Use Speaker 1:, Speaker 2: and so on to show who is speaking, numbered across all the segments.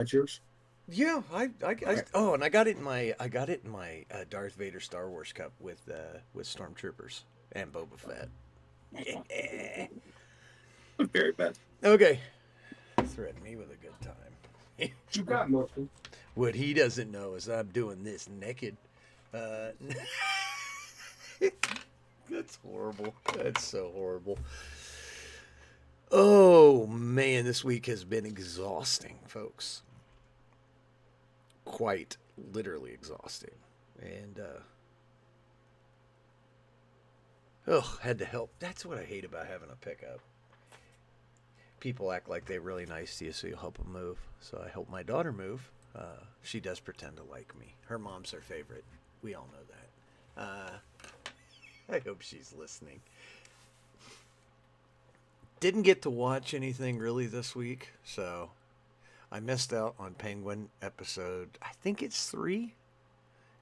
Speaker 1: That's yours.
Speaker 2: Yeah,
Speaker 1: All right.
Speaker 2: oh, and I got it in my Darth Vader Star Wars cup with stormtroopers and Boba Fett. Yeah.
Speaker 1: Very bad.
Speaker 2: Okay, threaten me with a good time.
Speaker 1: You got nothing.
Speaker 2: What he doesn't know is I'm doing this naked. Uh, that's horrible. That's so horrible. Oh man, this week has been exhausting, folks. Quite literally exhausting. And had to help. That's what I hate about having a pickup. People act like they're really nice to you, so you help them move. So I help my daughter move. She does pretend to like me. Her mom's her favorite. We all know that. I hope she's listening. Didn't get to watch anything really this week, so I missed out on Penguin episode. I think it's 3.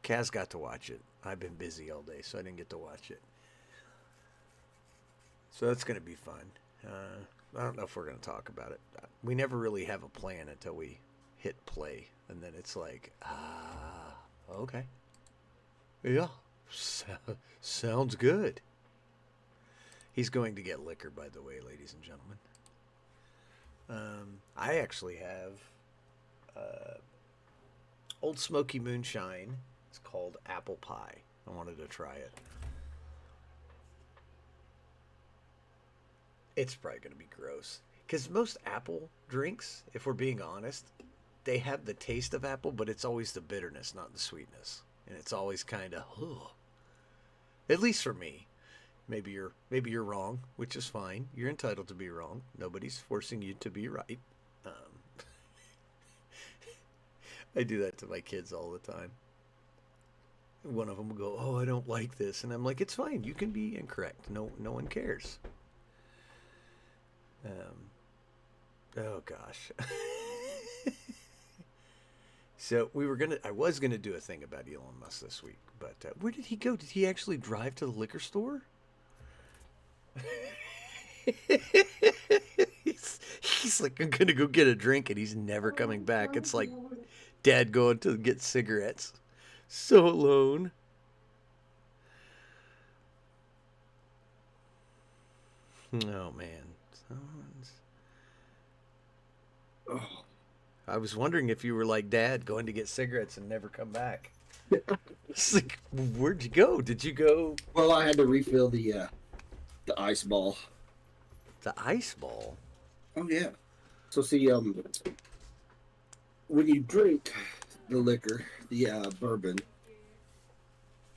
Speaker 2: Kaz got to watch it. I've been busy all day, so I didn't get to watch it. So that's going to be fun. I don't know if we're going to talk about it. We never really have a plan until we hit play, and then it's like, okay. Yeah, sounds good. He's going to get liquor, by the way, ladies and gentlemen. I actually have Old Smoky Moonshine. It's called Apple Pie. I wanted to try it. It's probably going to be gross. Because most apple drinks, if we're being honest, they have the taste of apple, but it's always the bitterness, not the sweetness. And it's always kind of, ugh. At least for me. Maybe you're wrong, which is fine. You're entitled to be wrong. Nobody's forcing you to be right. Um, I do that to my kids all the time. One of them will go, "Oh, I don't like this," and I'm like, "It's fine. You can be incorrect. No one cares." Um, oh gosh. So I was gonna do a thing about Elon Musk this week, but where did he go? Did he actually drive to the liquor store? he's like, I'm gonna go get a drink, and he's never coming back. It's like dad going to get cigarettes. So alone. Oh man.
Speaker 1: Oh.
Speaker 2: I was wondering if you were like dad going to get cigarettes and never come back. It's like, where'd you go? Did you go
Speaker 1: Well, I had to refill the ice ball.
Speaker 2: the ice ball?
Speaker 1: Oh yeah. So see, when you drink the liquor, the bourbon,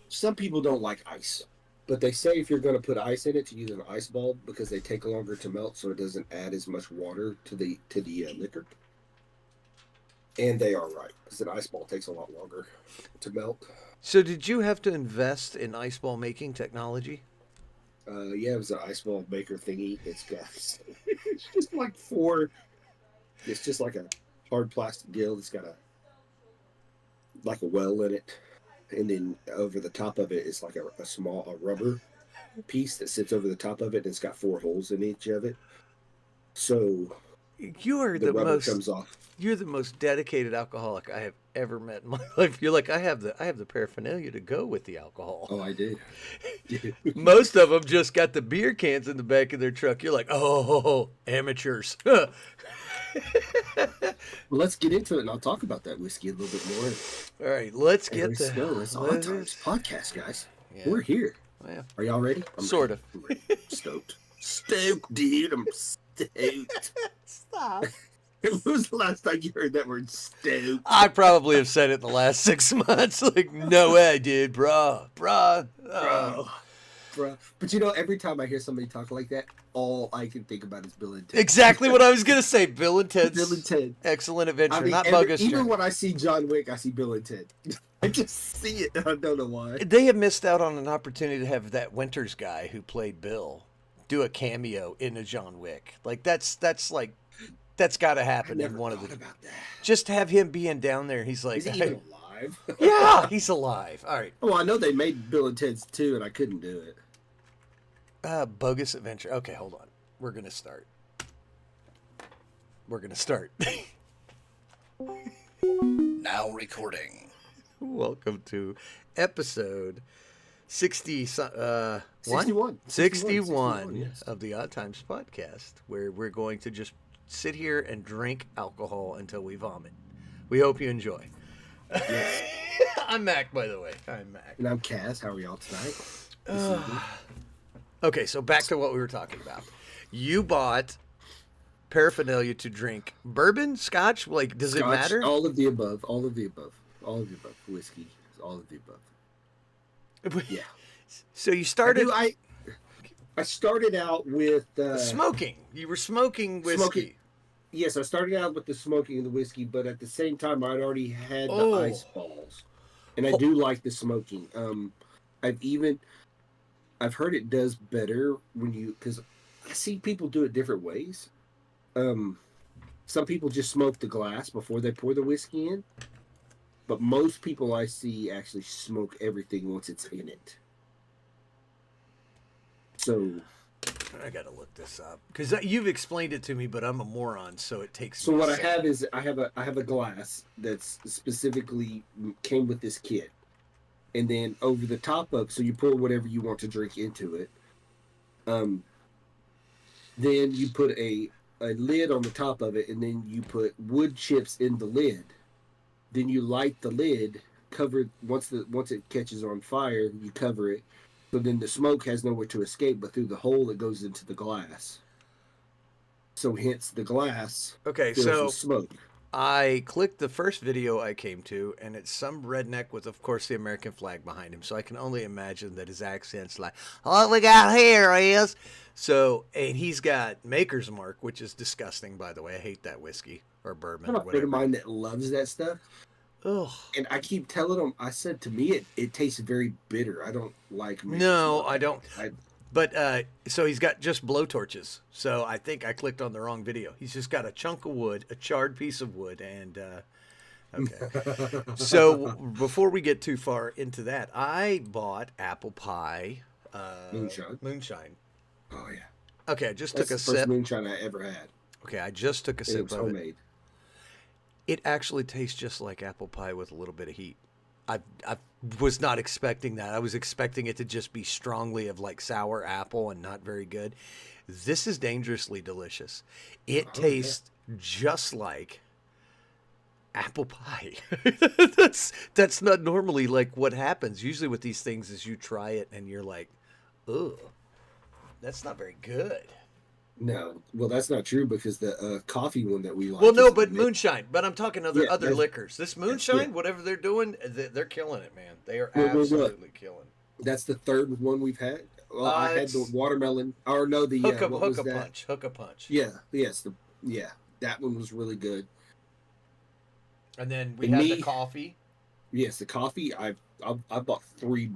Speaker 1: some people don't like ice, but they say if you're going to put ice in it, to use an ice ball because they take longer to melt, so it doesn't add as much water to the liquor. And they are right because an ice ball takes a lot longer to melt.
Speaker 2: So did you have to invest in ice ball making technology?
Speaker 1: Yeah, it was an ice ball maker thingy. It's got it's just like four. It's just like a hard plastic deal that's got a like a well in it, and then over the top of it is like a small rubber piece that sits over the top of it, and it's got four holes in each of it. So
Speaker 2: You are
Speaker 1: the
Speaker 2: the
Speaker 1: rubber
Speaker 2: most
Speaker 1: comes off.
Speaker 2: you're the most dedicated alcoholic I have ever met in my life. You're like, I have the paraphernalia to go with the alcohol.
Speaker 1: Oh, I did.
Speaker 2: Most of them just got the beer cans in the back of their truck. You're like, oh, amateurs.
Speaker 1: Well, let's get into it, and I'll talk about that whiskey a little bit more.
Speaker 2: All right, let's
Speaker 1: And
Speaker 2: get
Speaker 1: let's
Speaker 2: the
Speaker 1: go. It's on times podcast, guys.
Speaker 2: Yeah,
Speaker 1: We're here.
Speaker 2: yeah,
Speaker 1: Are y'all ready? I'm ready.
Speaker 2: sort of.
Speaker 1: I'm ready. Stoked. Stoked, dude. I'm stoked.
Speaker 2: Stop.
Speaker 1: When was the last time you heard that word stoked?
Speaker 2: I probably have said it in the last 6 months. Like, no way, dude, bruh.
Speaker 1: Bro. Bro. But you know, every time I hear somebody talk like that, all I can think about is Bill and Ted.
Speaker 2: Exactly what I was gonna say. Bill and Ted's
Speaker 1: Bill and Ted.
Speaker 2: Excellent Adventure,
Speaker 1: I mean,
Speaker 2: not Bogus
Speaker 1: even
Speaker 2: Journey.
Speaker 1: when I see John Wick, I see Bill and Ted. I just see it. I don't know why.
Speaker 2: They have missed out on an opportunity to have that Winters guy who played Bill do a cameo in a John Wick. Like that's got to
Speaker 1: I
Speaker 2: happen in
Speaker 1: never
Speaker 2: one of
Speaker 1: thought
Speaker 2: the.
Speaker 1: about that.
Speaker 2: Just have him being down there. He's like,
Speaker 1: Is he even alive?
Speaker 2: yeah, he's alive. All right,
Speaker 1: Oh, I know they made Bill and Ted's too, and I couldn't do it.
Speaker 2: Bogus Adventure. Okay, hold on. We're gonna start.
Speaker 3: Now recording.
Speaker 2: Welcome to episode 60,
Speaker 1: 61.
Speaker 2: 61
Speaker 1: yes.
Speaker 2: of the Odd Times podcast, where we're going to just sit here and drink alcohol until we vomit. We hope you enjoy.
Speaker 1: Yes.
Speaker 2: I'm Mac, by the way. I'm Mac.
Speaker 1: And I'm Kaz. How are y'all tonight? This evening?
Speaker 2: Okay, so back to what we were talking about. You bought paraphernalia to drink bourbon, scotch. Like, does it
Speaker 1: Scotch,
Speaker 2: matter?
Speaker 1: All of the above. All of the above. All of the above. Whiskey. All of the above. Yeah.
Speaker 2: So you started
Speaker 1: I started out with
Speaker 2: smoking. You were smoking whiskey.
Speaker 1: Smoking. Yes, I started out with the smoking of the whiskey, but at the same time, I'd already had the
Speaker 2: Oh.
Speaker 1: ice balls, and I do like the smoking. I've heard it does better when because I see people do it different ways. Some people just smoke the glass before they pour the whiskey in, but most people I see actually smoke everything once it's in it. So
Speaker 2: I gotta look this up because you've explained it to me, but I'm a moron, so it takes.
Speaker 1: So
Speaker 2: me
Speaker 1: what
Speaker 2: a
Speaker 1: I
Speaker 2: second.
Speaker 1: have is I have a glass that's specifically came with this kit, and then over the top of, so you pour whatever you want to drink into it. Then you put a lid on the top of it, and then you put wood chips in the lid. Then you light the lid, cover once it catches on fire, you cover it. So then the smoke has nowhere to escape but through the hole that goes into the glass. So hence the glass
Speaker 2: Okay,
Speaker 1: fills
Speaker 2: so
Speaker 1: with smoke.
Speaker 2: I clicked the first video I came to, and it's some redneck with, of course, the American flag behind him. So I can only imagine that his accent's like, "What we got here is," so, and he's got Maker's Mark, which is disgusting, by the way. I hate that whiskey or
Speaker 1: I
Speaker 2: bourbon
Speaker 1: have
Speaker 2: or
Speaker 1: a friend of
Speaker 2: whatever.
Speaker 1: mine that loves that stuff,
Speaker 2: Ugh.
Speaker 1: and I keep telling him. I said to me, it tastes very bitter. I don't like. Maker's
Speaker 2: No,
Speaker 1: Mark.
Speaker 2: I don't. But so he's got just blowtorches. So I think I clicked on the wrong video. He's just got a chunk of wood, a charred piece of wood, and okay. So before we get too far into that, I bought apple pie moonshine.
Speaker 1: Oh yeah,
Speaker 2: Okay, I just
Speaker 1: that's
Speaker 2: took a
Speaker 1: the first
Speaker 2: sip.
Speaker 1: moonshine I ever had.
Speaker 2: Okay, I just took a
Speaker 1: And it
Speaker 2: sip
Speaker 1: was
Speaker 2: of it.
Speaker 1: homemade.
Speaker 2: It actually tastes just like apple pie with a little bit of heat. I was not expecting that. I was expecting it to just be strongly of like sour apple and not very good. This is dangerously delicious. It tastes just like apple pie. that's not normally like what happens. Usually with these things is you try it and you're like, ugh, that's not very good.
Speaker 1: No, well, that's not true because the coffee one that we like.
Speaker 2: Well, no,
Speaker 1: is
Speaker 2: but
Speaker 1: mint.
Speaker 2: moonshine. But I'm talking other
Speaker 1: Yeah, that's-
Speaker 2: liquors. This moonshine,
Speaker 1: yeah.
Speaker 2: whatever they're doing, they're killing it, man. They are
Speaker 1: Well, look.
Speaker 2: absolutely killing.
Speaker 1: That's the third one we've had. Well, I had the
Speaker 2: it's
Speaker 1: watermelon, or no, the what was
Speaker 2: Hook a
Speaker 1: that?
Speaker 2: punch, hook a punch.
Speaker 1: Yeah, yes, that one was really good.
Speaker 2: And then we
Speaker 1: And
Speaker 2: had
Speaker 1: me-
Speaker 2: the coffee.
Speaker 1: Yes, the coffee. I bought three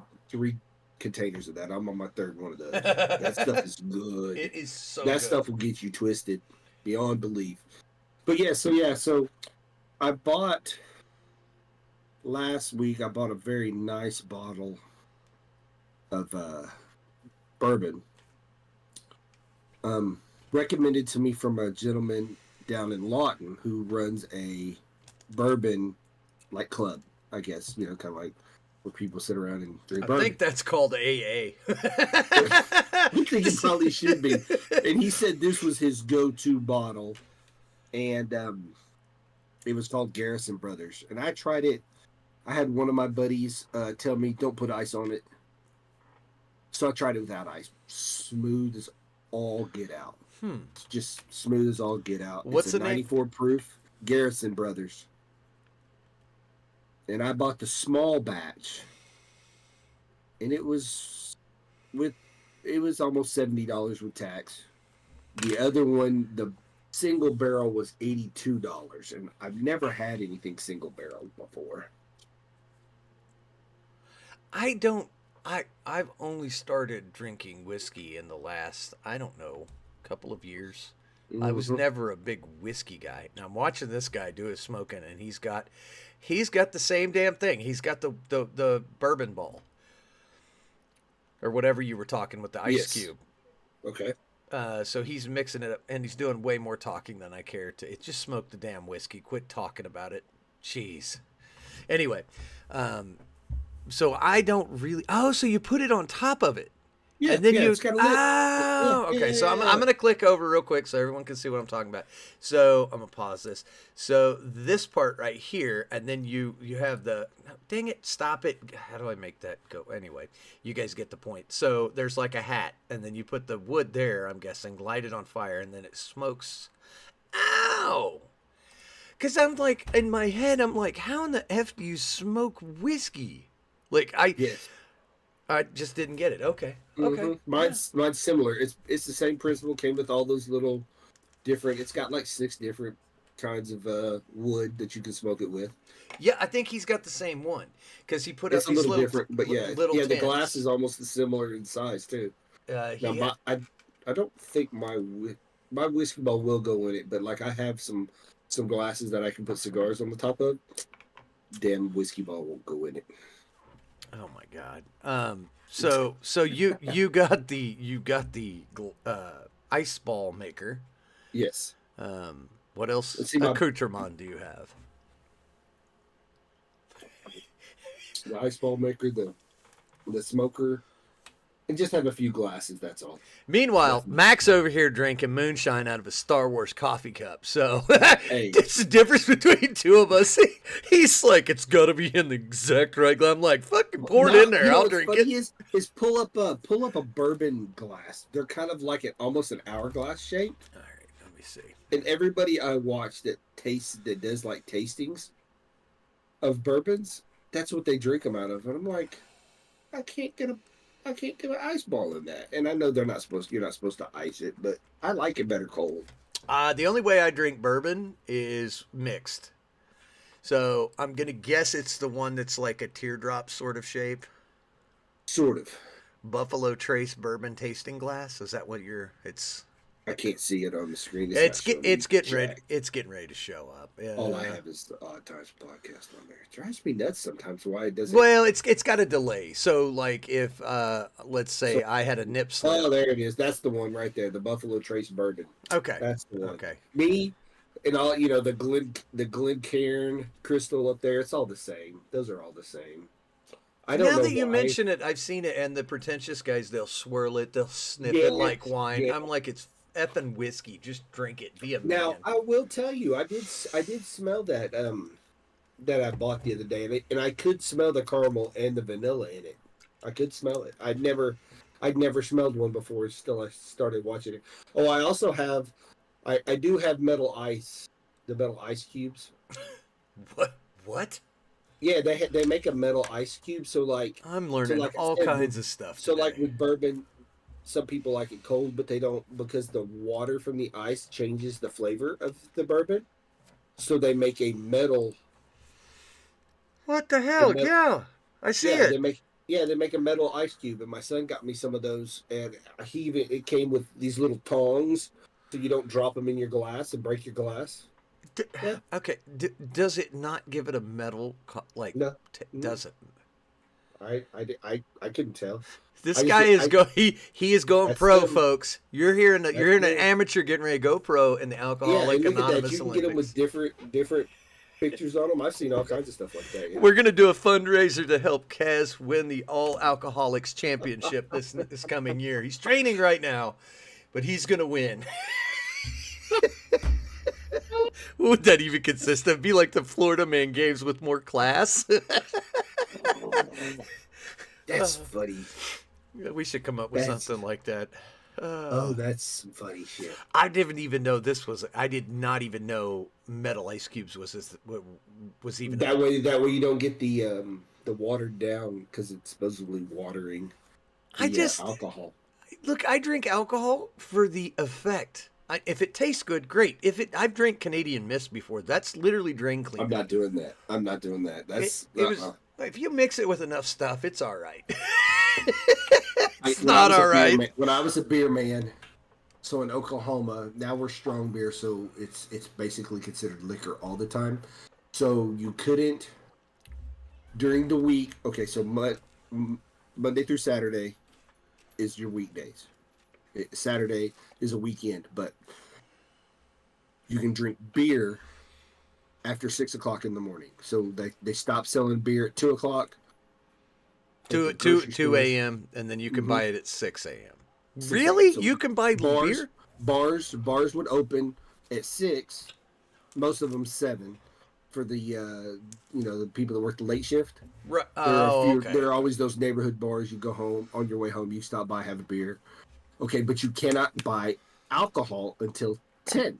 Speaker 1: containers of that. I'm on my third one of those. That stuff is good.
Speaker 2: It is so
Speaker 1: That
Speaker 2: good.
Speaker 1: stuff will get you twisted beyond belief. But so I bought last week. I bought a very nice bottle of bourbon. Recommended to me from a gentleman down in Lawton who runs a bourbon like club, I guess, kind of like where people sit around and drink
Speaker 2: I
Speaker 1: bourbon.
Speaker 2: think that's called AA.
Speaker 1: I think it probably should be. And he said this was his go-to bottle, and it was called Garrison Brothers. And I tried it. I had one of my buddies tell me, don't put ice on it. So I tried it without ice. Smooth as all get out. Just smooth as all get out.
Speaker 2: What's
Speaker 1: it's
Speaker 2: the
Speaker 1: a
Speaker 2: name?
Speaker 1: 94 proof Garrison Brothers. And I bought the small batch. And it was almost $70 with tax. The other one, the single barrel, was $82, and I've never had anything single barrel before.
Speaker 2: I've only started drinking whiskey in the last, I don't know, couple of years. I was never a big whiskey guy. Now I'm watching this guy do his smoking, and he's got the same damn thing. He's got the bourbon ball or whatever you were talking with the ice
Speaker 1: Yes.
Speaker 2: cube.
Speaker 1: Okay.
Speaker 2: So he's mixing it up, and he's doing way more talking than I care to. It just smoke the damn whiskey. Quit talking about it. Jeez. Anyway, so I don't really. Oh, so you put it on top of it.
Speaker 1: Yeah,
Speaker 2: And then
Speaker 1: yeah,
Speaker 2: you,
Speaker 1: it's got a lid.
Speaker 2: oh,
Speaker 1: Yeah,
Speaker 2: okay.
Speaker 1: yeah,
Speaker 2: So I'm
Speaker 1: yeah.
Speaker 2: going to click over real quick so everyone can see what I'm talking about. So I'm going to pause this. So this part right here, and then you have the, dang it, stop it. How do I make that go? Anyway, you guys get the point. So there's like a hat, and then you put the wood there, I'm guessing, light it on fire, and then it smokes. Ow! Because I'm like, in my head, I'm like, how in the F do you smoke whiskey? Like,
Speaker 1: Yes.
Speaker 2: I just didn't get it. Okay. Okay.
Speaker 1: Hmm. Mine's similar. It's the same principle. Came with all those little different. It's got like 6 different kinds of wood that you can smoke it with.
Speaker 2: Yeah, I think he's got the same one because he put
Speaker 1: It's
Speaker 2: up
Speaker 1: a
Speaker 2: these
Speaker 1: little
Speaker 2: little
Speaker 1: different, but yeah,
Speaker 2: little
Speaker 1: yeah. The
Speaker 2: tins.
Speaker 1: glass is almost similar in size too. Now,
Speaker 2: He
Speaker 1: I don't think my whiskey ball will go in it, but like I have some glasses that I can put cigars on the top of. Damn, whiskey ball won't go in it.
Speaker 2: oh my god. So you got the ice ball maker.
Speaker 1: Yes.
Speaker 2: What else
Speaker 1: Let's see my
Speaker 2: accoutrement do you have?
Speaker 1: the ice ball maker, the smoker, and just have a few glasses. That's all.
Speaker 2: Meanwhile, Max over here drinking moonshine out of a Star Wars coffee cup. So
Speaker 1: Hey.
Speaker 2: it's the difference between two of us. He's like, it's got to be in the exact right glass. I'm like, fucking pour it in there. I'll drink it.
Speaker 1: Is pull up a bourbon glass. They're kind of like almost an hourglass shape.
Speaker 2: All right, let me see.
Speaker 1: And everybody I watch that does like tastings of bourbons, that's what they drink them out of. And I'm like, I can't get an ice ball in that. And I know you're not supposed to ice it, but I like it better cold.
Speaker 2: The only way I drink bourbon is mixed. So I'm gonna guess it's the one that's like a teardrop sort of shape.
Speaker 1: Sort of.
Speaker 2: Buffalo Trace bourbon tasting glass. Is that what you're? It's
Speaker 1: I can't see it on the screen.
Speaker 2: it's
Speaker 1: not showing
Speaker 2: it's
Speaker 1: me
Speaker 2: getting
Speaker 1: jack.
Speaker 2: ready. It's getting ready to show up.
Speaker 1: All I have is the Odd Times podcast on there. It drives me nuts sometimes why it doesn't.
Speaker 2: Well, it's got a delay. So like if let's say I had a nip slip.
Speaker 1: Oh, there it is. That's the one right there. The Buffalo Trace bourbon.
Speaker 2: Okay.
Speaker 1: That's the one.
Speaker 2: Okay.
Speaker 1: Me and all the Glencairn crystal up there. It's all the same. Those are all the same. I don't
Speaker 2: Now
Speaker 1: know
Speaker 2: that you
Speaker 1: why.
Speaker 2: mention it, I've seen it, and the pretentious guys, they'll swirl it, they'll sniff
Speaker 1: Yeah,
Speaker 2: it like wine.
Speaker 1: yeah.
Speaker 2: I'm like, it's effing whiskey. Just drink it. Be a
Speaker 1: Now
Speaker 2: man.
Speaker 1: I will tell you, I did smell that that I bought the other day, and I could smell the caramel and the vanilla in it. I could smell it. I'd never smelled one before. Still, I started watching it. Oh, I also have, I do have metal ice, the metal ice cubes.
Speaker 2: What?
Speaker 1: Yeah, they make a metal ice cube. So like,
Speaker 2: I'm learning
Speaker 1: like I
Speaker 2: all
Speaker 1: said,
Speaker 2: kinds of stuff.
Speaker 1: so like
Speaker 2: today.
Speaker 1: with bourbon, some people like it cold, but they don't because the water from the ice changes the flavor of the bourbon. So they make a metal.
Speaker 2: What the hell?
Speaker 1: metal-
Speaker 2: Yeah, I see
Speaker 1: Yeah,
Speaker 2: it.
Speaker 1: they make a metal ice cube, and my son got me some of those, and it came with these little tongs, so you don't drop them in your glass and break your glass. Yeah.
Speaker 2: Okay, does it not give it a metal
Speaker 1: No.
Speaker 2: does it?
Speaker 1: I couldn't tell.
Speaker 2: This
Speaker 1: I just-
Speaker 2: guy is
Speaker 1: I-
Speaker 2: he is going
Speaker 1: That's
Speaker 2: pro,
Speaker 1: him.
Speaker 2: folks. You're hearing an
Speaker 1: him.
Speaker 2: amateur getting ready to go pro in the
Speaker 1: Yeah,
Speaker 2: Alcoholic
Speaker 1: and look at that.
Speaker 2: Anonymous
Speaker 1: You can get them
Speaker 2: Olympics.
Speaker 1: with different pictures on them. I've seen all kinds of stuff like that. Yeah.
Speaker 2: We're gonna do a fundraiser to help Kaz win the All Alcoholics Championship this coming year. He's training right now, but he's gonna win. What would that even consist of? Be like the Florida Man Games with more class.
Speaker 1: That's funny.
Speaker 2: We should come up with
Speaker 1: That's-
Speaker 2: something like that.
Speaker 1: Oh, that's some funny shit.
Speaker 2: I didn't even know this was. I did not even know metal ice cubes was even.
Speaker 1: That way you don't get the watered down because it's supposedly watering. Alcohol.
Speaker 2: Look. I drink alcohol for the effect. If it tastes good, great. I've drank Canadian Mist before. That's literally drain cleaner.
Speaker 1: I'm not doing that. That's
Speaker 2: It was. If you mix it with enough stuff, it's all right. It's
Speaker 1: when I
Speaker 2: not
Speaker 1: was a
Speaker 2: all
Speaker 1: beer
Speaker 2: right.
Speaker 1: man- when I was a beer man, so in Oklahoma, now we're strong beer, so it's basically considered liquor all the time. So you couldn't during the week. Okay, so Monday through Saturday is your weekdays. Saturday is a weekend, but you can drink beer after 6 o'clock in the morning. So they stop selling beer at 2 o'clock.
Speaker 2: 2 a.m. and then you can buy it at 6 a.m.
Speaker 1: 6
Speaker 2: Really?
Speaker 1: So
Speaker 2: You can buy beer?
Speaker 1: Bars would open at 6. Most of them 7 for the the people that work the late shift.
Speaker 2: Right. Oh, okay.
Speaker 1: There are always those neighborhood bars. You go home on your way home. You stop by, have a beer. Okay, but you cannot buy alcohol until 10.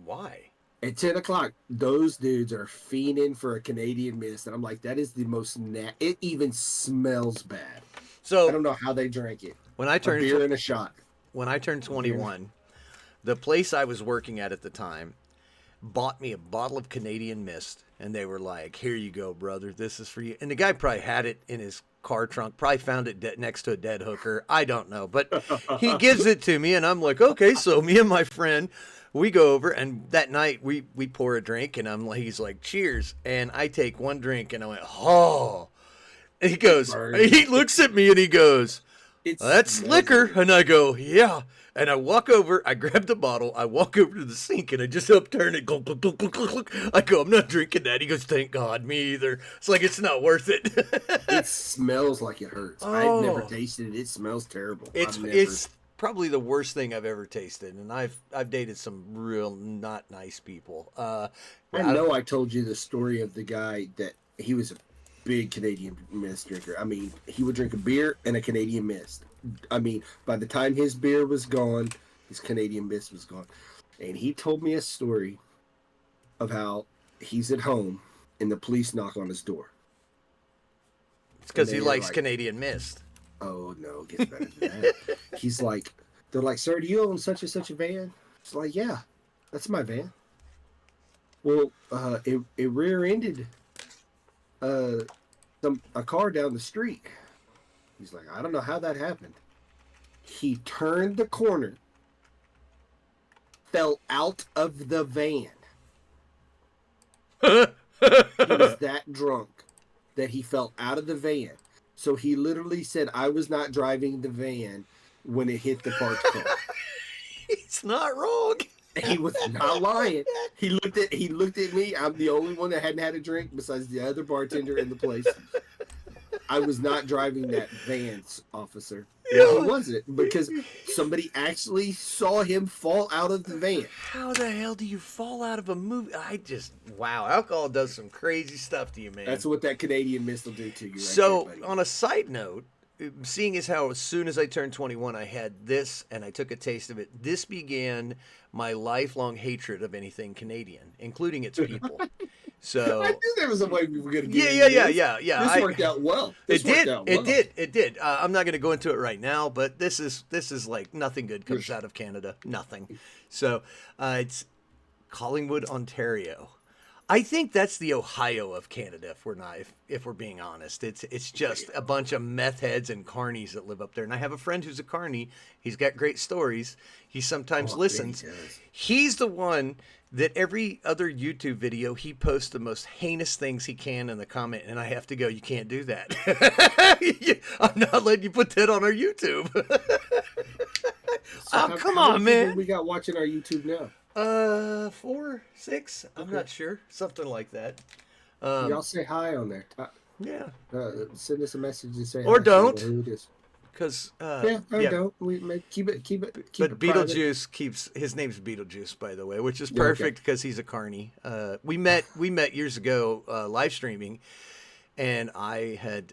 Speaker 2: Why?
Speaker 1: At 10 o'clock, those dudes are fiending for a Canadian Mist. And I'm like, that is the most it even smells bad.
Speaker 2: So
Speaker 1: I don't know how they drank it.
Speaker 2: When I turned
Speaker 1: beer and a shot.
Speaker 2: When I turned 21, the place I was working at the time bought me a bottle of Canadian Mist, and they were like, "Here you go, brother. This is for you." And the guy probably had it in his car trunk, probably found it next to a dead hooker. I don't know, but he gives it to me, and I'm like, "Okay." So me and my friend, we go over, and that night we pour a drink, and he's like, "Cheers," and I take one drink, and I went, "Oh," and he looks at me, and he goes, "That's liquor," and I go, "Yeah." And I walk over, I grab the bottle, I walk over to the sink, and I just upturn it. I go, "I'm not drinking that." He goes, "Thank God, me either." It's like, it's not worth it.
Speaker 1: It smells like it hurts. I've never tasted it. It smells terrible.
Speaker 2: It's probably the worst thing I've ever tasted, and I've dated some real not nice people.
Speaker 1: I know I told you the story of the guy that he was a big Canadian Mist drinker. I mean, he would drink a beer and a Canadian Mist. I mean, by the time his beer was gone, his Canadian Mist was gone. And he told me a story of how he's at home and the police knock on his door.
Speaker 2: It's because he likes Canadian Mist.
Speaker 1: Oh, no, it gets better than that. He's like, they're like, "Sir, do you own such and such a van?" It's like, "Yeah, that's my van." Well, it rear-ended a car down the street. He's like, "I don't know how that happened." He turned the corner, fell out of the van. He was that drunk that he fell out of the van. So he literally said, "I was not driving the van when it hit the parked car."
Speaker 2: He's not wrong.
Speaker 1: He was not lying. He looked at me. I'm the only one that hadn't had a drink besides the other bartender in the place. I was not driving that van, officer. Why was it? Because somebody actually saw him fall out of the van.
Speaker 2: How the hell do you fall out of a movie? Wow, alcohol does some crazy stuff to you, man.
Speaker 1: That's what that Canadian Mist will do to you.
Speaker 2: So, on a side note, seeing as how as soon as I turned 21, I had this and I took a taste of it, this began my lifelong hatred of anything Canadian, including its people. So
Speaker 1: I knew there was a way we were going to get
Speaker 2: Yeah.
Speaker 1: This worked out well.
Speaker 2: It did. I'm not going to go into it right now, but this is like nothing good comes out of Canada. Nothing. So it's Collingwood, Ontario. I think that's the Ohio of Canada. If we're being honest, it's just a bunch of meth heads and carnies that live up there. And I have a friend who's a carny. He's got great stories. He sometimes listens. He's the one that every other YouTube video, he posts the most heinous things he can in the comment, and I have to go, "You can't do that." I'm not letting you put that on our YouTube. Come on, man.
Speaker 1: We got watching our YouTube now.
Speaker 2: 4, 6. I'm not sure. Something like that.
Speaker 1: Y'all say hi on there.
Speaker 2: Yeah.
Speaker 1: Send us a message and say
Speaker 2: or
Speaker 1: hi.
Speaker 2: Don't.
Speaker 1: Who it is.
Speaker 2: Because
Speaker 1: don't. We keep it.
Speaker 2: But Beetlejuice keeps his name's Beetlejuice, by the way, which is perfect because he's a carny. We met years ago live streaming, and I had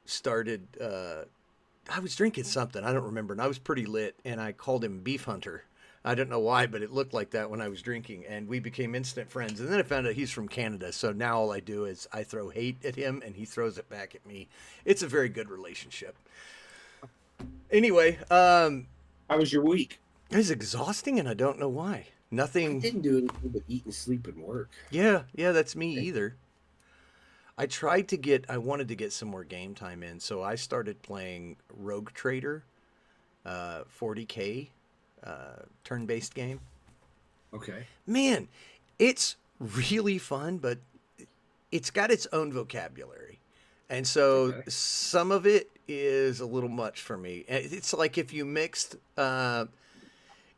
Speaker 2: started. I was drinking something, I don't remember, and I was pretty lit, and I called him Beef Hunter. I don't know why, but it looked like that when I was drinking, and we became instant friends. And then I found out he's from Canada, so now all I do is I throw hate at him, and he throws it back at me. It's a very good relationship. Anyway,
Speaker 1: how was your week?
Speaker 2: It was exhausting, and I don't know why. Nothing.
Speaker 1: I didn't do anything but eat and sleep and work.
Speaker 2: Yeah, that's me either. I wanted to get some more game time in, so I started playing Rogue Trader, 40K, turn-based game.
Speaker 1: Okay.
Speaker 2: Man, it's really fun, but it's got its own vocabulary. And so some of it is a little much for me. It's like if you mixed a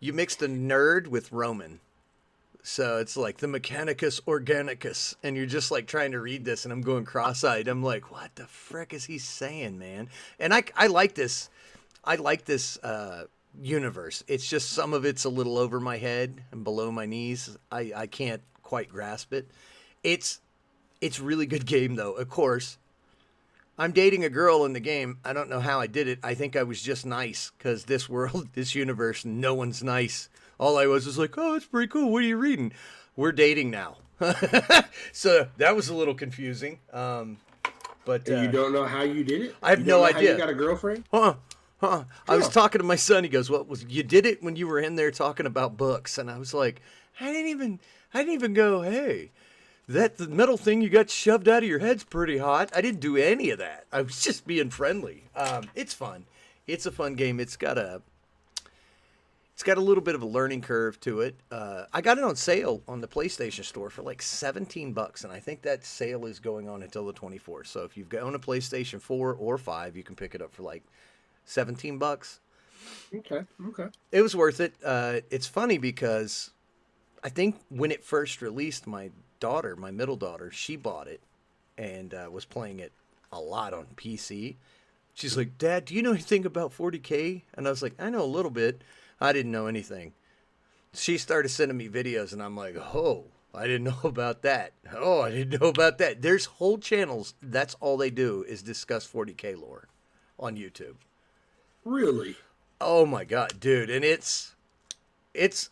Speaker 2: nerd with Roman. So it's like the Mechanicus Organicus, and you're just like trying to read this, and I'm going cross-eyed. I'm like, what the frick is he saying, man? And I like this. I like this universe. It's just some of it's a little over my head and below my knees. I can't quite grasp it. It's really good game though. Of course, I'm dating a girl in the game. I don't know how I did it. I think I was just nice because this world, this universe, no one's nice. All I was like, oh, it's pretty cool. What are you reading? We're dating now. So that was a little confusing. But
Speaker 1: And you don't know how you did it?
Speaker 2: I have no idea.
Speaker 1: How you got a girlfriend?
Speaker 2: I was talking to my son. He goes, "What was you did it when you were in there talking about books?" And I was like, I didn't even go, "Hey, the metal thing you got shoved out of your head's pretty hot." I didn't do any of that. I was just being friendly. It's fun. It's a fun game. It's got a little bit of a learning curve to it. I got it on sale on the PlayStation Store for like $17, and I think that sale is going on until the 24th. So if you've owned a PlayStation 4 or 5, you can pick it up for like $17.
Speaker 1: Okay.
Speaker 2: It was worth it. It's funny because I think when it first released, my middle daughter, she bought it and was playing it a lot on PC. She's like, "Dad, do you know anything about 40K?" And I was like, "I know a little bit." I didn't know anything. She started sending me videos, and I'm like, "Oh, I didn't know about that. Oh, I didn't know about that." There's whole channels. That's all they do is discuss 40K lore on YouTube.
Speaker 1: Really?
Speaker 2: Oh my God, dude. And it's,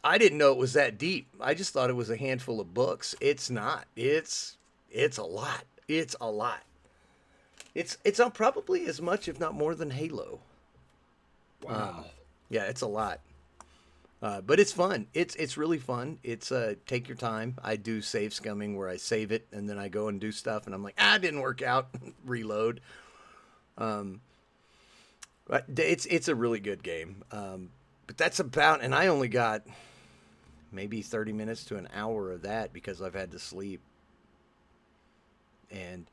Speaker 2: I didn't know it was that deep. I just thought it was a handful of books. It's not. It's a lot. It's a lot. It's on probably as much, if not more than Halo.
Speaker 1: Wow.
Speaker 2: Yeah, it's a lot. But it's fun. It's really fun. It's take your time. I do save scumming where I save it and then I go and do stuff and I'm like, it didn't work out. Reload. But it's a really good game. But that's about, and I only got maybe 30 minutes to an hour of that because I've had to sleep. And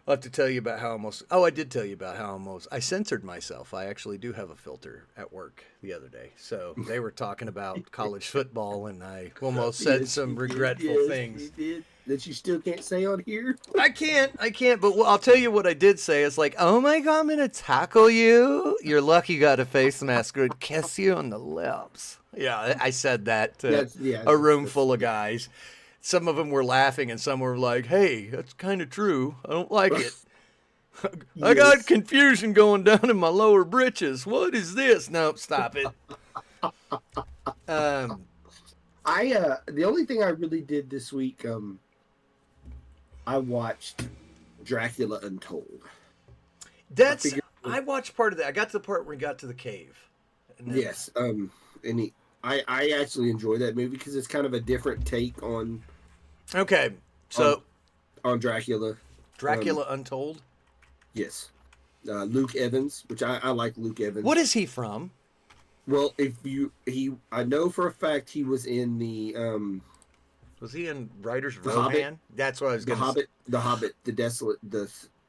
Speaker 2: I'll have to tell you about how I did tell you about how I censored myself. I actually do have a filter at work the other day. So they were talking about college football and I almost said some regretful things.
Speaker 1: You did. That you still can't say on here?
Speaker 2: I can't, but I'll tell you what I did say. It's like, "Oh my God, I'm going to tackle you. You're lucky you got a face mask. Would kiss you on the lips." Yeah, I said that to a room full of guys. Some of them were laughing and some were like, "Hey, that's kind of true. I don't like it." I got confusion going down in my lower britches. What is this? No, stop it.
Speaker 1: The only thing I really did this week, I watched Dracula Untold.
Speaker 2: I watched part of that. I got to the part where he got to the cave.
Speaker 1: Yes. I actually enjoy that movie because it's kind of a different take on.
Speaker 2: Okay, so
Speaker 1: on Dracula.
Speaker 2: Dracula Untold.
Speaker 1: Yes, Luke Evans, which I like Luke Evans.
Speaker 2: What is he from?
Speaker 1: Well, I know for a fact he was in the.
Speaker 2: Was he in Riders of Rohan? That's what I was going to say.
Speaker 1: The Hobbit, the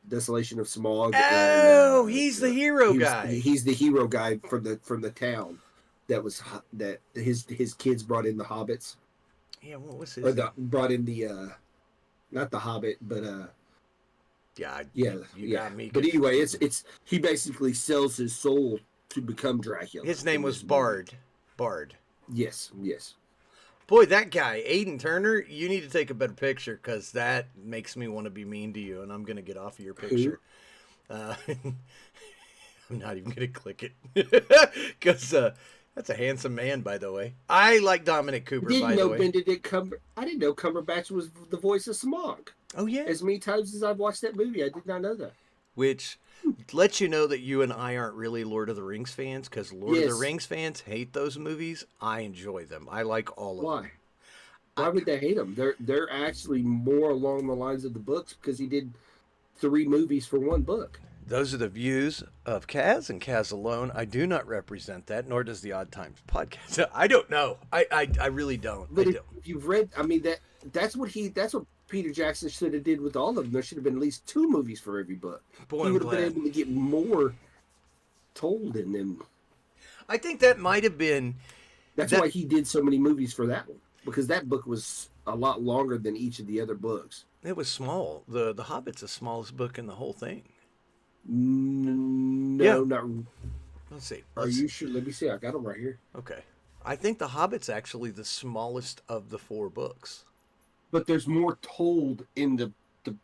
Speaker 1: Desolation of Smaug.
Speaker 2: Oh, and, he's the hero guy.
Speaker 1: He's the hero guy from the town that his kids brought in the hobbits.
Speaker 2: Yeah, what was his?
Speaker 1: Brought in the not the Hobbit, but you got me. But anyway, it's he basically sells his soul to become Dracula.
Speaker 2: His name was Bard. Bard.
Speaker 1: Yes.
Speaker 2: Boy, that guy, Aidan Turner, you need to take a better picture because that makes me want to be mean to you, and I'm going to get off of your picture. I'm not even going to click it because that's a handsome man, by the way. I like Dominic Cooper, by the way.
Speaker 1: I didn't know Cumberbatch was the voice of Smaug.
Speaker 2: Oh, yeah?
Speaker 1: As many times as I've watched that movie, I did not know that.
Speaker 2: Which lets you know that you and I aren't really Lord of the Rings fans, because Lord of the Rings fans hate those movies. I enjoy them. I like all of them.
Speaker 1: Why would they hate them? They're actually more along the lines of the books because he did 3 movies for one book.
Speaker 2: Those are the views of Kaz and Kaz alone. I do not represent that, nor does the Odd Times podcast. I don't know. I really don't.
Speaker 1: But
Speaker 2: I
Speaker 1: if
Speaker 2: don't.
Speaker 1: you've read, I mean that's what Peter Jackson should have did with all of them. There should have been at least 2 movies for every book.
Speaker 2: Boy,
Speaker 1: He
Speaker 2: I'm
Speaker 1: would have been
Speaker 2: glad.
Speaker 1: able to get more told in them.
Speaker 2: I think that might have been.
Speaker 1: That's
Speaker 2: That-
Speaker 1: why he did so many movies for that one, because that book was a lot longer than each of the other books.
Speaker 2: It was small. The Hobbit's the smallest book in the whole thing.
Speaker 1: No,
Speaker 2: Yeah.
Speaker 1: not.
Speaker 2: Let's see.
Speaker 1: Are you sure? Let me see. I got them right here.
Speaker 2: Okay. I think the Hobbit's actually the smallest of the 4 books.
Speaker 1: But there's more told in the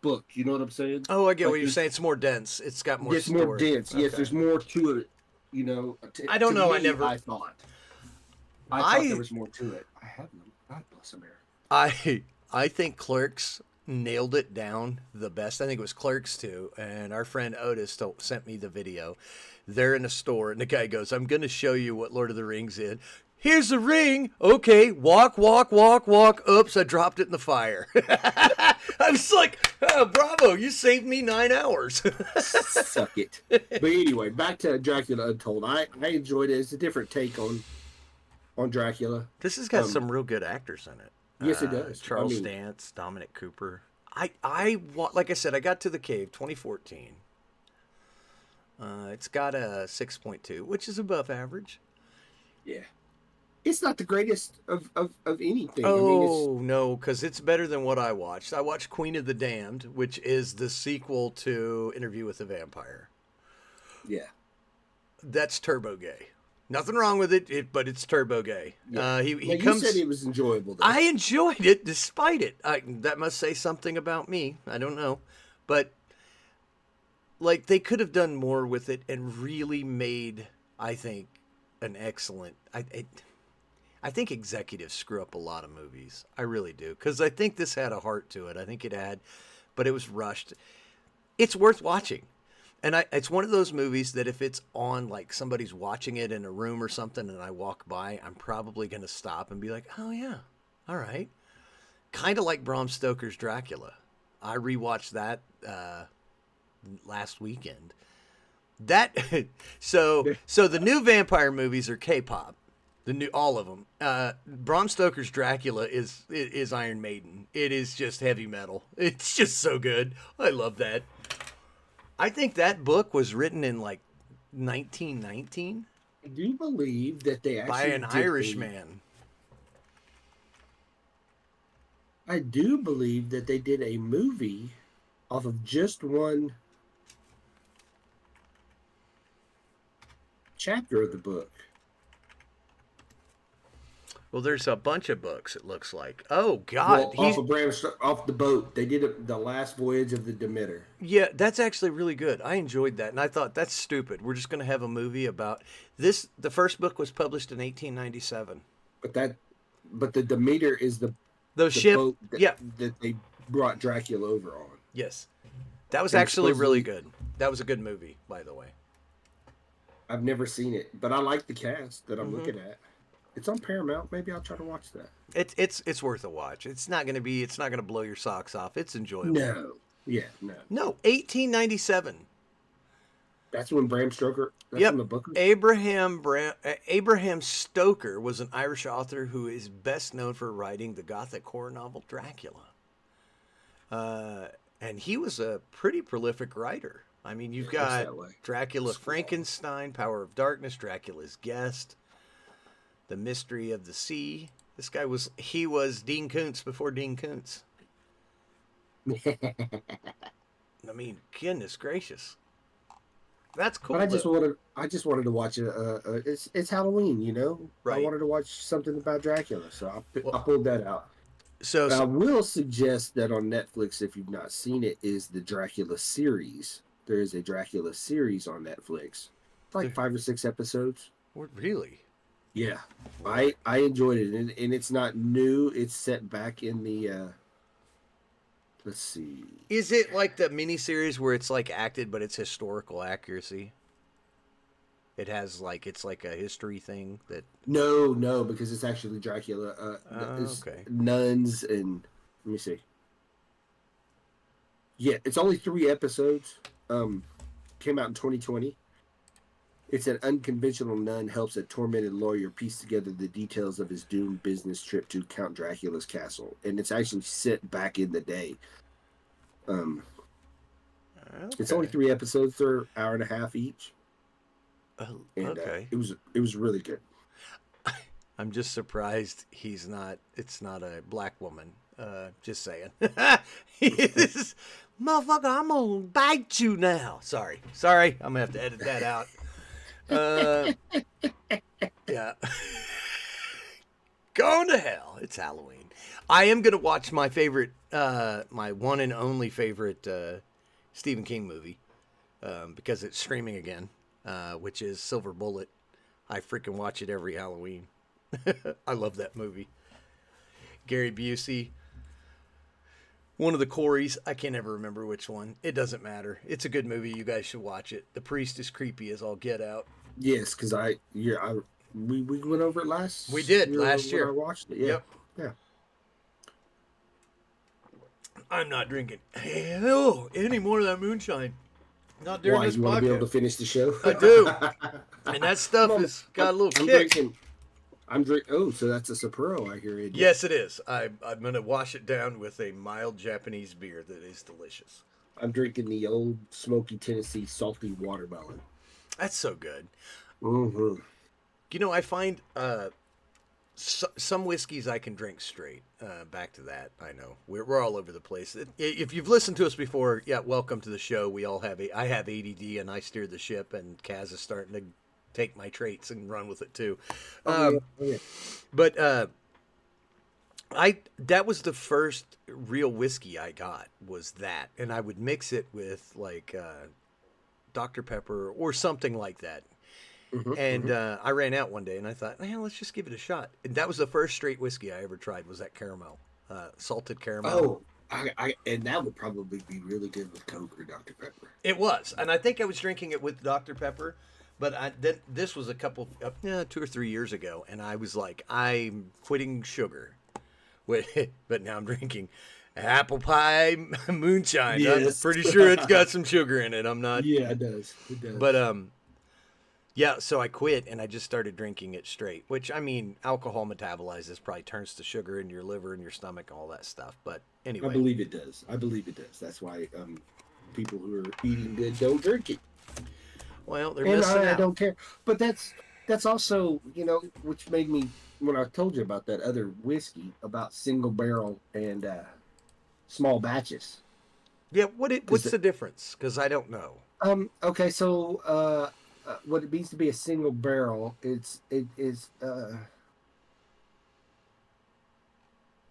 Speaker 1: book. You know what I'm saying?
Speaker 2: Oh, I get
Speaker 1: Like
Speaker 2: what you're
Speaker 1: there's-
Speaker 2: saying. It's more dense. It's got more
Speaker 1: It's
Speaker 2: story.
Speaker 1: more dense. Yes,
Speaker 2: Okay.
Speaker 1: there's more to it. You know.
Speaker 2: I don't
Speaker 1: to
Speaker 2: know,
Speaker 1: me,
Speaker 2: I never-
Speaker 1: I thought
Speaker 2: I-
Speaker 1: there was more to it. I have them. God bless America.
Speaker 2: I think Clerks nailed it down the best. I think it was Clerks too. And our friend Otis sent me the video. They're in a store, and the guy goes, "I'm going to show you what Lord of the Rings is. Here's the ring. Okay, walk, walk, walk, walk. Oops, I dropped it in the fire." I was like, "Oh, bravo, you saved me 9 hours."
Speaker 1: Suck it. But anyway, back to Dracula Untold. I enjoyed it. It's a different take on Dracula.
Speaker 2: This has got some real good actors in it.
Speaker 1: Yes, it does.
Speaker 2: Charles
Speaker 1: I mean-
Speaker 2: Dance, Dominic Cooper. Like I said, I got to the cave 2014. It's got a 6.2, which is above average.
Speaker 1: Yeah. It's not the greatest of anything.
Speaker 2: Oh, no, because it's better than what I watched. I watched Queen of the Damned, which is the sequel to Interview with the Vampire.
Speaker 1: Yeah.
Speaker 2: That's turbo gay. Nothing wrong with it, but it's turbo gay.
Speaker 1: Yeah.
Speaker 2: He
Speaker 1: You
Speaker 2: comes.
Speaker 1: said it was enjoyable, though.
Speaker 2: I enjoyed it despite it. That must say something about me. I don't know. But, like, they could have done more with it and really made, I think, an excellent. I think executives screw up a lot of movies. I really do. Because I think this had a heart to it. I think it had, but it was rushed. It's worth watching. And it's one of those movies that if it's on, like somebody's watching it in a room or something and I walk by, I'm probably going to stop and be like, oh, yeah, all right. Kind of like Bram Stoker's Dracula. I rewatched that last weekend. So the new vampire movies are K-pop. All of them. Bram Stoker's Dracula is Iron Maiden. It is just heavy metal. It's just so good. I love that. I think that book was written in like 1919
Speaker 1: I do believe that they actually
Speaker 2: by an
Speaker 1: did
Speaker 2: Irishman.
Speaker 1: I do believe that they did a movie off of just one chapter of the book.
Speaker 2: Well, there's a bunch of books, it looks like. Oh, God.
Speaker 1: Well, off the boat. They did it, the last voyage of the Demeter.
Speaker 2: Yeah, that's actually really good. I enjoyed that. And I thought, that's stupid. We're just going to have a movie about this. The first book was published in 1897.
Speaker 1: But the Demeter is the
Speaker 2: ship.
Speaker 1: boat that they brought Dracula over on.
Speaker 2: Yes. That was
Speaker 1: And
Speaker 2: actually really
Speaker 1: supposedly-
Speaker 2: good. That was a good movie, by the way.
Speaker 1: I've never seen it, but I like the cast that I'm
Speaker 2: Mm-hmm.
Speaker 1: looking at. It's on Paramount. Maybe I'll try to watch that.
Speaker 2: It's worth a watch. It's not going to blow your socks off. It's enjoyable.
Speaker 1: No. Yeah, no.
Speaker 2: No, 1897.
Speaker 1: That's when Bram Stoker. That's
Speaker 2: Yep.
Speaker 1: when the book.
Speaker 2: Abraham Stoker was an Irish author who is best known for writing the Gothic horror novel Dracula. And he was a pretty prolific writer. I mean, you've
Speaker 1: Yeah,
Speaker 2: got
Speaker 1: looks that way.
Speaker 2: Dracula Frankenstein, Power of Darkness, Dracula's Guest, The Mystery of the Sea. This guy was Dean Koontz before Dean Koontz. I mean, goodness gracious. That's cool.
Speaker 1: But
Speaker 2: though.
Speaker 1: I just wanted to watch it. It's Halloween, you know.
Speaker 2: Right.
Speaker 1: I wanted to watch something about Dracula, so I
Speaker 2: Well-
Speaker 1: pulled that out.
Speaker 2: So,
Speaker 1: I will suggest that on Netflix, if you've not seen it, is the Dracula series. There is a Dracula series on Netflix, like 5 or 6 episodes.
Speaker 2: really?
Speaker 1: Yeah, I enjoyed it, and it's not new. It's set back in the. Let's see.
Speaker 2: Is it like the miniseries where it's like acted, but it's historical accuracy? It has like it's like a history thing that.
Speaker 1: No, because it's actually Dracula. It's
Speaker 2: okay.
Speaker 1: nuns and let me see. Yeah, it's only 3 episodes. came out in 2020. It's an unconventional nun helps a tormented lawyer piece together the details of his doomed business trip to Count Dracula's castle, and it's actually set back in the day. It's only 3 episodes; they're hour and a half each.
Speaker 2: Oh,
Speaker 1: And
Speaker 2: okay.
Speaker 1: it was really good.
Speaker 2: I'm just surprised it's not a black woman. Just saying. Motherfucker, I'm gonna bite you now. Sorry. I'm gonna have to edit that out. Yeah. Going to hell. It's Halloween. I am gonna watch my favorite, my one and only favorite Stephen King movie, because it's streaming again, which is Silver Bullet. I freaking watch it every Halloween. I love that movie. Gary Busey. One of the Coreys. I can't ever remember which one. It doesn't matter. It's a good movie. You guys should watch it. The priest is creepy as all get out.
Speaker 1: Yes, because we went over it last.
Speaker 2: We did last year.
Speaker 1: I watched it. Yeah.
Speaker 2: Yep.
Speaker 1: Yeah.
Speaker 2: I'm not drinking any more of that moonshine. Not during
Speaker 1: Why,
Speaker 2: this
Speaker 1: you want to be able to
Speaker 2: podcast.
Speaker 1: finish the show?
Speaker 2: I do. And that stuff has got a little
Speaker 1: I'm
Speaker 2: kick.
Speaker 1: drinking. Oh, so that's a Sapporo I hear it.
Speaker 2: Yes, it is. I'm going to wash it down with a mild Japanese beer that is delicious.
Speaker 1: I'm drinking the old smoky Tennessee salty watermelon.
Speaker 2: That's so good.
Speaker 1: Mm-hmm.
Speaker 2: You know, I find some whiskeys I can drink straight. Back to that, I know we're all over the place. If you've listened to us before, yeah, welcome to the show. We all have I have ADD and I steer the ship, and Kaz is starting to take my traits and run with it too.
Speaker 1: Yeah.
Speaker 2: But that was the first real whiskey I got, was that, and I would mix it with like Dr. Pepper or something like that.
Speaker 1: Mm-hmm,
Speaker 2: And I ran out one day, and I thought, man, let's just give it a shot. And that was the first straight whiskey I ever tried, was that caramel, salted caramel.
Speaker 1: Oh, and that would probably be really good with Coke or Dr. Pepper.
Speaker 2: It was, and I think I was drinking it with Dr. Pepper, but this was a couple, 2 or 3 years ago, and I was like, I'm quitting sugar. But now I'm drinking apple pie moonshine.
Speaker 1: Yes.
Speaker 2: I'm pretty sure it's got some sugar in it. I'm not.
Speaker 1: Yeah, it does. It does.
Speaker 2: But yeah, so I quit and I just started drinking it straight, which, I mean, alcohol metabolizes, probably turns to sugar in your liver and your stomach and all that stuff. But anyway.
Speaker 1: I believe it does. That's why people who are eating good don't drink it.
Speaker 2: Well, they're missing out.
Speaker 1: I don't care. But that's also, which made me, when I told you about that other whiskey, about single barrel and small batches.
Speaker 2: Yeah, what's the difference? Because I don't know.
Speaker 1: Okay, so what it means to be a single barrel, it is that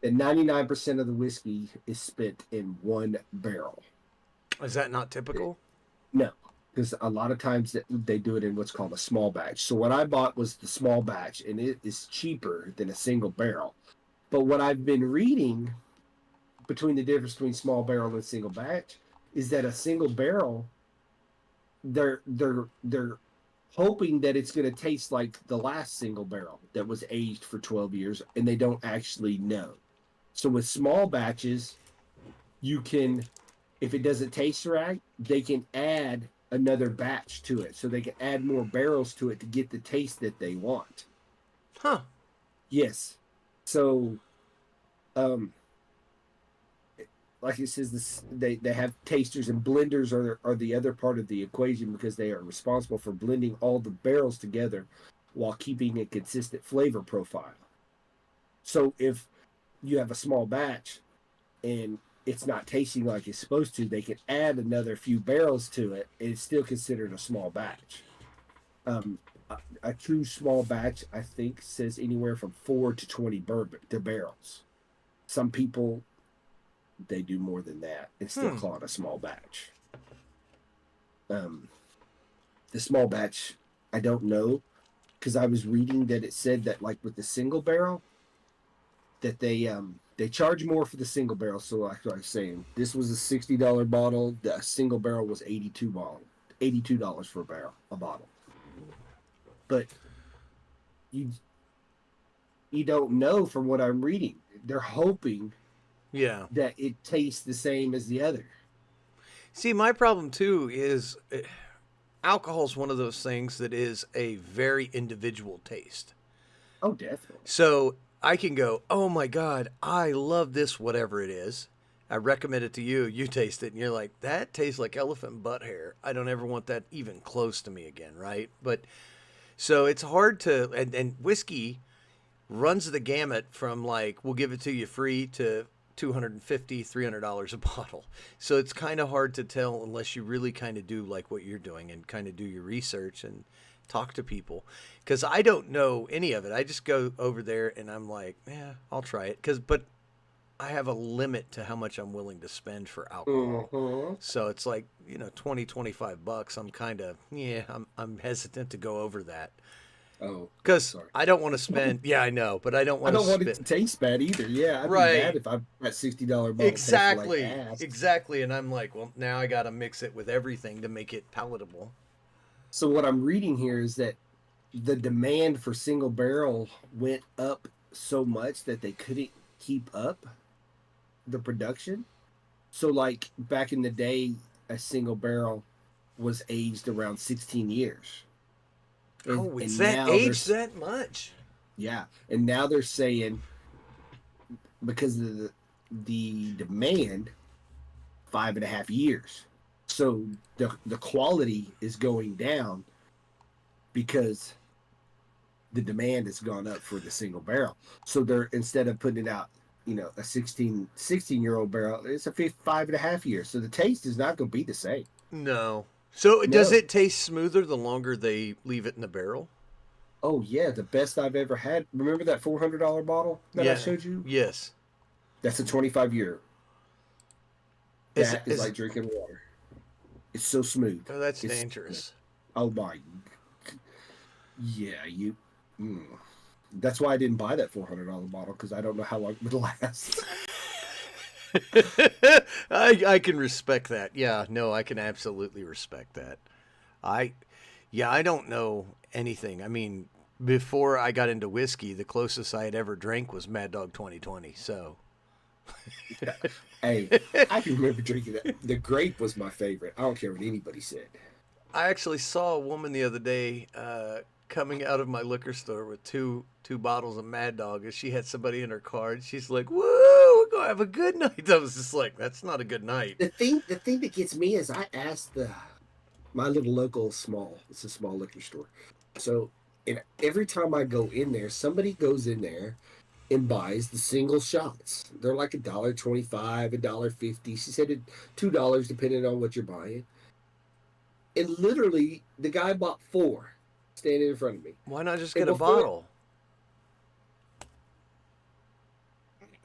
Speaker 1: 99% of the whiskey is spent in one barrel.
Speaker 2: Is that not typical?
Speaker 1: No, because a lot of times they do it in what's called a small batch. So what I bought was the small batch, and it is cheaper than a single barrel. But what I've been reading between the difference between small barrel and single batch is that a single barrel, they're hoping that it's going to taste like the last single barrel that was aged for 12 years, and they don't actually know. So with small batches, you can, if it doesn't taste right, they can add another batch to it. So they can add more barrels to it to get the taste that they want.
Speaker 2: Huh.
Speaker 1: Yes. So, like it says, they have tasters, and blenders are the other part of the equation, because they are responsible for blending all the barrels together while keeping a consistent flavor profile. So if you have a small batch and it's not tasting like it's supposed to, they can add another few barrels to it, and it's still considered a small batch. A true small batch, I think, says anywhere from 4 to 20 barrels. Some people, they do more than that and still call it a small batch. The small batch, I don't know, because I was reading that it said that, like with the single barrel, that they charge more for the single barrel. So like I was saying, this was a $60 bottle. The single barrel was $82 for a bottle. But you don't know from what I'm reading. They're hoping that it tastes the same as the other.
Speaker 2: See, my problem too is alcohol is one of those things that is a very individual taste.
Speaker 1: Oh, definitely.
Speaker 2: So I can go, oh my God, I love this, whatever it is. I recommend it to you. You taste it, and you're like, that tastes like elephant butt hair. I don't ever want that even close to me again, right? But so it's hard to, and whiskey runs the gamut from like, we'll give it to you free to $250, $300 a bottle. So it's kind of hard to tell unless you really kind of do like what you're doing and kind of do your research and talk to people. Because I don't know any of it. I just go over there and I'm like, yeah, I'll try it. But I have a limit to how much I'm willing to spend for alcohol.
Speaker 1: Mm-hmm.
Speaker 2: So it's like, 20, $25. I'm kind of, I'm hesitant to go over that.
Speaker 1: Oh,
Speaker 2: Because
Speaker 1: sorry.
Speaker 2: I don't want to spend, yeah, I know, but I don't
Speaker 1: I
Speaker 2: want to
Speaker 1: don't want
Speaker 2: spend.
Speaker 1: it to taste bad either. Yeah, I'd
Speaker 2: Right.
Speaker 1: be mad if I that $60 bottle
Speaker 2: Exactly.
Speaker 1: tasted like ass.
Speaker 2: Exactly. And I'm like, well, now I got to mix it with everything to make it palatable.
Speaker 1: So what I'm reading here is that the demand for single barrel went up so much that they couldn't keep up the production. So like back in the day, a single barrel was aged around 16 years.
Speaker 2: Oh, it's
Speaker 1: and
Speaker 2: that
Speaker 1: now
Speaker 2: age
Speaker 1: they're-
Speaker 2: that much?
Speaker 1: Yeah, and now they're saying because of the demand, 5.5 years. So the quality is going down because the demand has gone up for the single barrel. So they're instead of putting it out, a 16-year-old barrel, it's a 5.5 years. So the taste is not going to be the same.
Speaker 2: No. So does
Speaker 1: No.
Speaker 2: it taste smoother the longer they leave it in the barrel?
Speaker 1: Oh yeah, the best I've ever had. Remember that $400 bottle that I showed you?
Speaker 2: Yes.
Speaker 1: That's a 25-year. That is like drinking water. It's so smooth.
Speaker 2: Oh, that's
Speaker 1: It's-
Speaker 2: dangerous.
Speaker 1: Oh my. Yeah, that's why I didn't buy that $400 bottle because I don't know how long it would last.
Speaker 2: I can respect that. Yeah, no, I can absolutely respect that. I don't know anything. I mean, before I got into whiskey, the closest I had ever drank was Mad Dog 2020. So,
Speaker 1: Hey, I can remember drinking that. The grape was my favorite. I don't care what anybody said.
Speaker 2: I actually saw a woman the other day coming out of my liquor store with two bottles of Mad Dog, and she had somebody in her car, and she's like, "Woo, we're gonna have a good night." I was just like, "That's not a good night."
Speaker 1: The thing that gets me is I asked my little local it's a small liquor store. So every time I go in there, somebody goes in there and buys the single shots. They're like $1.25, $1.50. She said $2 depending on what you're buying. And literally, the guy bought 4 standing in front of me.
Speaker 2: Why not just
Speaker 1: And
Speaker 2: get a
Speaker 1: before-
Speaker 2: bottle?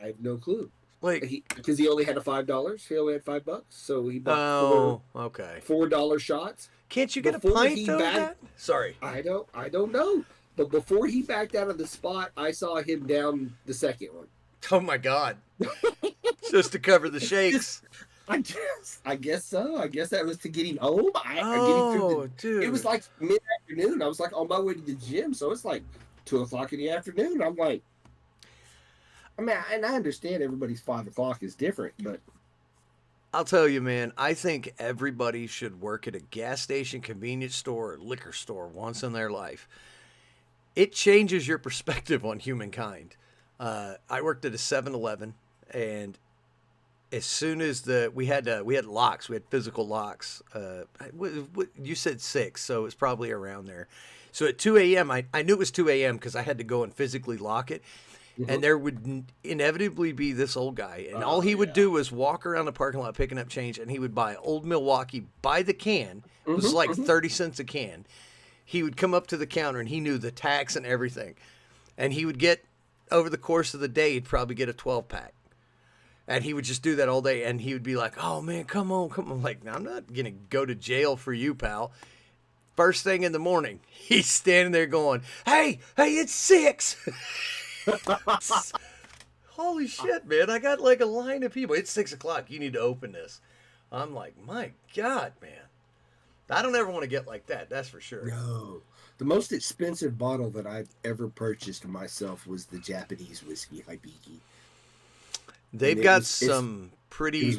Speaker 1: I have no clue.
Speaker 2: Like,
Speaker 1: Because he only had $5. He only had $5, so he bought
Speaker 2: oh, okay.
Speaker 1: $4 shots.
Speaker 2: Can't you get a
Speaker 1: Before
Speaker 2: pint
Speaker 1: he
Speaker 2: though? of
Speaker 1: backed-
Speaker 2: that? Sorry.
Speaker 1: I don't know. But before he backed out of the spot, I saw him down the second one.
Speaker 2: Oh my God. Just to cover the shakes.
Speaker 1: I guess so. I guess that was to get him home. Get him
Speaker 2: Oh, dude.
Speaker 1: It was like mid-afternoon. I was like on my way to the gym, so it's like 2:00 in the afternoon. I'm like, and I understand everybody's 5:00 is different, but
Speaker 2: I'll tell you, man, I think everybody should work at a gas station, convenience store, or liquor store once in their life. It changes your perspective on humankind. I worked at a 7-Eleven, and as soon as we had locks, we had physical locks. You said 6, so it's probably around there. So at 2 a.m., I knew it was 2 a.m. because I had to go and physically lock it. And there would inevitably be this old guy, and all he would do was walk around the parking lot picking up change, and he would buy Old Milwaukee by the can. It was like 30 cents a can. He would come up to the counter, and he knew the tax and everything. And he would get, over the course of the day, he'd probably get a 12-pack. And he would just do that all day, and he would be like, "Oh, man, come on." I'm like, "No, I'm not going to go to jail for you, pal." First thing in the morning, he's standing there going, hey, it's 6. Holy shit, man. I got like a line of people. It's 6:00. You need to open this. I'm like, my God, man. I don't ever want to get like that. That's for sure.
Speaker 1: no. The most expensive bottle that I've ever purchased myself was the Japanese whiskey Hibiki.
Speaker 2: They've
Speaker 1: And
Speaker 2: got
Speaker 1: it's-
Speaker 2: some
Speaker 1: It
Speaker 2: pretty.
Speaker 1: was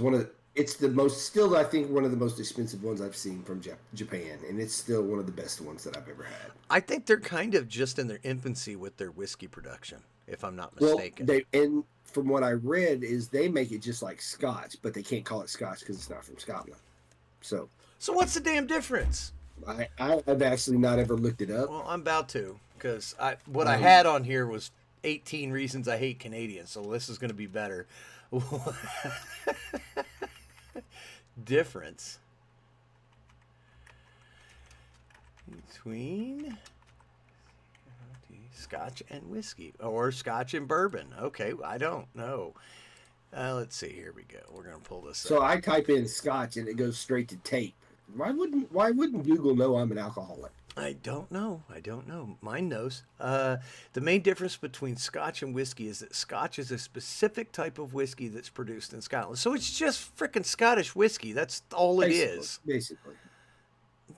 Speaker 1: It's the most, still, I think, one of the most expensive ones I've seen from Japan, and it's still one of the best ones that I've ever had.
Speaker 2: I think they're kind of just in their infancy with their whiskey production, if I'm not
Speaker 1: Well,
Speaker 2: mistaken.
Speaker 1: and from what I read is they make it just like Scotch, but they can't call it Scotch because it's not from Scotland. So
Speaker 2: So what's the damn difference?
Speaker 1: I've actually not ever looked it up.
Speaker 2: Well, I'm about to, because what I
Speaker 1: Um,
Speaker 2: had on here was 18 reasons I hate Canadians, so this is going to be better. Difference between Scotch and whiskey, or Scotch and bourbon. Okay, I don't know. Let's see. Here we go. We're gonna pull this
Speaker 1: So
Speaker 2: up.
Speaker 1: I type in Scotch and it goes straight to tape. Why wouldn't Google know I'm an alcoholic?
Speaker 2: I don't know. I don't know. Mine knows. The main difference between Scotch and whiskey is that Scotch is a specific type of whiskey that's produced in Scotland. So it's just frickin' Scottish whiskey. That's all it is.
Speaker 1: Basically.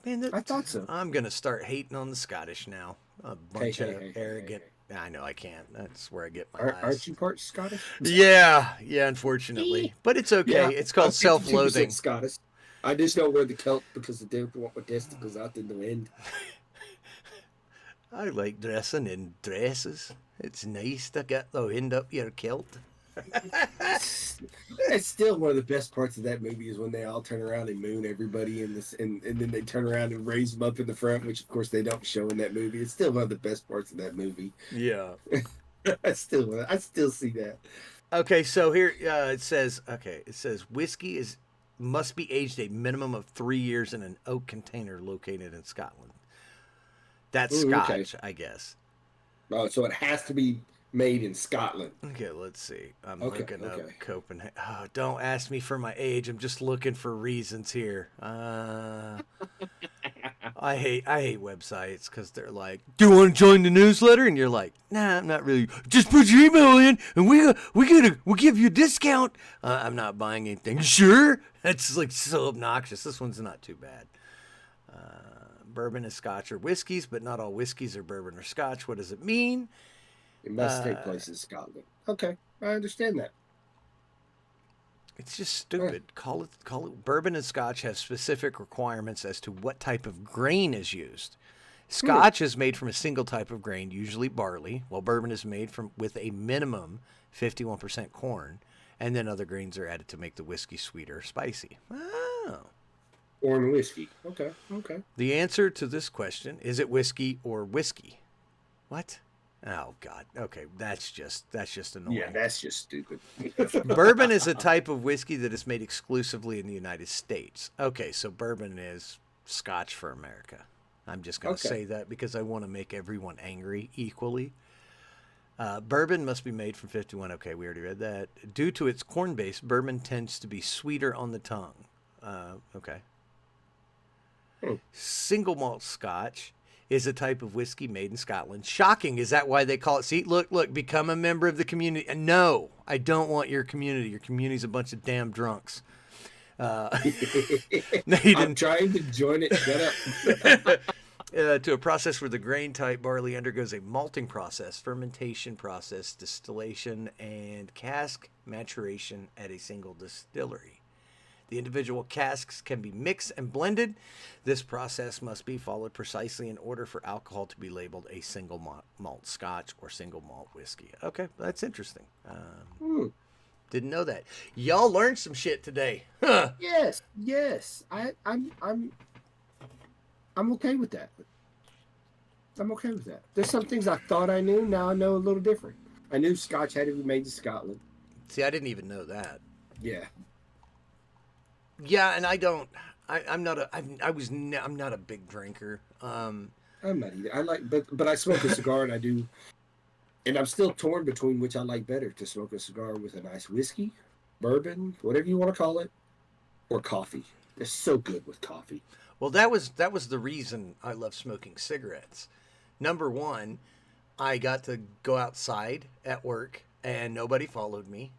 Speaker 2: Man,
Speaker 1: I thought so.
Speaker 2: I'm gonna start hating on the Scottish now. A bunch
Speaker 1: Hey,
Speaker 2: of
Speaker 1: hey,
Speaker 2: arrogant.
Speaker 1: hey.
Speaker 2: I know I can't. That's where I get my
Speaker 1: Aren't
Speaker 2: lies.
Speaker 1: you part Scottish?
Speaker 2: Yeah, unfortunately, but it's okay.
Speaker 1: Yeah,
Speaker 2: It's called
Speaker 1: I'm 52%
Speaker 2: self-loathing.
Speaker 1: Scottish. I just don't wear the kilt because they don't want my testicles out in the wind.
Speaker 2: I like dressing in dresses. It's nice to get the wind up your kilt.
Speaker 1: It's still one of the best parts of that movie is when they all turn around and moon everybody in this, and then they turn around and raise them up in the front, which of course they don't show in that movie. It's still one of the best parts of that movie.
Speaker 2: Yeah.
Speaker 1: I still see that.
Speaker 2: Okay, so here it says. Okay, it says whiskey must be aged a minimum of 3 years in an oak container located in Scotland. That's
Speaker 1: Ooh,
Speaker 2: Scotch,
Speaker 1: okay.
Speaker 2: I guess.
Speaker 1: Oh, so it has to be made in Scotland.
Speaker 2: Okay, let's see. I'm
Speaker 1: Okay,
Speaker 2: looking up
Speaker 1: okay.
Speaker 2: Copenhagen. Oh, don't ask me for my age. I'm just looking for reasons here. I hate websites because they're like, "Do you want to join the newsletter?" And you're like, "Nah, I'm not really. Just put your email in, and we'll give you a discount." I'm not buying anything. Sure, that's like so obnoxious. This one's not too bad. Bourbon is Scotch or whiskeys, but not all whiskeys are bourbon or Scotch. What does it mean?
Speaker 1: It must take place in Scotland. Okay, I understand that.
Speaker 2: It's just stupid. Call it. Bourbon and Scotch have specific requirements as to what type of grain is used. Scotch is made from a single type of grain, usually barley, while bourbon is made with a minimum 51% corn, and then other grains are added to make the whiskey sweeter or spicy. Oh.
Speaker 1: Corn whiskey. Okay, okay.
Speaker 2: The answer to this question, is it whiskey or whiskey? What? Oh God. Okay, that's just annoying.
Speaker 1: Yeah, that's just stupid.
Speaker 2: Bourbon is a type of whiskey that is made exclusively in the United States. Okay, so bourbon is Scotch for America. I'm just going to say that because I want to make everyone angry equally. Bourbon must be made from 51. Okay, we already read that. Due to its corn base, bourbon tends to be sweeter on the tongue. Okay. Single malt Scotch is a type of whiskey made in Scotland. Shocking. Is that why they call it? See, look, become a member of the community. No, I don't want your community. Your community's a bunch of damn drunks. No, you
Speaker 1: I'm trying to join it. Shut up.
Speaker 2: to a process where the grain type barley undergoes a malting process, fermentation process, distillation, and cask maturation at a single distillery. The individual casks can be mixed and blended. This process must be followed precisely in order for alcohol to be labeled a single malt Scotch or single malt whiskey. Okay, that's interesting. Didn't know that. Y'all learned some shit today. Huh.
Speaker 1: Yes. I'm okay with that. I'm okay with that. There's some things I thought I knew. Now I know a little different. I knew Scotch had to be made in Scotland.
Speaker 2: See, I didn't even know that.
Speaker 1: Yeah.
Speaker 2: Yeah, and I don't. I'm not a big drinker.
Speaker 1: I'm not either. I like, but I smoke a cigar, and I do, and I'm still torn between which I like better: to smoke a cigar with a nice whiskey, bourbon, whatever you want to call it, or coffee. They're so good with coffee.
Speaker 2: Well, that was the reason I love smoking cigarettes. Number one, I got to go outside at work, and nobody followed me,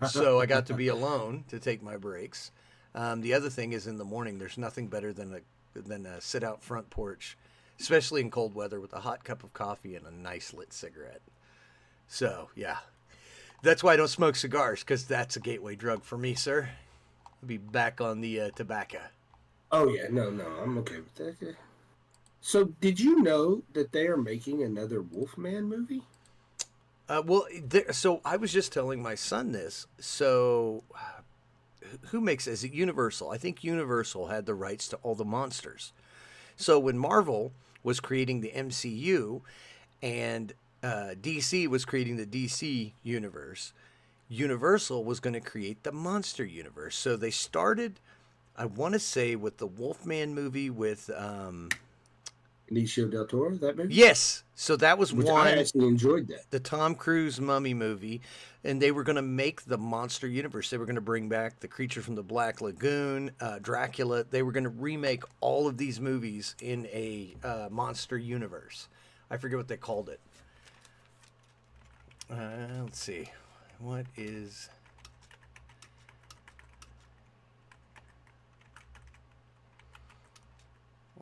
Speaker 2: so I got to be alone to take my breaks. The other thing is in the morning, there's nothing better than a sit out front porch, especially in cold weather, with a hot cup of coffee and a nice lit cigarette. So, yeah. That's why I don't smoke cigars, because that's a gateway drug for me, sir. be back on the tobacco.
Speaker 1: Oh yeah, no, I'm okay with that. Okay. So, did you know that they are making another Wolfman movie?
Speaker 2: So I was just telling my son this. So who makes is it Universal? I think Universal had the rights to all the monsters. So when Marvel was creating the MCU and DC was creating the DC universe, Universal was going to create the monster universe. So they started, I want to say, with the Wolfman movie with
Speaker 1: Benicio del Toro, that movie,
Speaker 2: yes. So that was
Speaker 1: which I
Speaker 2: one.
Speaker 1: actually enjoyed that.
Speaker 2: The Tom Cruise Mummy movie, and they were going to make the monster universe. They were going to bring back the Creature from the Black Lagoon, Dracula. They were going to remake all of these movies in a monster universe. I forget what they called it. Let's see. What is...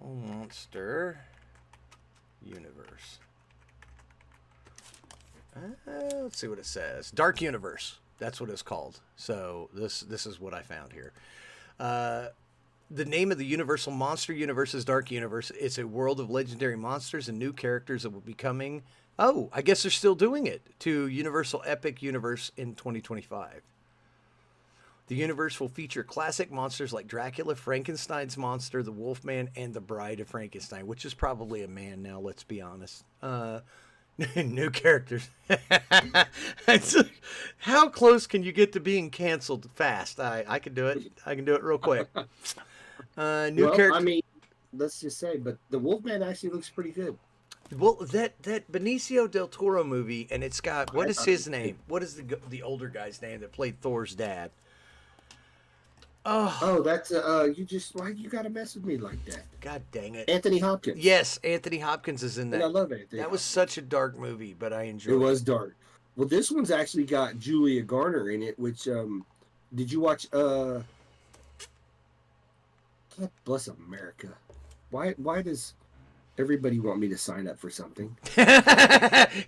Speaker 2: Monster Universe. Let's see what it says. Dark Universe. That's what it's called. So this is what I found here. The name of the Universal Monster Universe is Dark Universe. It's a world of legendary monsters and new characters that will be coming. Oh, I guess they're still doing it to Universal Epic Universe in 2025. The universe will feature classic monsters like Dracula, Frankenstein's monster, the Wolfman, and the Bride of Frankenstein, which is probably a man now, let's be honest. New characters. How close can you get to being canceled fast? I can do it. I can do it real quick. New character.
Speaker 1: I mean, let's just say, but the Wolfman actually looks pretty good.
Speaker 2: Well, that Benicio del Toro movie, and it's got, what is his name? What is the older guy's name that played Thor's dad?
Speaker 1: Oh, that's why you gotta mess with me like that?
Speaker 2: God dang it!
Speaker 1: Anthony Hopkins.
Speaker 2: Yes, Anthony Hopkins is in that.
Speaker 1: And I love Anthony.
Speaker 2: That was such a dark movie, but I enjoyed it.
Speaker 1: It was dark. Well, this one's actually got Julia Garner in it. Which did you watch? God bless America. Why does everybody want me to sign up for something?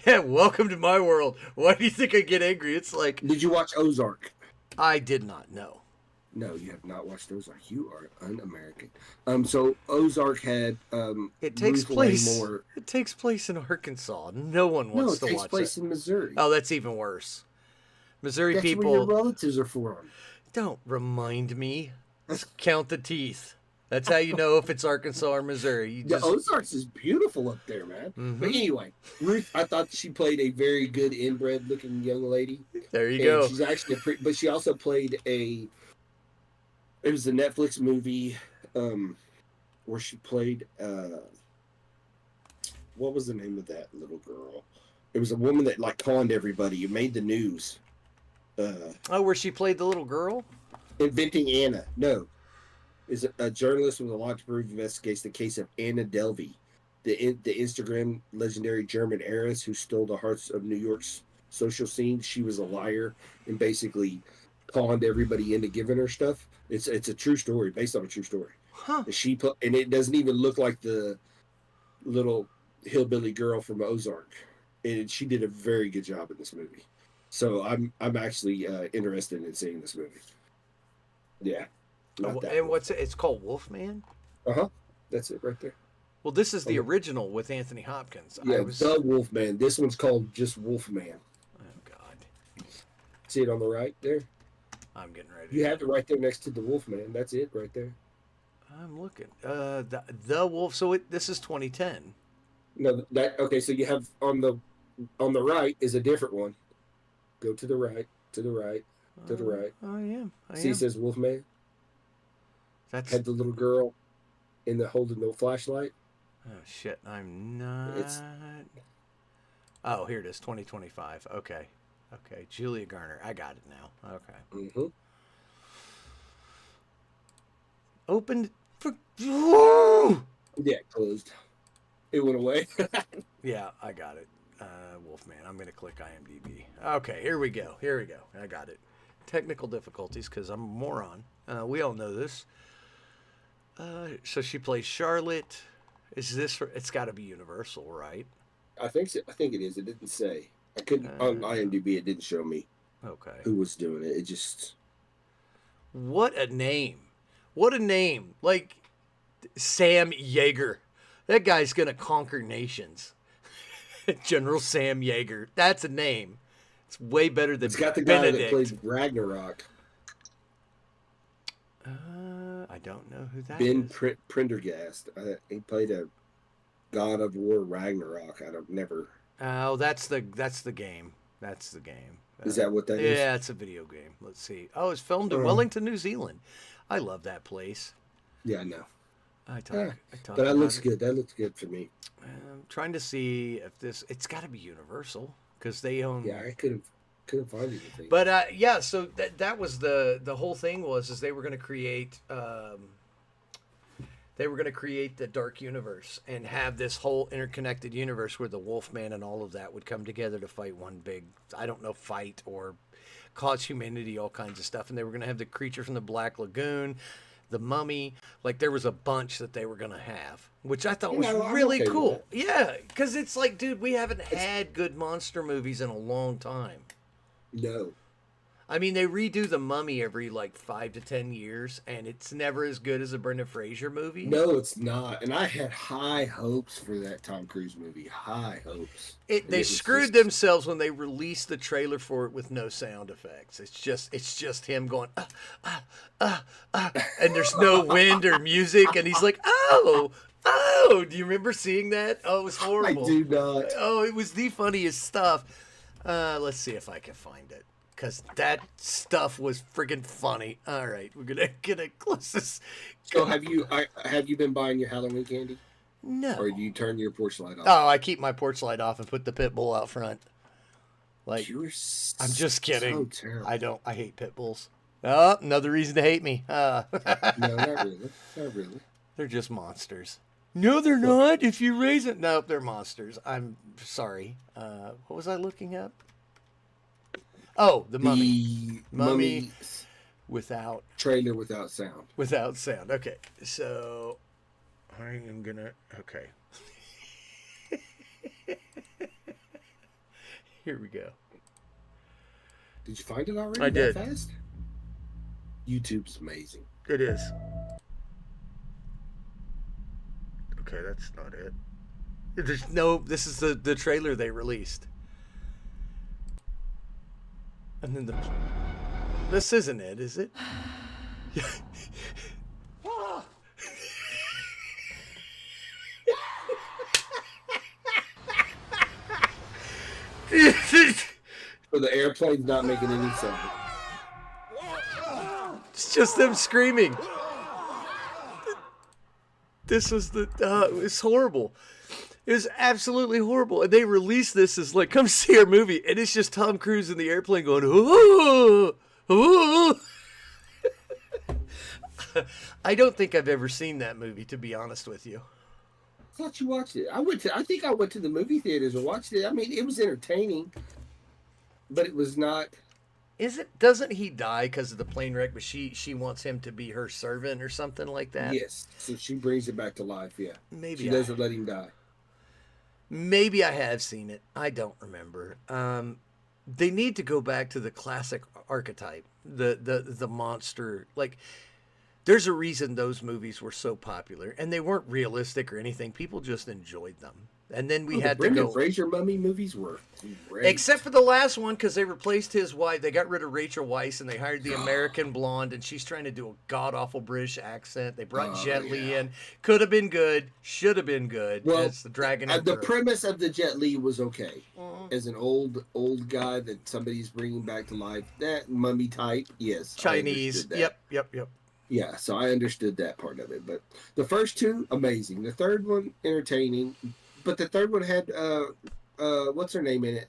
Speaker 2: Welcome to my world. Why do you think I get angry? It's like.
Speaker 1: Did you watch Ozark?
Speaker 2: I did not know.
Speaker 1: No, you have not watched Ozark. You are un-American. So Ozark had
Speaker 2: it takes place. It takes place in Arkansas. No one wants to watch it. No, it takes
Speaker 1: place in Missouri.
Speaker 2: Oh, that's even worse. Missouri
Speaker 1: that's
Speaker 2: people.
Speaker 1: Where your relatives are from.
Speaker 2: Don't remind me. Count the teeth. That's how you know if it's Arkansas or Missouri.
Speaker 1: The Ozarks is beautiful up there, man. Mm-hmm. But anyway, Ruth, I thought she played a very good inbred-looking young lady.
Speaker 2: There you go.
Speaker 1: She's actually, but she also played a. It was a Netflix movie where she played. What was the name of that little girl? It was a woman that like conned everybody. It made the news.
Speaker 2: Where she played the little girl?
Speaker 1: Inventing Anna. No. Is a journalist with a lot to prove investigates the case of Anna Delvey, the Instagram legendary German heiress who stole the hearts of New York's social scene. She was a liar and basically conned everybody into giving her stuff. It's a true story, based on a true story.
Speaker 2: Huh.
Speaker 1: And it doesn't even look like the little hillbilly girl from Ozark. And she did a very good job in this movie. So I'm actually interested in seeing this movie. Yeah.
Speaker 2: And what's it? It's called Wolfman?
Speaker 1: Uh-huh. That's it right there.
Speaker 2: Well, this is the original with Anthony Hopkins.
Speaker 1: Yeah, the Wolfman. This one's called just Wolfman.
Speaker 2: Oh, God.
Speaker 1: See it on the right there?
Speaker 2: I'm getting ready.
Speaker 1: You have it right there next to the Wolfman. That's it right there.
Speaker 2: I'm looking. The Wolf. So this is 2010.
Speaker 1: No, okay. So you have on the right is a different one. Go to the right, to the right, to the right.
Speaker 2: Oh, yeah.
Speaker 1: See, it says Wolfman. Had the little girl in the holding the flashlight.
Speaker 2: Oh shit! I'm not. Oh, here it is. 2025. Okay. Julia Garner. I got it now. Okay.
Speaker 1: Mm-hmm.
Speaker 2: Opened.
Speaker 1: Yeah, closed. It went away.
Speaker 2: Yeah, I got it. Wolfman. I'm gonna click IMDb. Okay, here we go. I got it. Technical difficulties because I'm a moron. We all know this. So she plays Charlotte. Is this? It's got to be Universal, right?
Speaker 1: I think so. I think it is. It didn't say. I couldn't on IMDb. It didn't show me.
Speaker 2: Okay.
Speaker 1: Who was doing it? It just.
Speaker 2: What a name. What a name. Like Sam Yeager. That guy's going to conquer nations. General Sam Yeager. That's a name. It's way better than
Speaker 1: It's got the guy
Speaker 2: Benedict.
Speaker 1: that plays Ragnarok.
Speaker 2: I don't know who that
Speaker 1: Ben
Speaker 2: is.
Speaker 1: Prendergast. He played a God of War Ragnarok. Never.
Speaker 2: Oh, that's the game. That's the game.
Speaker 1: Is that what that is?
Speaker 2: Yeah, it's a video game. Let's see. Oh, it's filmed in
Speaker 1: Oh.
Speaker 2: Wellington, New Zealand. I love that place.
Speaker 1: Yeah, I know.
Speaker 2: I talk
Speaker 1: But that
Speaker 2: about
Speaker 1: looks
Speaker 2: it.
Speaker 1: good. That looks good for me.
Speaker 2: I'm trying to see if this. It's got to be Universal because they own.
Speaker 1: Yeah, I couldn't find anything.
Speaker 2: But yeah, so that was the whole thing was they were going to create the Dark Universe and have this whole interconnected universe where the Wolfman and all of that would come together to fight one big, I don't know, fight or cause humanity all kinds of stuff. And they were going to have the creature from the Black Lagoon, the Mummy, like there was a bunch that they were going to have, which I thought was
Speaker 1: I'm
Speaker 2: really
Speaker 1: okay with
Speaker 2: cool. Yeah, because it's like, dude, we haven't had good monster movies in a long time.
Speaker 1: No.
Speaker 2: I mean, they redo the Mummy every like 5 to 10 years, and it's never as good as a Brendan Fraser movie.
Speaker 1: No, it's not. And I had high hopes for that Tom Cruise movie. High hopes.
Speaker 2: They screwed themselves when they released the trailer for it with no sound effects. It's just him going and there's no wind or music, and he's like, oh. Do you remember seeing that? Oh, it was horrible.
Speaker 1: I do not.
Speaker 2: Oh, it was the funniest stuff. Let's see if I can find it. Because that stuff was friggin' funny. All right, we're gonna close this.
Speaker 1: So have you been buying your Halloween candy?
Speaker 2: No.
Speaker 1: Or do you turn your porch light off?
Speaker 2: Oh, I keep my porch light off and put the pit bull out front. Like,
Speaker 1: You're
Speaker 2: I'm just kidding.
Speaker 1: So terrible.
Speaker 2: I hate pit bulls. Oh, another reason to hate me.
Speaker 1: No, not really. Not really.
Speaker 2: They're just monsters. No, they're not. If you raise it, nope, they're monsters. I'm sorry. What was I looking up? Oh, the Mummy.
Speaker 1: The
Speaker 2: Mummy without
Speaker 1: trailer without sound.
Speaker 2: Without sound. Okay, so I am gonna. Okay. Here we go.
Speaker 1: Did you find it already?
Speaker 2: I did.
Speaker 1: That fast? YouTube's amazing.
Speaker 2: It is. Okay, that's not it. There's no. This is the trailer they released. And then this isn't it, is it?
Speaker 1: So the airplane's not making any sound.
Speaker 2: It's just them screaming. This was it's horrible. It was absolutely horrible. And they released this as like, come see our movie. And it's just Tom Cruise in the airplane going, ooh, ooh. I don't think I've ever seen that movie, to be honest with you.
Speaker 1: I thought you watched it. I think I went to the movie theaters and watched it. I mean, it was entertaining, but it was not.
Speaker 2: Doesn't he die because of the plane wreck, but she wants him to be her servant or something like that?
Speaker 1: Yes. So she brings it back to life, yeah.
Speaker 2: Maybe
Speaker 1: she doesn't let him die.
Speaker 2: Maybe I have seen it. I don't remember. They need to go back to the classic archetype, the monster. Like, there's a reason those movies were so popular, and they weren't realistic or anything. People just enjoyed them. And then we had to
Speaker 1: Brendan
Speaker 2: go.
Speaker 1: Fraser Mummy movies were great.
Speaker 2: Except for the last one, because they replaced his wife. They got rid of Rachel Weisz, and they hired the American blonde, and she's trying to do a god-awful British accent. They brought Jet Li in. Could have been good. Should have been good.
Speaker 1: Well,
Speaker 2: as the Dragon
Speaker 1: the
Speaker 2: Emperor.
Speaker 1: premise of the Jet Li was okay. As an old guy that somebody's bringing back to life, that mummy type, yes.
Speaker 2: Chinese. Yep.
Speaker 1: Yeah, so I understood that part of it. But the first two, amazing. The third one, entertaining. But the third one had what's her name in it?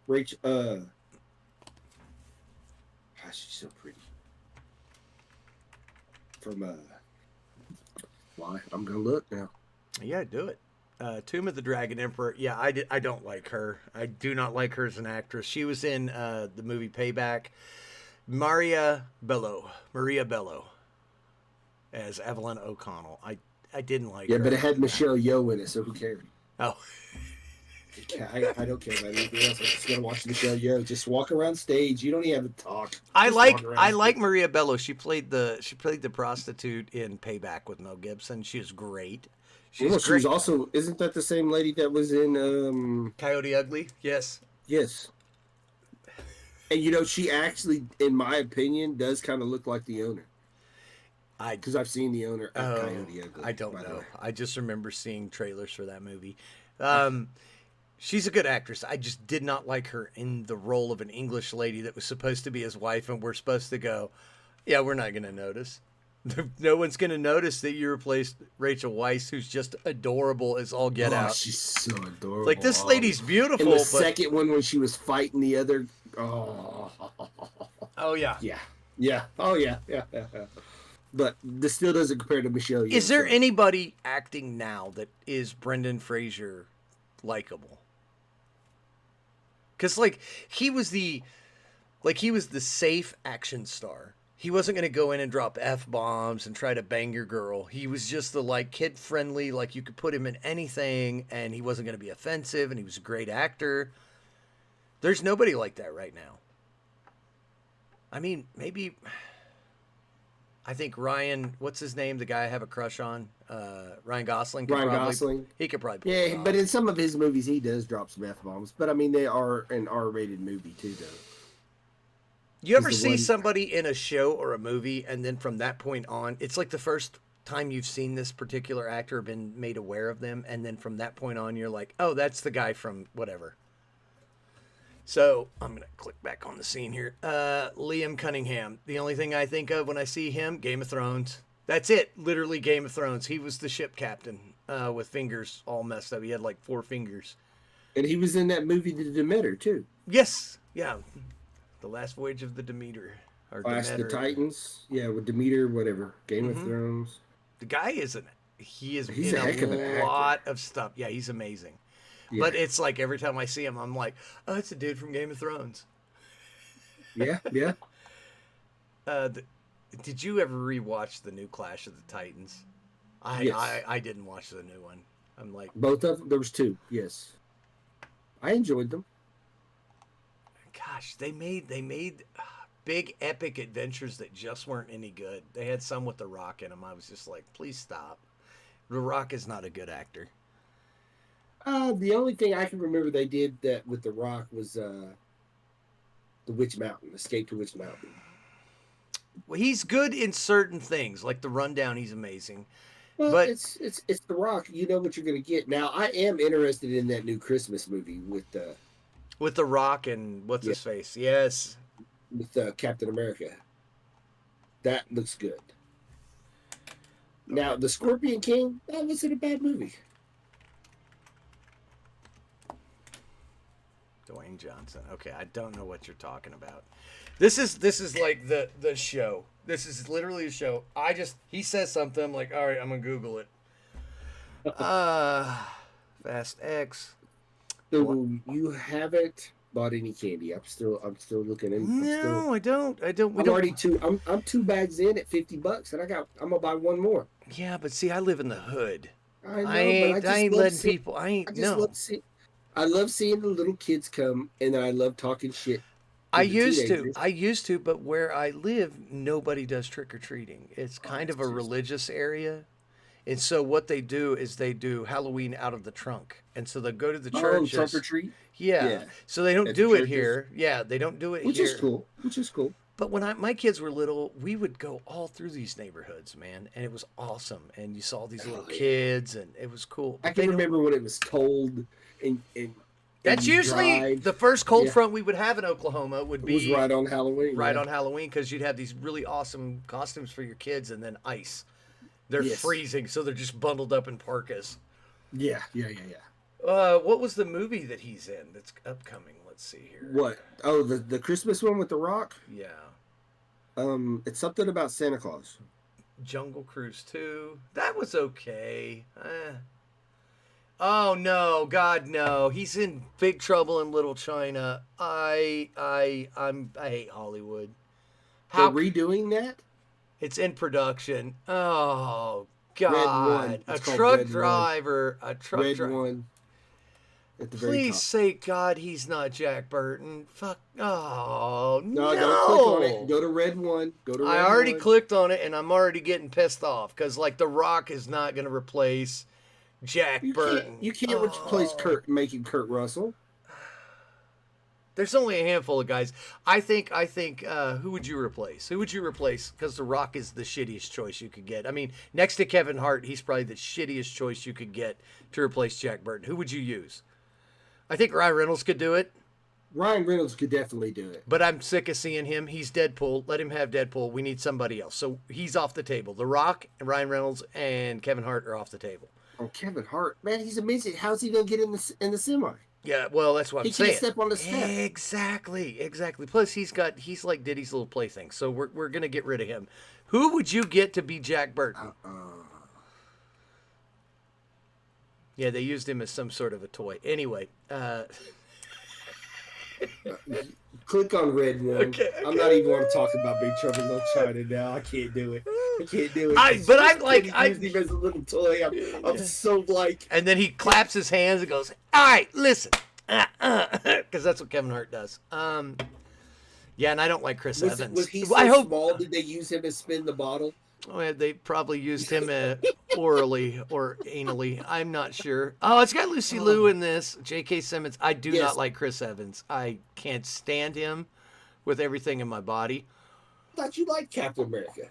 Speaker 1: Rachel. Gosh, she's so pretty. From why? I'm gonna look now.
Speaker 2: Yeah, do it. Tomb of the Dragon Emperor. Yeah, I don't like her. I do not like her as an actress. She was in the movie Payback. Maria Bello as Evelyn O'Connell. I didn't like her.
Speaker 1: Yeah, but it had Michelle Yeoh in it, so who cared?
Speaker 2: Oh.
Speaker 1: I don't care about anything else. I'm just gonna watch Michelle Yeoh just walk around stage. You don't even have to talk.
Speaker 2: I
Speaker 1: Just
Speaker 2: like
Speaker 1: walk around
Speaker 2: I
Speaker 1: stage.
Speaker 2: like Maria Bello. She played the prostitute in Payback with Mel Gibson. She is great. She's
Speaker 1: Well, she was
Speaker 2: great.
Speaker 1: also. Isn't that the same lady that was in?
Speaker 2: Coyote Ugly. Yes.
Speaker 1: Yes. And you know, she actually, in my opinion, does kind of look like the owner.
Speaker 2: I
Speaker 1: Because I've seen the owner at
Speaker 2: oh,
Speaker 1: Coyote Ugly.
Speaker 2: I don't
Speaker 1: by the
Speaker 2: know.
Speaker 1: way.
Speaker 2: I just remember seeing trailers for that movie. Um, she's a good actress. I just did not like her in the role of an English lady that was supposed to be his wife, and we're supposed to go, yeah, we're not going to notice. No one's going to notice that you replaced Rachel Weisz, who's just adorable as all get
Speaker 1: Oh,
Speaker 2: out.
Speaker 1: she's so adorable.
Speaker 2: Like, this lady's beautiful,
Speaker 1: And the
Speaker 2: but
Speaker 1: second one when she was fighting the other. Oh.
Speaker 2: oh yeah.
Speaker 1: Yeah. Yeah. Oh yeah. Yeah. But this still doesn't compare to Michelle Yeoh.
Speaker 2: Is there
Speaker 1: so.
Speaker 2: anybody acting now that is Brendan Fraser likable? Because he was the safe action star. He wasn't going to go in and drop F-bombs and try to bang your girl. He was just the kid friendly, you could put him in anything and he wasn't going to be offensive, and he was a great actor. There's nobody like that right now. I mean, maybe I think Ryan, what's his name? The guy I have a crush on, Ryan Gosling.
Speaker 1: Gosling.
Speaker 2: He could probably.
Speaker 1: Yeah, but in some of his movies, he does drop some F-bombs. But I mean, they are an R-rated movie too, though.
Speaker 2: You ever
Speaker 1: He's the
Speaker 2: see
Speaker 1: one-
Speaker 2: somebody in a show or a movie, and then from that point on, it's like the first time you've seen this particular actor or been made aware of them, and then from that point on, you're like, oh, that's the guy from whatever. So I'm gonna click back on the scene here. Liam Cunningham. The only thing I think of when I see him, Game of Thrones. That's it. Literally Game of Thrones. He was the ship captain with fingers all messed up. He had 4 fingers.
Speaker 1: And he was in that movie, The Demeter, too.
Speaker 2: Yes. Yeah. The Last Voyage of the Demeter. Or
Speaker 1: Last of the
Speaker 2: Demeter.
Speaker 1: Titans. Yeah, with Demeter, whatever. Game of Thrones.
Speaker 2: The guy is
Speaker 1: He's
Speaker 2: in
Speaker 1: a heck of an actor.
Speaker 2: lot of stuff. Yeah, he's amazing.
Speaker 1: Yeah.
Speaker 2: But it's every time I see him, I'm like, oh, it's a dude from Game of Thrones.
Speaker 1: Yeah, yeah.
Speaker 2: Did you ever rewatch the new Clash of the Titans?
Speaker 1: Yes.
Speaker 2: I didn't watch the new one. I'm like,
Speaker 1: Both of them? There was 2, yes. I enjoyed them.
Speaker 2: gosh, they made big epic adventures that just weren't any good. They had some with The Rock in them. I was just like, please stop. The Rock is not a good actor.
Speaker 1: The only thing I can remember they did that with The Rock was the Witch Mountain, Escape to Witch Mountain.
Speaker 2: Well, he's good in certain things, like The Rundown. He's amazing.
Speaker 1: Well,
Speaker 2: But-
Speaker 1: it's The Rock. You know what you're going to get. Now, I am interested in that new Christmas movie with
Speaker 2: With The Rock and what's his face? Yes.
Speaker 1: Captain America. That looks good. Now, The Scorpion King, that wasn't a bad movie.
Speaker 2: Dwayne Johnson. Okay, I don't know what you're talking about. This is like the show. This is literally a show. He says something, I'm like, all right, I'm gonna Google it. Fast X.
Speaker 1: So you haven't bought any candy? I'm still looking in.
Speaker 2: No, I don't. We
Speaker 1: I'm
Speaker 2: don't.
Speaker 1: already I'm 2 bags in at $50, and I'm gonna buy one more.
Speaker 2: Yeah, but see, I live in the hood.
Speaker 1: I know,
Speaker 2: I ain't
Speaker 1: but I
Speaker 2: letting
Speaker 1: love
Speaker 2: people.
Speaker 1: I love seeing the little kids come, and I love talking shit.
Speaker 2: I
Speaker 1: with the
Speaker 2: used to, but where I live, nobody does trick or treating. It's kind of a
Speaker 1: seriously.
Speaker 2: religious area. And so what they do is they do Halloween out of the trunk. And so they go to the churches.
Speaker 1: Trunk or treat,
Speaker 2: Yeah.
Speaker 1: Yeah.
Speaker 2: So they don't
Speaker 1: At
Speaker 2: do
Speaker 1: the
Speaker 2: it
Speaker 1: churches.
Speaker 2: here. Yeah, they don't do it
Speaker 1: which
Speaker 2: here.
Speaker 1: is cool. Which is cool.
Speaker 2: But when my kids were little, we would go all through these neighborhoods, man, and it was awesome. And you saw these little
Speaker 1: yeah.
Speaker 2: kids, and it was cool.
Speaker 1: I
Speaker 2: But they
Speaker 1: can
Speaker 2: don't-
Speaker 1: remember when it was cold, and
Speaker 2: That's
Speaker 1: you
Speaker 2: usually
Speaker 1: drive.
Speaker 2: the first cold
Speaker 1: Yeah.
Speaker 2: front we would have in Oklahoma would
Speaker 1: It
Speaker 2: be
Speaker 1: was right on Halloween.
Speaker 2: right
Speaker 1: yeah.
Speaker 2: on Halloween, because you'd have these really awesome costumes for your kids, and then ice. They're
Speaker 1: Yes.
Speaker 2: freezing, so they're just bundled up in parkas.
Speaker 1: Yeah.
Speaker 2: What was the movie that he's in that's upcoming? Let's see here.
Speaker 1: What? Oh, the Christmas one with The Rock.
Speaker 2: Yeah.
Speaker 1: It's something about Santa Claus.
Speaker 2: Jungle Cruise 2. That was okay. Oh no, God no. He's in Big Trouble in Little China. I hate Hollywood.
Speaker 1: They're
Speaker 2: How
Speaker 1: redoing that.
Speaker 2: it's in production. Oh
Speaker 1: Red
Speaker 2: God.
Speaker 1: One.
Speaker 2: A
Speaker 1: It's called
Speaker 2: truck
Speaker 1: Red One.
Speaker 2: driver. A truck
Speaker 1: Red
Speaker 2: driver.
Speaker 1: One. at the very
Speaker 2: Please
Speaker 1: top.
Speaker 2: say God he's not Jack Burton. Fuck. Oh,
Speaker 1: No,
Speaker 2: no.
Speaker 1: don't click on it. Go to red one. Go to red
Speaker 2: I already
Speaker 1: one.
Speaker 2: clicked on it and I'm already getting pissed off because, like, The Rock is not going to replace Jack Burton.
Speaker 1: You can't replace making Kurt Russell.
Speaker 2: There's only a handful of guys. I think. Who would you replace? Who would you replace? Because The Rock is the shittiest choice you could get. I mean, next to Kevin Hart, he's probably the shittiest choice you could get to replace Jack Burton. Who would you use? I think Ryan Reynolds could do it.
Speaker 1: Ryan Reynolds could definitely do it.
Speaker 2: But I'm sick of seeing him. He's Deadpool. Let him have Deadpool. We need somebody else. So he's off the table. The Rock, Ryan Reynolds, and Kevin Hart are off the table.
Speaker 1: Oh, Kevin Hart, man, he's amazing. How's he gonna get in the semi?
Speaker 2: Yeah, well, that's what I'm saying.
Speaker 1: He can't step on the step.
Speaker 2: Exactly. Plus, he's like Diddy's little plaything. So we're gonna get rid of him. Who would you get to be Jack Burton? Yeah, they used him as some sort of a toy. Anyway,
Speaker 1: click on red one.
Speaker 2: Okay.
Speaker 1: I'm not even want to talk about Big Trouble in Little China now. I can't do it. I can't do it.
Speaker 2: I
Speaker 1: used him as a little toy. I'm so like.
Speaker 2: And then he claps his hands and goes, "All right, listen," because that's what Kevin Hart does. Yeah, and I don't like Chris Evans.
Speaker 1: Was he so small? Did they use him to spin the bottle?
Speaker 2: Oh, yeah, they probably used him orally or anally. I'm not sure. Oh, it's got Lucy Liu in this. J.K. Simmons. I do not like Chris Evans. I can't stand him with everything in my body.
Speaker 1: I thought you liked Captain America.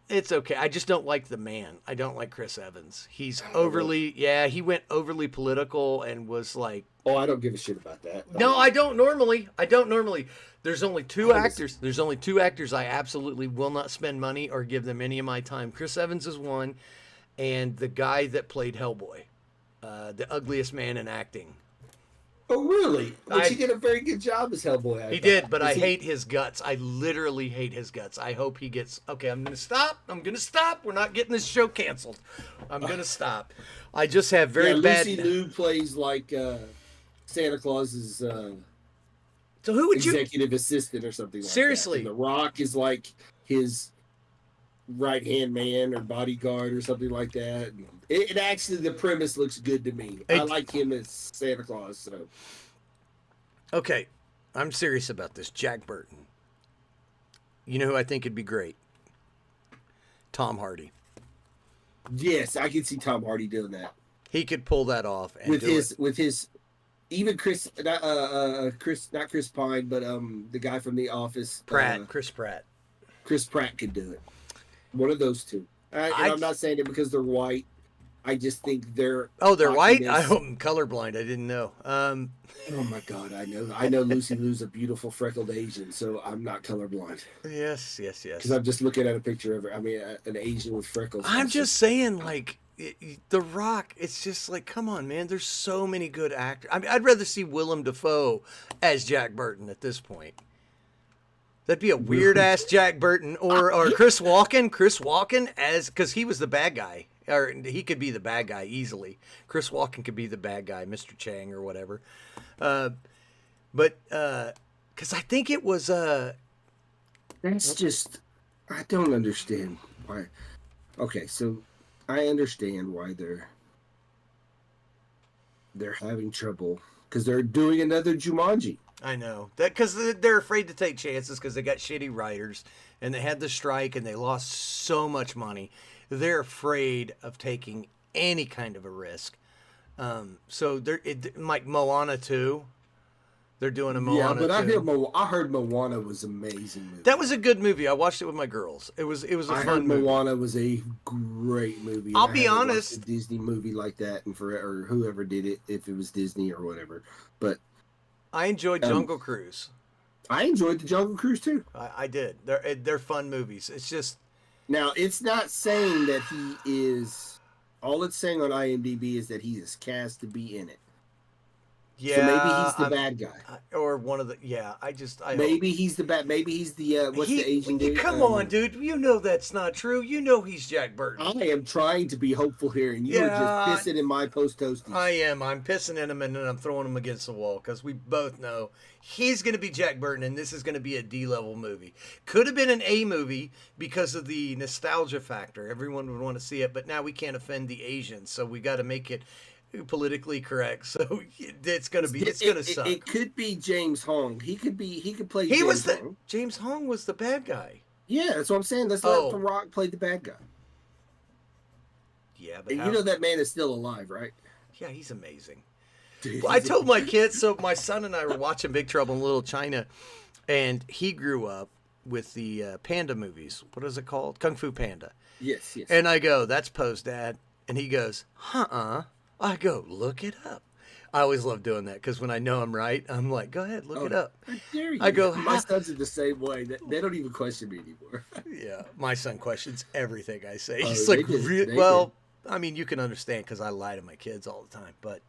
Speaker 2: It's okay. I just don't like the man. I don't like Chris Evans. He's overly, he went overly political and was like.
Speaker 1: Oh, I don't give a shit about that.
Speaker 2: No, I don't normally. There's only two actors. There's only two actors I absolutely will not spend money or give them any of my time. Chris Evans is one, and the guy that played Hellboy, the ugliest man in acting.
Speaker 1: Oh, really? But he did a very good job as Hellboy.
Speaker 2: He did, but I hate his guts. I literally hate his guts. I hope he gets... Okay, I'm going to stop. We're not getting this show canceled. I'm going to stop. I just have very bad...
Speaker 1: Lucy Liu plays like Santa Claus's
Speaker 2: so who would
Speaker 1: executive assistant or something like
Speaker 2: Seriously.
Speaker 1: that. And The Rock is like his right-hand man or bodyguard or something like that. It actually, the premise looks good to me. I like him as Santa Claus. So,
Speaker 2: okay, I'm serious about this. Jack Burton. You know who I think would be great? Tom Hardy.
Speaker 1: Yes, I can see Tom Hardy doing that.
Speaker 2: He could pull that off and
Speaker 1: with his even Chris, not Chris Pine, but the guy from The Office,
Speaker 2: Chris Pratt.
Speaker 1: Chris Pratt could do it. One of those two. I'm not saying it because they're white. I just think they're.
Speaker 2: Oh, they're white? I'm colorblind. I didn't know.
Speaker 1: Oh my God, I know Lucy Liu's a beautiful freckled Asian, so I'm not colorblind.
Speaker 2: Yes.
Speaker 1: Because I'm just looking at a picture of her. I mean, an Asian with freckles.
Speaker 2: I'm just saying, like, The Rock. It's just like, come on, man. There's so many good actors. I mean, I'd rather see Willem Dafoe as Jack Burton at this point. That'd be a weird ass Jack Burton or Chris Walken. Chris Walken because he was the bad guy. Or he could be the bad guy easily. Chris Walken could be the bad guy, Mr. Chang or whatever. But because I think it was.
Speaker 1: That's just. I don't understand why. Okay, so I understand why they're having trouble because they're doing another Jumanji.
Speaker 2: I know that because they're afraid to take chances because they got shitty writers and they had the strike and they lost so much money. They're afraid of taking any kind of a risk. So like Moana 2. They're doing a Moana 2.
Speaker 1: Yeah, but I heard Moana was an amazing movie.
Speaker 2: That was a good movie. I watched it with my girls. It was a fun movie.
Speaker 1: Moana was a great movie.
Speaker 2: I'll be honest.
Speaker 1: A Disney movie like that and or whoever did it, if it was Disney or whatever. But
Speaker 2: I enjoyed Jungle Cruise.
Speaker 1: I enjoyed the Jungle Cruise too.
Speaker 2: I did. They're fun movies. It's just.
Speaker 1: Now, it's not saying that he is... All it's saying on IMDb is that he is cast to be in it.
Speaker 2: Yeah.
Speaker 1: So maybe he's the bad guy.
Speaker 2: Or one of the... Yeah,
Speaker 1: maybe he's the bad... Maybe he's the... what's the Asian dude?
Speaker 2: Come on, dude. You know that's not true. You know he's Jack Burton.
Speaker 1: I am trying to be hopeful here, and you are just pissing in my post-toasties.
Speaker 2: I am. I'm pissing in him, and then I'm throwing him against the wall, because we both know he's going to be Jack Burton, and this is going to be a D-level movie. Could have been an A movie because of the nostalgia factor. Everyone would want to see it, but now we can't offend the Asians, so we got to make it... politically correct, so it's gonna suck.
Speaker 1: It could be James Hong. He could play.
Speaker 2: He
Speaker 1: James
Speaker 2: was the
Speaker 1: Hong.
Speaker 2: James Hong was the bad guy.
Speaker 1: Yeah, that's what I'm saying. Let's let The Rock play the bad guy.
Speaker 2: Yeah, but
Speaker 1: and you know that man is still alive, right?
Speaker 2: Yeah, he's amazing.
Speaker 1: Dude,
Speaker 2: well, I told my kids. So my son and I were watching Big Trouble in Little China, and he grew up with the Panda movies. What is it called? Kung Fu Panda.
Speaker 1: Yes.
Speaker 2: And I go, "That's Poe's dad," and he goes, I go, "Look it up." I always love doing that because when I know I'm right, I'm like, "Go ahead, look it up."
Speaker 1: How dare you?
Speaker 2: I go,
Speaker 1: my sons are the same way. They don't even question me anymore.
Speaker 2: Yeah, my son questions everything I say. He's
Speaker 1: they
Speaker 2: like,
Speaker 1: did.
Speaker 2: well, I mean, you can understand because I lie to my kids all the time. But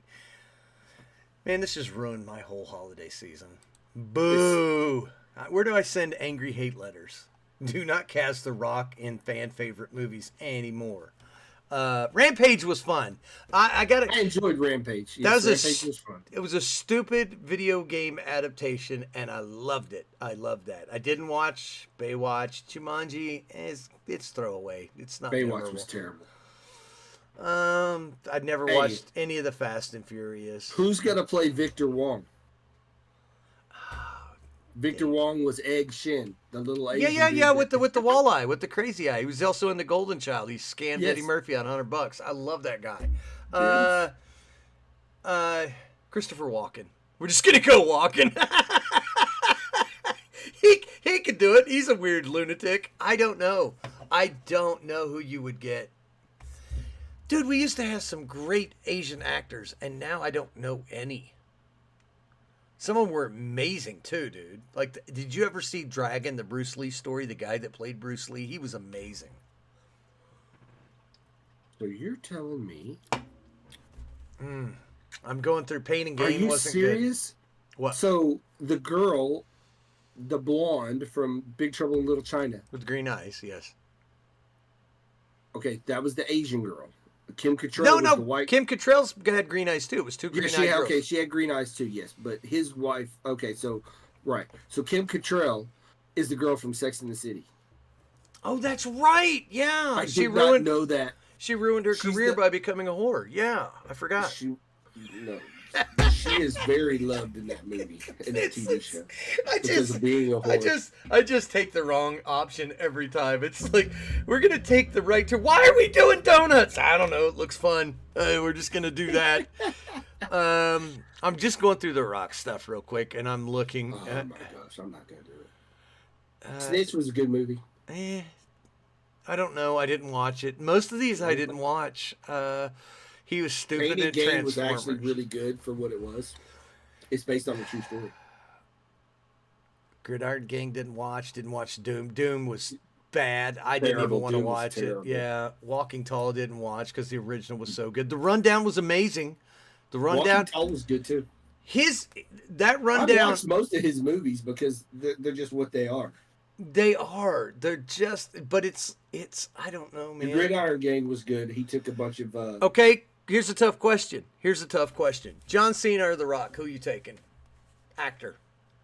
Speaker 2: man, this just ruined my whole holiday season. Boo! Where do I send angry hate letters? Do not cast The Rock in fan favorite movies anymore. Rampage was fun. I
Speaker 1: enjoyed Rampage.
Speaker 2: Yes,
Speaker 1: Rampage was fun.
Speaker 2: It was a stupid video game adaptation, and I loved it. I loved that. I didn't watch Baywatch. Jumanji it's throwaway. It's not.
Speaker 1: Baywatch
Speaker 2: memorable.
Speaker 1: was terrible.
Speaker 2: I'd never watched any of the Fast and Furious.
Speaker 1: Who's gonna play Victor Wong? Victor Wong was Egg Shin, the little Asian
Speaker 2: yeah, with the walleye, with the crazy eye. He was also in The Golden Child. He scammed Eddie Murphy on $100. I love that guy. Christopher Walken. We're just gonna go Walken. he could do it. He's a weird lunatic. I don't know who you would get. Dude, we used to have some great Asian actors, and now I don't know any. Some of them were amazing too, dude. Like, did you ever see Dragon, the Bruce Lee story? The guy that played Bruce Lee, he was amazing.
Speaker 1: So you're telling me?
Speaker 2: I'm going through Pain and Gain.
Speaker 1: Are you
Speaker 2: wasn't
Speaker 1: serious?
Speaker 2: Good. What?
Speaker 1: So the girl, the blonde from Big Trouble in Little China,
Speaker 2: with green eyes, yes.
Speaker 1: Okay, that was the Asian girl. Kim Cattrall was the white.
Speaker 2: Kim Cattrall's had green eyes too. It was two green eyes.
Speaker 1: Okay, she had green eyes too, yes. But his wife, okay, so, right. So Kim Cattrall is the girl from Sex and the City.
Speaker 2: Oh, that's right. Yeah.
Speaker 1: I did not know that.
Speaker 2: She ruined her career by becoming a whore. Yeah, I forgot.
Speaker 1: She is very loved in that movie, in that TV show. Because of being a whore.
Speaker 2: I just take the wrong option every time. It's like, we're going to take the right to, why are we doing donuts? I don't know. It looks fun. We're just going to do that. I'm just going through the Rock stuff real quick, and I'm looking.
Speaker 1: Oh, my gosh. I'm not going to do it. Snitch was a good movie.
Speaker 2: I don't know. I didn't watch it. Most of these I didn't watch. He was stupid in Transformers.
Speaker 1: Was actually really good for what it was. It's based on a true story.
Speaker 2: Gridiron Gang didn't watch Doom. Doom was bad. I didn't even want to watch it. Yeah. Walking Tall didn't watch because the original was so good. The Rundown was amazing. The Rundown.
Speaker 1: Walking Tall was good too.
Speaker 2: That Rundown.
Speaker 1: I watched most of his movies because they're just what they are.
Speaker 2: They are. They're just. But it's. I don't know, man.
Speaker 1: The Gridiron Gang was good. He took a bunch of.
Speaker 2: Okay. Here's a tough question. John Cena or The Rock? Who you taking? Actor.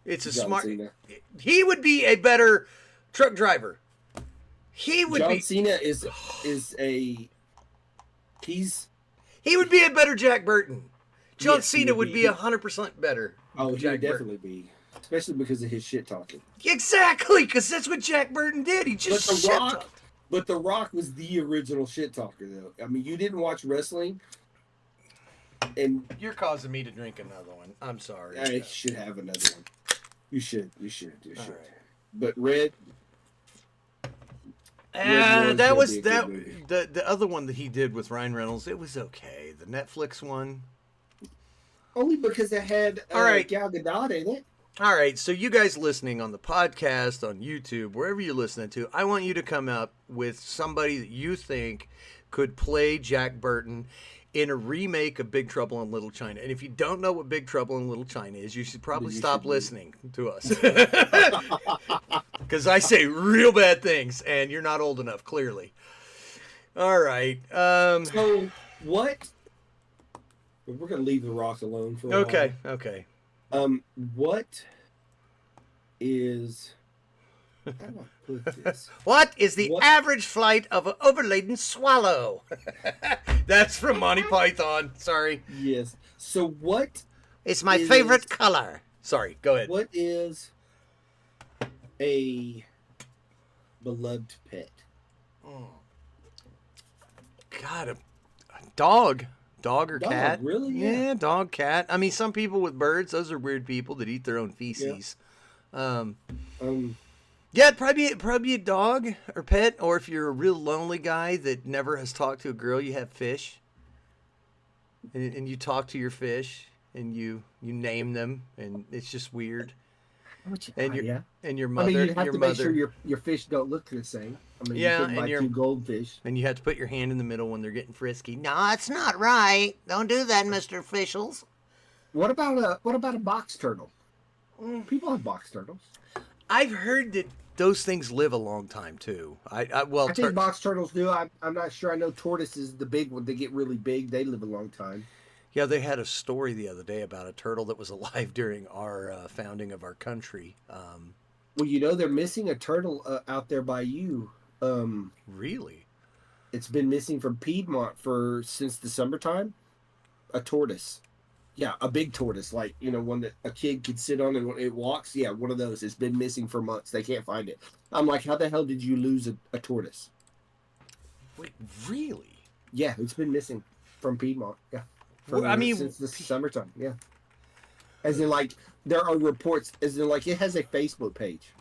Speaker 2: It's a smart. Cena. He would be a better truck driver. He would be.
Speaker 1: John Cena is a.
Speaker 2: He would be a better Jack Burton. John Cena would be 100% better.
Speaker 1: Oh, he would definitely be. Especially because of his shit talking.
Speaker 2: Exactly, because that's what Jack Burton did. He just shit talked.
Speaker 1: But The Rock was the original shit talker, though. I mean, you didn't watch wrestling, and
Speaker 2: you're causing me to drink another one. I'm sorry.
Speaker 1: I should have another one. You should. All right. But
Speaker 2: Red that was that. The other one that he did with Ryan Reynolds, it was okay. The Netflix one.
Speaker 1: Only because it had Gal Gadot in it.
Speaker 2: All right, so you guys listening on the podcast, on YouTube, wherever you're listening to, I want you to come up with somebody that you think could play Jack Burton in a remake of Big Trouble in Little China. And if you don't know what Big Trouble in Little China is, you should probably stop listening to us. Because I say real bad things, and you're not old enough, clearly. All right.
Speaker 1: So, what? We're going to leave The Rock alone for a while.
Speaker 2: Okay.
Speaker 1: What is... How do I put this?
Speaker 2: What is the average flight of an overladen swallow? That's from Monty Python. Sorry.
Speaker 1: Yes. So what
Speaker 2: It's my
Speaker 1: is-
Speaker 2: favorite color. Sorry, go ahead.
Speaker 1: what is a beloved pet?
Speaker 2: God, a dog. Dog or
Speaker 1: Dog,
Speaker 2: cat.
Speaker 1: really? Yeah.
Speaker 2: Dog, cat. I mean, some people with birds, those are weird people that eat their own feces.
Speaker 1: Um,
Speaker 2: Yeah, it'd probably be a dog or pet, or if you're a real lonely guy that never has talked to a girl, you have fish, and you talk to your fish, and you name them, and it's just weird. And your
Speaker 1: yeah.
Speaker 2: and your
Speaker 1: I
Speaker 2: mother,
Speaker 1: mean, you have
Speaker 2: your
Speaker 1: to
Speaker 2: mother,
Speaker 1: make sure your fish don't look the same. I mean,
Speaker 2: Yeah,
Speaker 1: you couldn't
Speaker 2: and
Speaker 1: buy
Speaker 2: your-
Speaker 1: 2 goldfish.
Speaker 2: and you have to put your hand in the middle when they're getting frisky. No, it's not right. Don't do that, Mr. Officials.
Speaker 1: What about a box turtle? People have box turtles.
Speaker 2: I've heard that those things live a long time too. I
Speaker 1: think box turtles do. I'm not sure. I know tortoises, the big one, they get really big. They live a long time.
Speaker 2: Yeah, they had a story the other day about a turtle that was alive during our founding of our country.
Speaker 1: Well, they're missing a turtle out there by you.
Speaker 2: Really?
Speaker 1: It's been missing from Piedmont since the summertime. A tortoise. Yeah, a big tortoise, like, one that a kid could sit on and when it walks. Yeah, one of those. It's been missing for months. They can't find it. I'm like, how the hell did you lose a tortoise?
Speaker 2: Wait, really?
Speaker 1: Yeah, it's been missing from Piedmont. Yeah.
Speaker 2: Well, I mean,
Speaker 1: since the summertime. Yeah. As in, like, there are reports, as in, like, it has a Facebook page.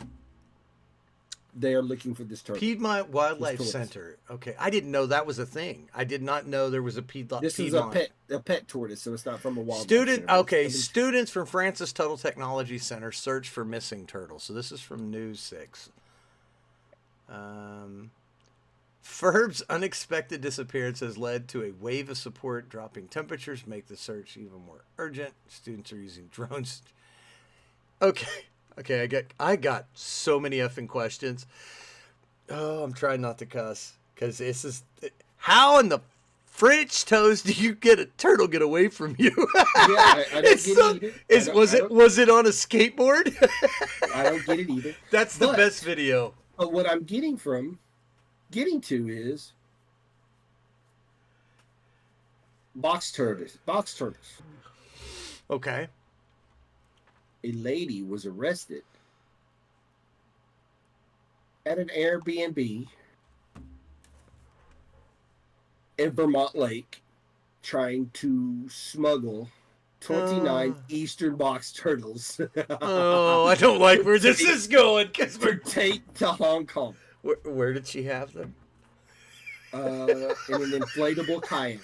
Speaker 1: They are looking for this turtle.
Speaker 2: Piedmont Wildlife
Speaker 1: This
Speaker 2: Center. Okay, I didn't know that was a thing. I did not know there was a Piedmont.
Speaker 1: This is a pet tortoise, so it's not from a wild.
Speaker 2: Students from Francis Tuttle Technology Center search for missing turtles. So this is from News 6. Ferb's unexpected disappearance has led to a wave of support. Dropping temperatures make the search even more urgent. Students are using drones. Okay, I got so many effing questions. Oh, I'm trying not to cuss because this is how in the French toast do you get a turtle get away from you?
Speaker 1: I don't get it either.
Speaker 2: Was it on a skateboard?
Speaker 1: I don't get it either.
Speaker 2: That's the best video.
Speaker 1: But what I'm getting to is box turtles.
Speaker 2: Okay.
Speaker 1: A lady was arrested at an Airbnb in Vermont Lake trying to smuggle 29 Eastern box turtles.
Speaker 2: Oh, I don't like where this is going.
Speaker 1: To take to Hong Kong.
Speaker 2: Where did she have them?
Speaker 1: In an inflatable kayak.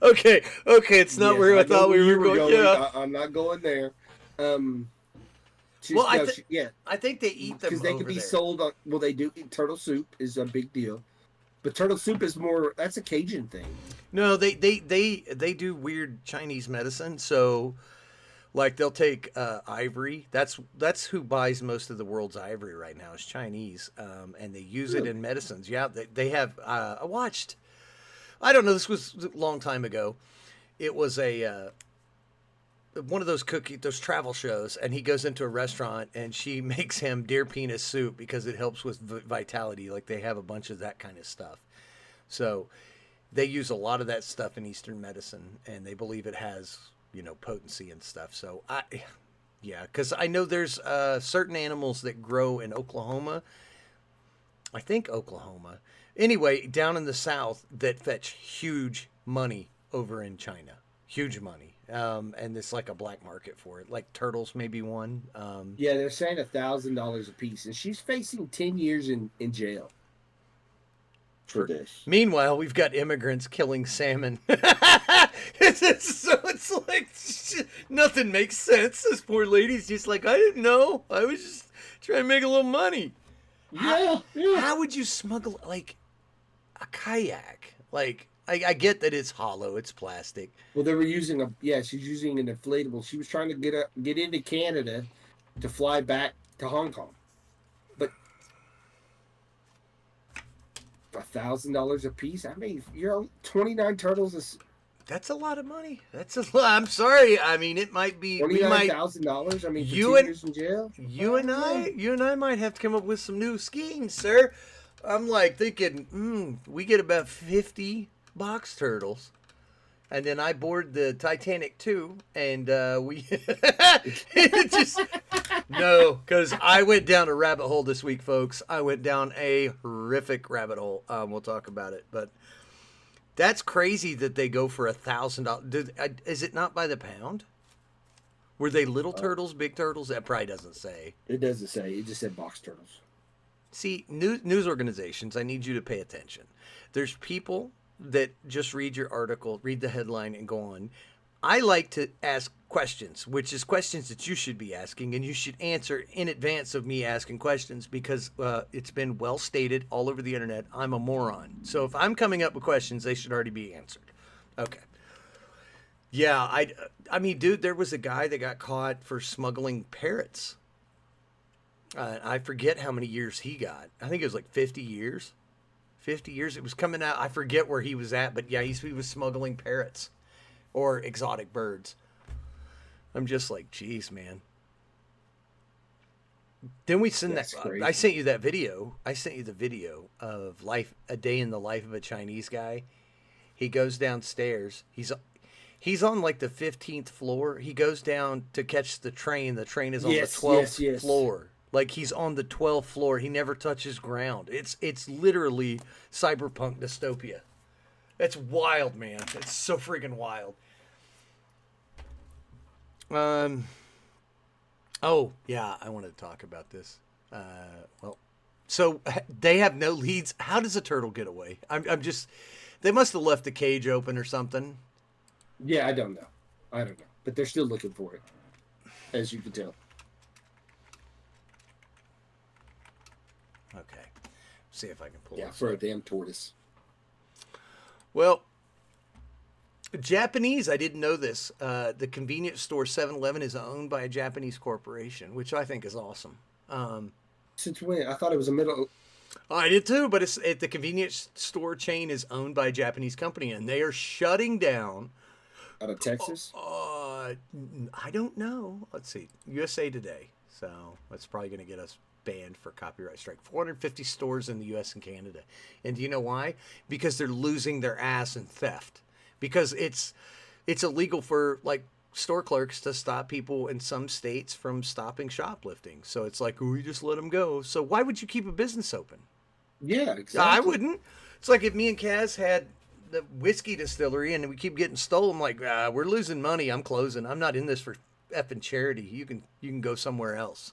Speaker 2: Okay, it's not where I thought we were going. Yeah.
Speaker 1: I'm not going there. I
Speaker 2: think they eat them
Speaker 1: because they could be sold on. Well, they do. Turtle soup is a big deal, but turtle soup is more. That's a Cajun thing.
Speaker 2: No, they do weird Chinese medicine. So, like they'll take ivory. That's who buys most of the world's ivory right now is Chinese, and they use it in medicines. Yeah, they have. I watched. I don't know. This was a long time ago. It was one of those travel shows, and he goes into a restaurant and she makes him deer penis soup because it helps with vitality. Like they have a bunch of that kind of stuff. So they use a lot of that stuff in Eastern medicine, and they believe it has, potency and stuff. So because I know there's certain animals that grow in Oklahoma. I think Oklahoma. Anyway, down in the South that fetch huge money over in China. Huge money. And it's like a black market for it. Like turtles, maybe one.
Speaker 1: Yeah, they're saying $1,000 a piece, and she's facing 10 years in jail for this.
Speaker 2: Meanwhile, we've got immigrants killing salmon. It's like nothing makes sense. This poor lady's just like, I didn't know. I was just trying to make a little money.
Speaker 1: Yeah.
Speaker 2: How would you smuggle like a kayak? Like. I get that it's hollow, it's plastic.
Speaker 1: Well, they were using she's using an inflatable. She was trying to get into Canada to fly back to Hong Kong. But $1,000 a piece? I mean, 29 turtles
Speaker 2: that's a lot of money. That's a lot. I'm sorry. I mean, it might be
Speaker 1: $29,000. I mean, for 2 years in jail.
Speaker 2: You and I might have to come up with some new schemes, sir. I'm like thinking, we get about 50 box turtles. And then I board the Titanic too, and we it just no, because I went down a rabbit hole this week, folks. I went down a horrific rabbit hole. We'll talk about it, but that's crazy that they go for $1,000. Is it not by the pound? Were they little turtles, big turtles? That probably doesn't say.
Speaker 1: It doesn't say. It just said box turtles.
Speaker 2: See, news organizations, I need you to pay attention. There's people that just read your article, read the headline, and go on. I like to ask questions, which is questions that you should be asking, and you should answer in advance of me asking questions because it's been well stated all over the internet. I'm a moron. So if I'm coming up with questions, they should already be answered. Okay. Yeah, I mean, dude, there was a guy that got caught for smuggling parrots. I forget how many years he got. I think it was like 50 years. 50 years. It was coming out. I forget where he was at, but yeah, he was smuggling parrots or exotic birds. I'm just like, geez, man. Then we send
Speaker 1: That's
Speaker 2: that.
Speaker 1: crazy.
Speaker 2: I sent you that video. I sent you the video of a day in the life of a Chinese guy. He goes downstairs. He's on like the 15th floor. He goes down to catch the train. The train is on the 12th floor. Like he's on the 12th floor. He never touches ground. It's literally cyberpunk dystopia. That's wild, man. It's so freaking wild. Oh yeah, I wanted to talk about this. Well, so they have no leads. How does a turtle get away? I'm just. They must have left the cage open or something.
Speaker 1: Yeah, I don't know. But they're still looking for it, as you can tell.
Speaker 2: Okay. See if I can pull
Speaker 1: Yeah,
Speaker 2: this
Speaker 1: for a
Speaker 2: up.
Speaker 1: damn tortoise.
Speaker 2: Well, Japanese, I didn't know this. The convenience store 7-Eleven is owned by a Japanese corporation, which I think is awesome.
Speaker 1: Since when? I thought it was a middle.
Speaker 2: I did too, but the convenience store chain is owned by a Japanese company, and they are shutting down.
Speaker 1: Out of Texas?
Speaker 2: I don't know. Let's see. USA Today. So that's probably going to get us banned for copyright strike. 450 stores in the U.S. and Canada. And do you know why? Because they're losing their ass in theft. Because it's illegal for like store clerks to stop people in some states from stopping shoplifting. So it's like, we just let them go. So why would you keep a business open?
Speaker 1: Yeah, exactly.
Speaker 2: I wouldn't. It's like if me and Kaz had the whiskey distillery and we keep getting stolen, like, we're losing money. I'm closing. I'm not in this for effing charity. You can go somewhere else.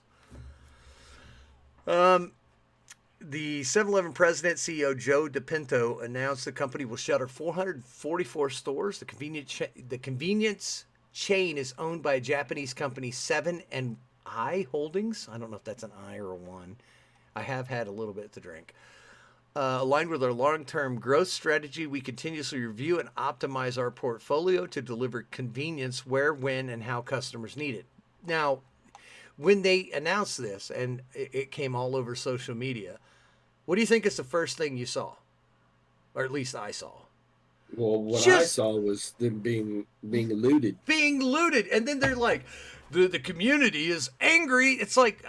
Speaker 2: The 7-Eleven president, CEO Joe DePinto, announced the company will shutter 444 stores. The convenience chain is owned by a Japanese company, 7&I Holdings. I don't know if that's an I or a one. I have had a little bit to drink. Aligned with our long-term growth strategy, we continuously review and optimize our portfolio to deliver convenience where, when, and how customers need it. Now, when they announced this, and it came all over social media, what do you think is the first thing you saw? Or at least I saw.
Speaker 1: Well, what I saw was them being looted.
Speaker 2: Being looted. And then they're like, the community is angry. It's like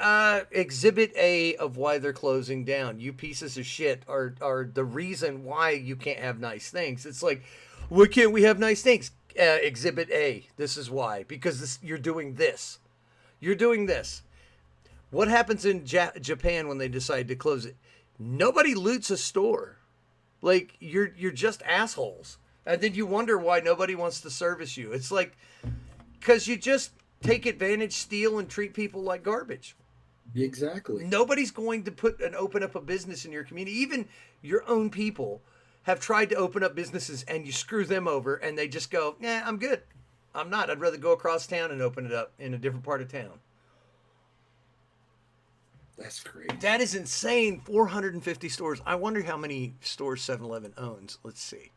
Speaker 2: exhibit A of why they're closing down. You pieces of shit are the reason why you can't have nice things. It's like, why can't we have nice things? Exhibit A. This is why. Because you're doing this. You're doing this. What happens in Japan when they decide to close it? Nobody loots a store. Like, you're just assholes. And then you wonder why nobody wants to service you. It's like, because you just take advantage, steal, and treat people like garbage.
Speaker 1: Exactly.
Speaker 2: Nobody's going to open up a business in your community. Even your own people have tried to open up businesses and you screw them over and they just go, nah, I'm good. I'm not. I'd rather go across town and open it up in a different part of town.
Speaker 1: That's crazy.
Speaker 2: That is insane. 450 stores. I wonder how many stores 7-Eleven owns. Let's see.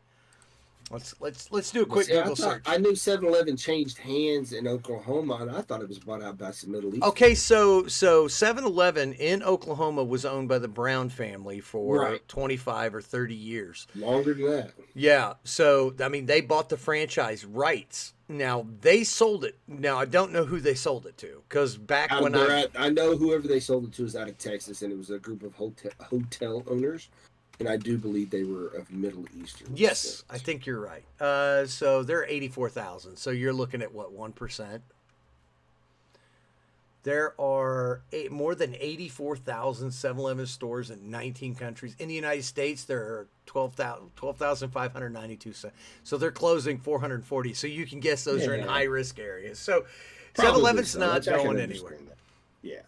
Speaker 2: Let's do a quick Google search.
Speaker 1: I knew 7-Eleven changed hands in Oklahoma, and I thought it was bought out by some Middle East.
Speaker 2: Okay, so 7-Eleven in Oklahoma was owned by the Brown family for 25 or 30 years.
Speaker 1: Longer than that.
Speaker 2: Yeah, so, I mean, they bought the franchise rights. Now, they sold it. Now, I don't know who they sold it to, because back when
Speaker 1: I know whoever they sold it to is out of Texas, and it was a group of hotel owners. And I do believe they were of Middle Eastern
Speaker 2: Yes,
Speaker 1: descent.
Speaker 2: I think you're right. So they're 84,000. So you're looking at what, 1%? There are more than 84,000 7-Eleven stores in 19 countries. In the United States, there are 12,592. So they're closing 440. So you can guess those are in
Speaker 1: Yeah.
Speaker 2: high risk areas. So
Speaker 1: Probably
Speaker 2: 7-Eleven's
Speaker 1: so.
Speaker 2: not
Speaker 1: I can
Speaker 2: going
Speaker 1: understand
Speaker 2: anywhere.
Speaker 1: that.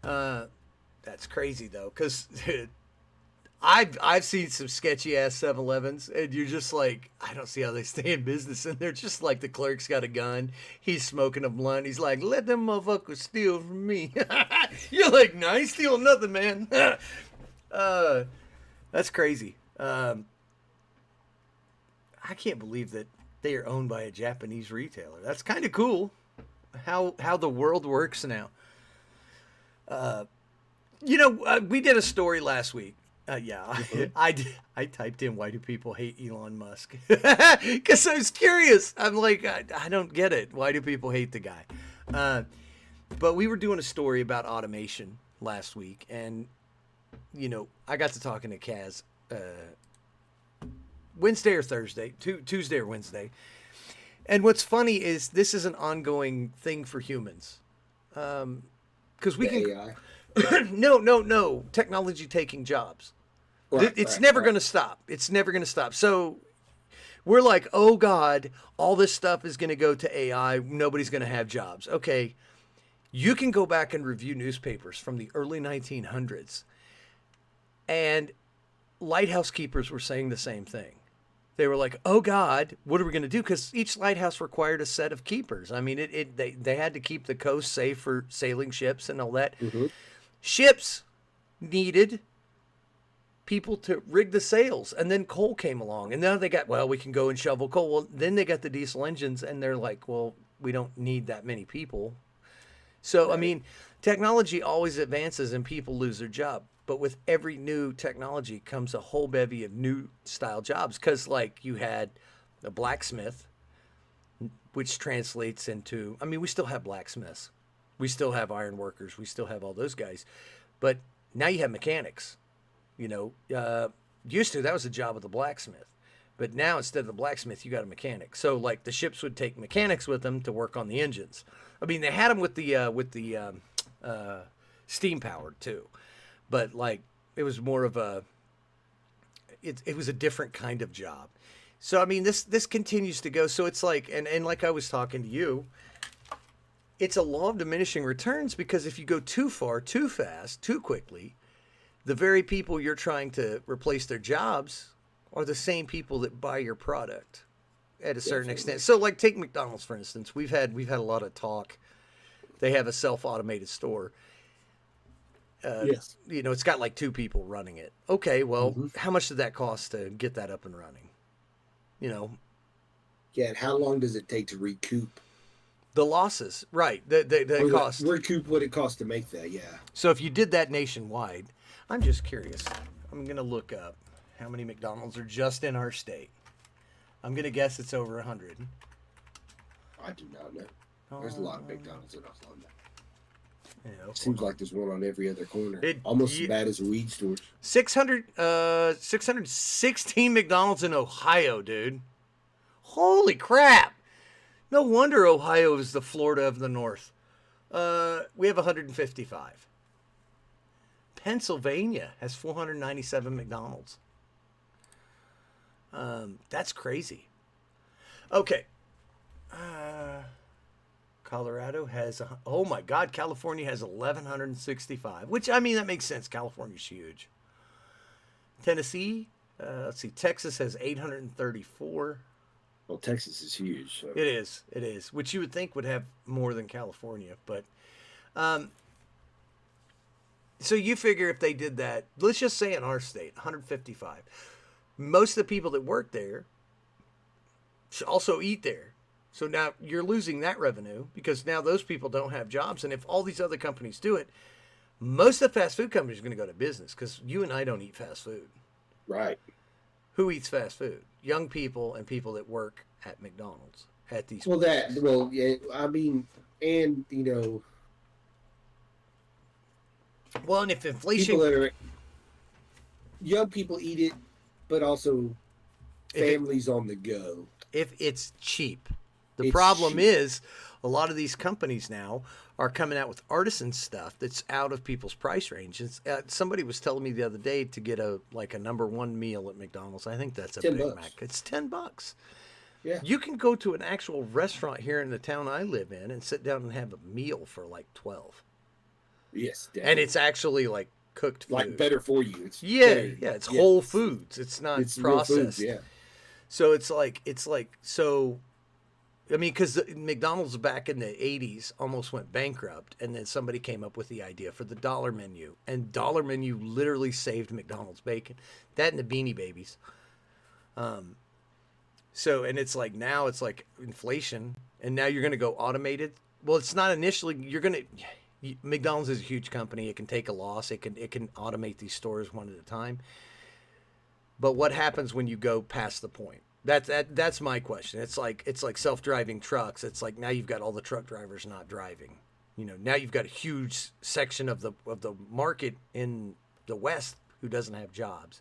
Speaker 1: Yeah.
Speaker 2: That's crazy though, because I've seen some sketchy ass 7-Elevens, and you're just like, I don't see how they stay in business. And they're just like, the clerk's got a gun, he's smoking a blunt, he's like, let them motherfuckers steal from me. You're like, no, I ain't stealing nothing, man. That's crazy. I can't believe that they are owned by a Japanese retailer. That's kind of cool. How the world works now. We did a story last week. I typed in, why do people hate Elon Musk? Because I was curious. I'm like, I don't get it. Why do people hate the guy? But we were doing a story about automation last week, and I got to talking to Kaz Wednesday or Thursday, Tuesday or Wednesday. And what's funny is this is an ongoing thing for humans, because we can.
Speaker 1: AI.
Speaker 2: No. Technology taking jobs. It's never going to stop. It's never going to stop. So we're like, oh God, all this stuff is going to go to AI. Nobody's going to have jobs. Okay. You can go back and review newspapers from the early 1900s. And lighthouse keepers were saying the same thing. They were like, oh God, what are we going to do? Because each lighthouse required a set of keepers. I mean, they had to keep the coast safe for sailing ships and all that.
Speaker 1: Mm-hmm.
Speaker 2: Ships needed people to rig the sails, and then coal came along, and now they got, well, we can go and shovel coal. Well, then they got the diesel engines, and they're like, well, we don't need that many people. So, right. I mean, technology always advances and people lose their job. But with every new technology comes a whole bevy of new style jobs. Because, like, you had a blacksmith, which translates into, I mean, we still have blacksmiths. We still have iron workers. We still have all those guys. But now you have mechanics. Used to, that was the job of the blacksmith. But now instead of the blacksmith, you got a mechanic. So like the ships would take mechanics with them to work on the engines. I mean, they had them with the steam powered too. But like it was more of it was a different kind of job. So I mean, this continues to go. So it's like, and like I was talking to you, it's a law of diminishing returns, because if you go too far, too fast, too quickly, the very people you're trying to replace their jobs are the same people that buy your product at a certain extent. So like take McDonald's, for instance. We've had a lot of talk. They have a self-automated store.
Speaker 1: Yes.
Speaker 2: It's got like 2 people running it. Okay, well, how much did that cost to get that up and running?
Speaker 1: Yeah, and how long does it take to recoup
Speaker 2: the losses? Right. The cost.
Speaker 1: Recoup what it costs to make that, yeah.
Speaker 2: So if you did that nationwide, I'm just curious. I'm going to look up how many McDonald's are just in our state. I'm going to guess it's over 100.
Speaker 1: I do not know. There's a lot of McDonald's in Oklahoma.
Speaker 2: Seems
Speaker 1: like there's one on every other corner. Almost as bad as a weed store.
Speaker 2: 616 McDonald's in Ohio, dude. Holy crap. No wonder Ohio is the Florida of the North. We have 155. Pennsylvania has 497 McDonald's. That's crazy. Okay. Colorado has, oh my God, California has 1,165, which, I mean, that makes sense. California's huge. Tennessee, let's see, Texas has 834.
Speaker 1: Well, Texas is huge. So.
Speaker 2: It is, which you would think would have more than California. But, so you figure if they did that, let's just say in our state, 155. Most of the people that work there also eat there. So now you're losing that revenue because now those people don't have jobs. And if all these other companies do it, most of the fast food companies are going to go to business, because you and I don't eat fast food.
Speaker 1: Right.
Speaker 2: Who eats fast food? Young people and people that work at McDonald's at these.
Speaker 1: Well, places. Yeah. I mean, and
Speaker 2: Well, and if inflation.
Speaker 1: young people eat it, but also
Speaker 2: If it
Speaker 1: families on the go.
Speaker 2: if it's cheap. The
Speaker 1: It's
Speaker 2: problem
Speaker 1: cheap.
Speaker 2: is a lot of these companies now are coming out with artisan stuff that's out of people's price range. Somebody was telling me the other day to get a number one meal at McDonald's. I think that's a
Speaker 1: $10
Speaker 2: Big
Speaker 1: bucks.
Speaker 2: Mac. It's $10.
Speaker 1: Yeah.
Speaker 2: You can go to an actual restaurant here in the town I live in and sit down and have a meal for like 12.
Speaker 1: Yes,
Speaker 2: And
Speaker 1: definitely.
Speaker 2: it's actually like cooked
Speaker 1: Like
Speaker 2: food.
Speaker 1: better for you. It's
Speaker 2: Yeah,
Speaker 1: better.
Speaker 2: yeah, it's
Speaker 1: Yeah.
Speaker 2: whole foods. It's not
Speaker 1: It's real foods.
Speaker 2: processed.
Speaker 1: Yeah.
Speaker 2: So it's like so I mean, because McDonald's back in the 80s almost went bankrupt, and then somebody came up with the idea for the dollar menu, and dollar menu literally saved McDonald's bacon. That and the Beanie Babies. So, and it's like now it's like inflation, and now you're going to go automated. Well, it's not initially. McDonald's is a huge company. It can take a loss. It can automate these stores one at a time. But what happens when you go past the point? That's my question. It's like self-driving trucks. It's like now you've got all the truck drivers not driving. Now you've got a huge section of the market in the West who doesn't have jobs.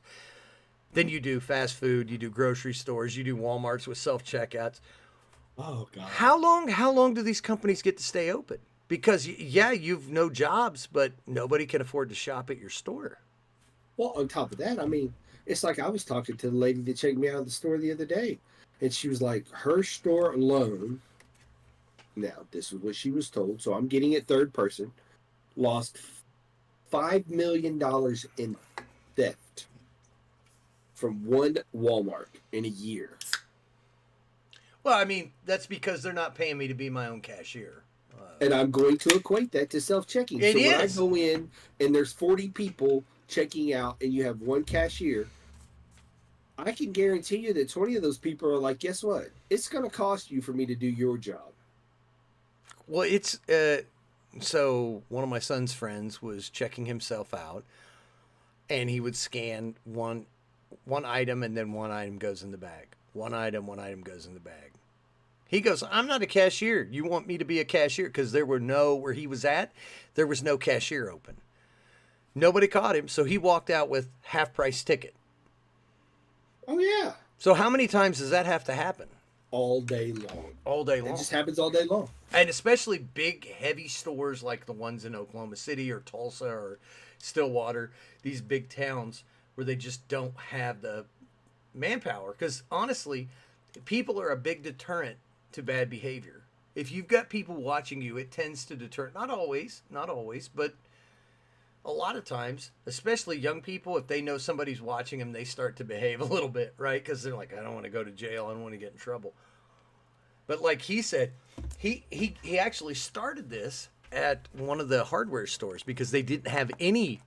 Speaker 2: Then you do fast food, you do grocery stores, you do Walmarts with self-checkouts.
Speaker 1: Oh God.
Speaker 2: How long do these companies get to stay open? Because yeah, you've no jobs, but nobody can afford to shop at your store.
Speaker 1: Well, on top of that, I mean, it's like I was talking to the lady that checked me out of the store the other day, and she was like, her store alone. Now, this is what she was told, so I'm getting it third person. Lost $5 million in theft from one Walmart in a year.
Speaker 2: Well, I mean, that's because they're not paying me to be my own cashier.
Speaker 1: And I'm going to equate that to self-checking.
Speaker 2: It
Speaker 1: So when I
Speaker 2: is.
Speaker 1: go in and there's 40 people checking out and you have one cashier, I can guarantee you that 20 of those people are like, guess what? It's going to cost you for me to do your job.
Speaker 2: Well, it's so one of my son's friends was checking himself out, and he would scan one item, and then one item goes in the bag. One item goes in the bag. He goes, I'm not a cashier. You want me to be a cashier? Because where he was at, there was no cashier open. Nobody caught him, so he walked out with half price ticket.
Speaker 1: Oh, yeah.
Speaker 2: So how many times does that have to happen?
Speaker 1: All day long.
Speaker 2: All day
Speaker 1: It
Speaker 2: long.
Speaker 1: just happens all day long.
Speaker 2: And especially big, heavy stores like the ones in Oklahoma City or Tulsa or Stillwater, these big towns where they just don't have the manpower. Because honestly, people are a big deterrent to bad behavior. If you've got people watching you, it tends to deter. Not always, but a lot of times, especially young people, if they know somebody's watching them, they start to behave a little bit, right? Because they're like, I don't want to go to jail. I don't want to get in trouble. But like he said, he actually started this at one of the hardware stores because they didn't have any.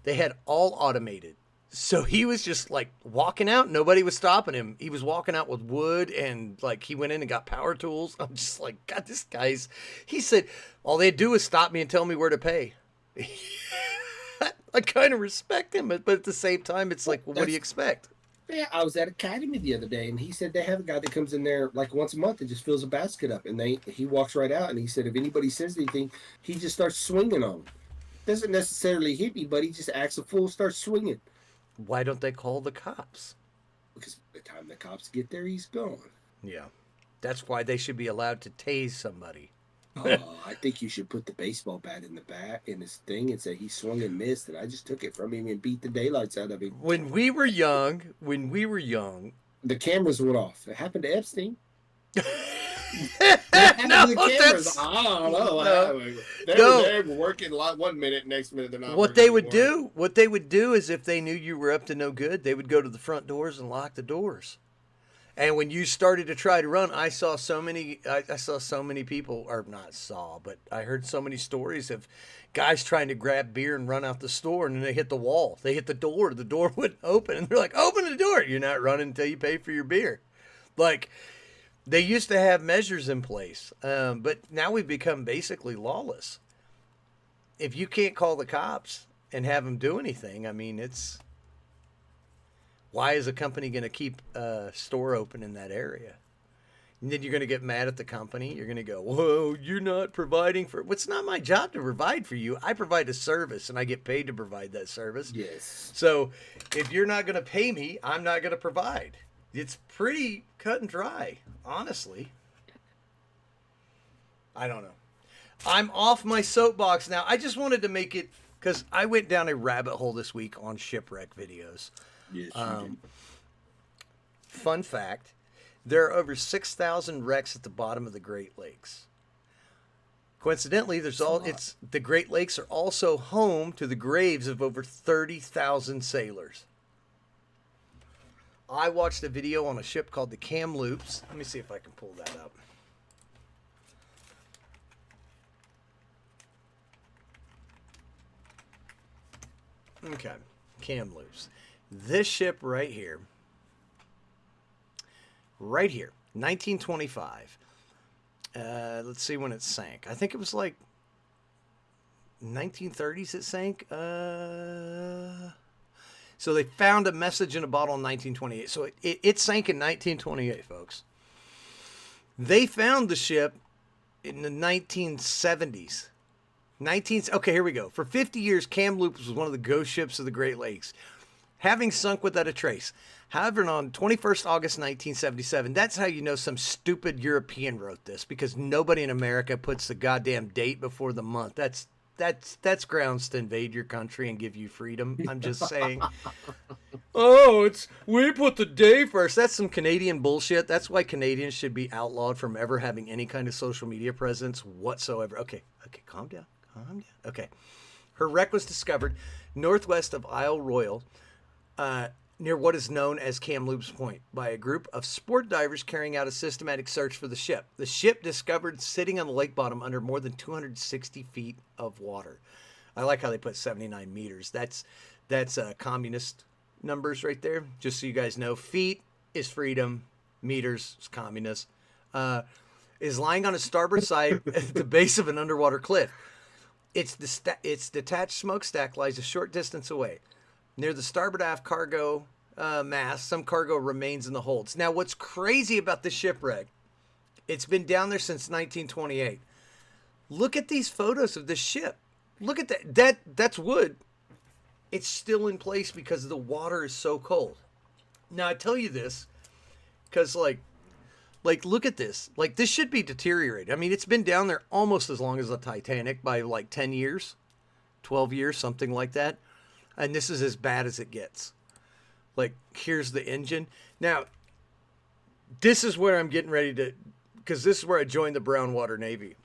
Speaker 2: They had all automated. So he was just like walking out. Nobody was stopping him. He was walking out with wood and like he went in and got power tools. I'm just like, God, this guy's. He said, all they do is stop me and tell me where to pay. I kind of respect him, but at the same time, it's like, well, what do you expect?
Speaker 1: Yeah, I was at Academy the other day, and he said they have a guy that comes in there like once a month and just fills a basket up, and he walks right out, and he said if anybody says anything, he just starts swinging on them. Doesn't necessarily hit me, but he just acts a fool, starts swinging.
Speaker 2: Why don't they call the cops?
Speaker 1: Because by the time the cops get there, he's gone.
Speaker 2: Yeah. That's why they should be allowed to tase somebody.
Speaker 1: I think you should put the baseball bat in the back in his thing and say he swung and missed, and I just took it from him and beat the daylights out of him.
Speaker 2: When we were young,
Speaker 1: The cameras went off. It happened to Epstein.
Speaker 2: no,
Speaker 1: The cameras.
Speaker 2: that's
Speaker 1: I don't know.
Speaker 2: no.
Speaker 1: They
Speaker 2: No.
Speaker 1: were there working 1 minute, next minute they're not.
Speaker 2: what
Speaker 1: working
Speaker 2: they would
Speaker 1: anymore.
Speaker 2: what they would do is if they knew you were up to no good, they would go to the front doors and lock the doors. And when you started to try to run, I saw so many people, or not saw, but I heard so many stories of guys trying to grab beer and run out the store, and then they hit the wall. They hit the door wouldn't open, and they're like, open the door. You're not running until you pay for your beer. Like, they used to have measures in place, but now we've become basically lawless. If you can't call the cops and have them do anything, I mean, it's... Why is a company going to keep a store open in that area? And then you're going to get mad at the company. You're going to go, whoa, you're not providing for... Well, it's not my job to provide for you. I provide a service, and I get paid to provide that service.
Speaker 1: Yes.
Speaker 2: So if you're not going to pay me, I'm not going to provide. It's pretty cut and dry, honestly. I don't know. I'm off my soapbox now. I just wanted to make it... Because I went down a rabbit hole this week on shipwreck videos.
Speaker 1: Yes, you did.
Speaker 2: Fun fact. There are over 6,000 wrecks at the bottom of the Great Lakes. Coincidentally, the Great Lakes are also home to the graves of over 30,000 sailors. I watched a video on a ship called the Kamloops. Let me see if I can pull that up. Okay, Kamloops. This ship right here, 1925. Let's see when it sank. I think it was like 1930s it sank. So they found a message in a bottle in 1928. So it sank in 1928, folks. They found the ship in the 1970s. Okay, here we go. For 50 years, Kamloops was one of the ghost ships of the Great Lakes, having sunk without a trace. However, on 21st August 1977, that's how you know some stupid European wrote this, because nobody in America puts the goddamn date before the month. That's grounds to invade your country and give you freedom. I'm just saying. We put the day first. That's some Canadian bullshit. That's why Canadians should be outlawed from ever having any kind of social media presence whatsoever. Okay, calm down. Okay. Her wreck was discovered northwest of Isle Royale, near what is known as Kamloops Point, by a group of sport divers carrying out a systematic search for the ship. The ship discovered sitting on the lake bottom under more than 260 feet of water. I like how they put 79 meters. That's communist numbers right there. Just so you guys know, feet is freedom, meters is communist. Is lying on its starboard side at the base of an underwater cliff. Its detached smokestack lies a short distance away. Near the starboard aft cargo mast, some cargo remains in the holds. Now, what's crazy about this shipwreck, it's been down there since 1928. Look at these photos of this ship. Look at that. That's wood. It's still in place because the water is so cold. Now, I tell you this because, like, look at this. Like, this should be deteriorated. I mean, it's been down there almost as long as the Titanic by, like, 10 years, 12 years, something like that. And this is as bad as it gets. Like, here's the engine. Now, this is where I'm getting ready to, because this is where I joined the Brown Water Navy.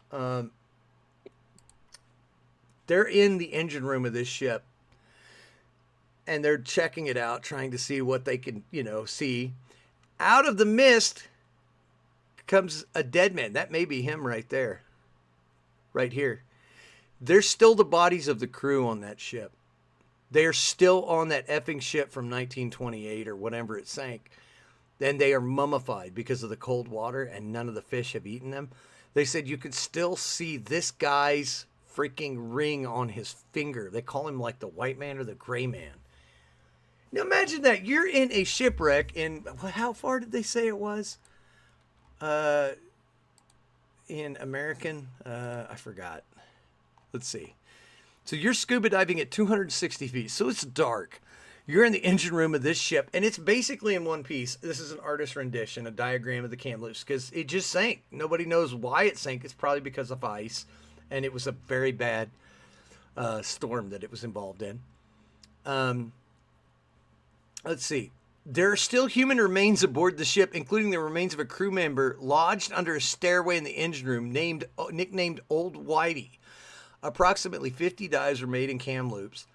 Speaker 2: They're in the engine room of this ship, and they're checking it out, trying to see what they can, see. Out of the mist comes a dead man. That may be him right there. Right here. There's still the bodies of the crew on that ship. They're still on that effing ship from 1928 or whatever it sank. Then they are mummified because of the cold water, and none of the fish have eaten them. They said you could still see this guy's freaking ring on his finger. They call him like the white man or the gray man. Now imagine that. You're in a shipwreck in, how far did they say it was? In American, I forgot. Let's see. So you're scuba diving at 260 feet. So it's dark. You're in the engine room of this ship, and it's basically in one piece. This is an artist rendition, a diagram of the Kamloops, because it just sank. Nobody knows why it sank. It's probably because of ice, and it was a very bad storm that it was involved in. Let's see. There are still human remains aboard the ship, including the remains of a crew member lodged under a stairway in the engine room nicknamed Old Whitey. Approximately 50 dives were made in Kamloops.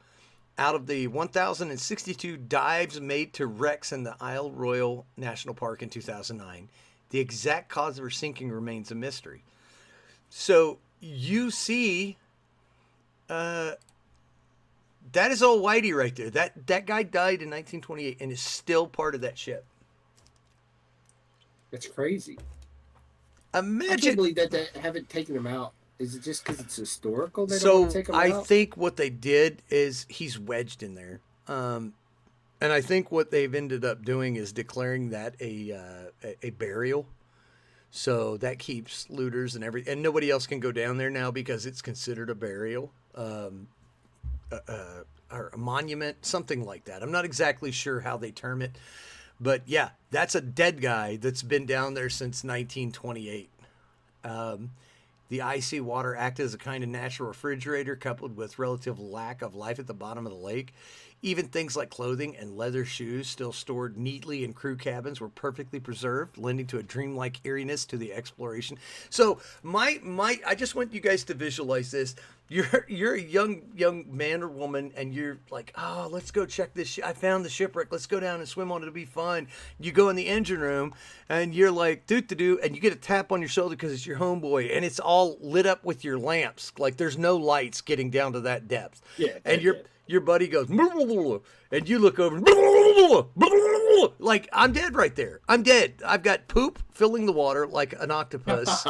Speaker 2: Out of the 1,062 dives made to wrecks in the Isle Royale National Park in 2009, the exact cause of her sinking remains a mystery. So you see, that is Old Whitey right there. That guy died in 1928 and is still part of that ship.
Speaker 1: That's crazy.
Speaker 2: Imagine.
Speaker 1: I can't believe that they haven't taken him out. Is it just because it's historical? They don't want to take him out?
Speaker 2: I think what they did is he's wedged in there. And I think what they've ended up doing is declaring that a burial. So that keeps looters and nobody else can go down there now because it's considered a burial, or a monument, something like that. I'm not exactly sure how they term it, but yeah, that's a dead guy that's been down there since 1928. The icy water acted as a kind of natural refrigerator, coupled with relative lack of life at the bottom of the lake. Even things like clothing and leather shoes, still stored neatly in crew cabins, were perfectly preserved, lending to a dreamlike eeriness to the exploration. So I just want you guys to visualize this. You're a young man or woman, and you're like, oh, let's go check this. I found the shipwreck. Let's go down and swim on it. It'll be fun. You go in the engine room, and you're like, doo-doo-doo, and you get a tap on your shoulder because it's your homeboy, and it's all lit up with your lamps. Like there's no lights getting down to that depth.
Speaker 1: Yeah.
Speaker 2: And your buddy goes, and you look over, like, I'm dead right there. I'm dead. I've got poop filling the water like an octopus.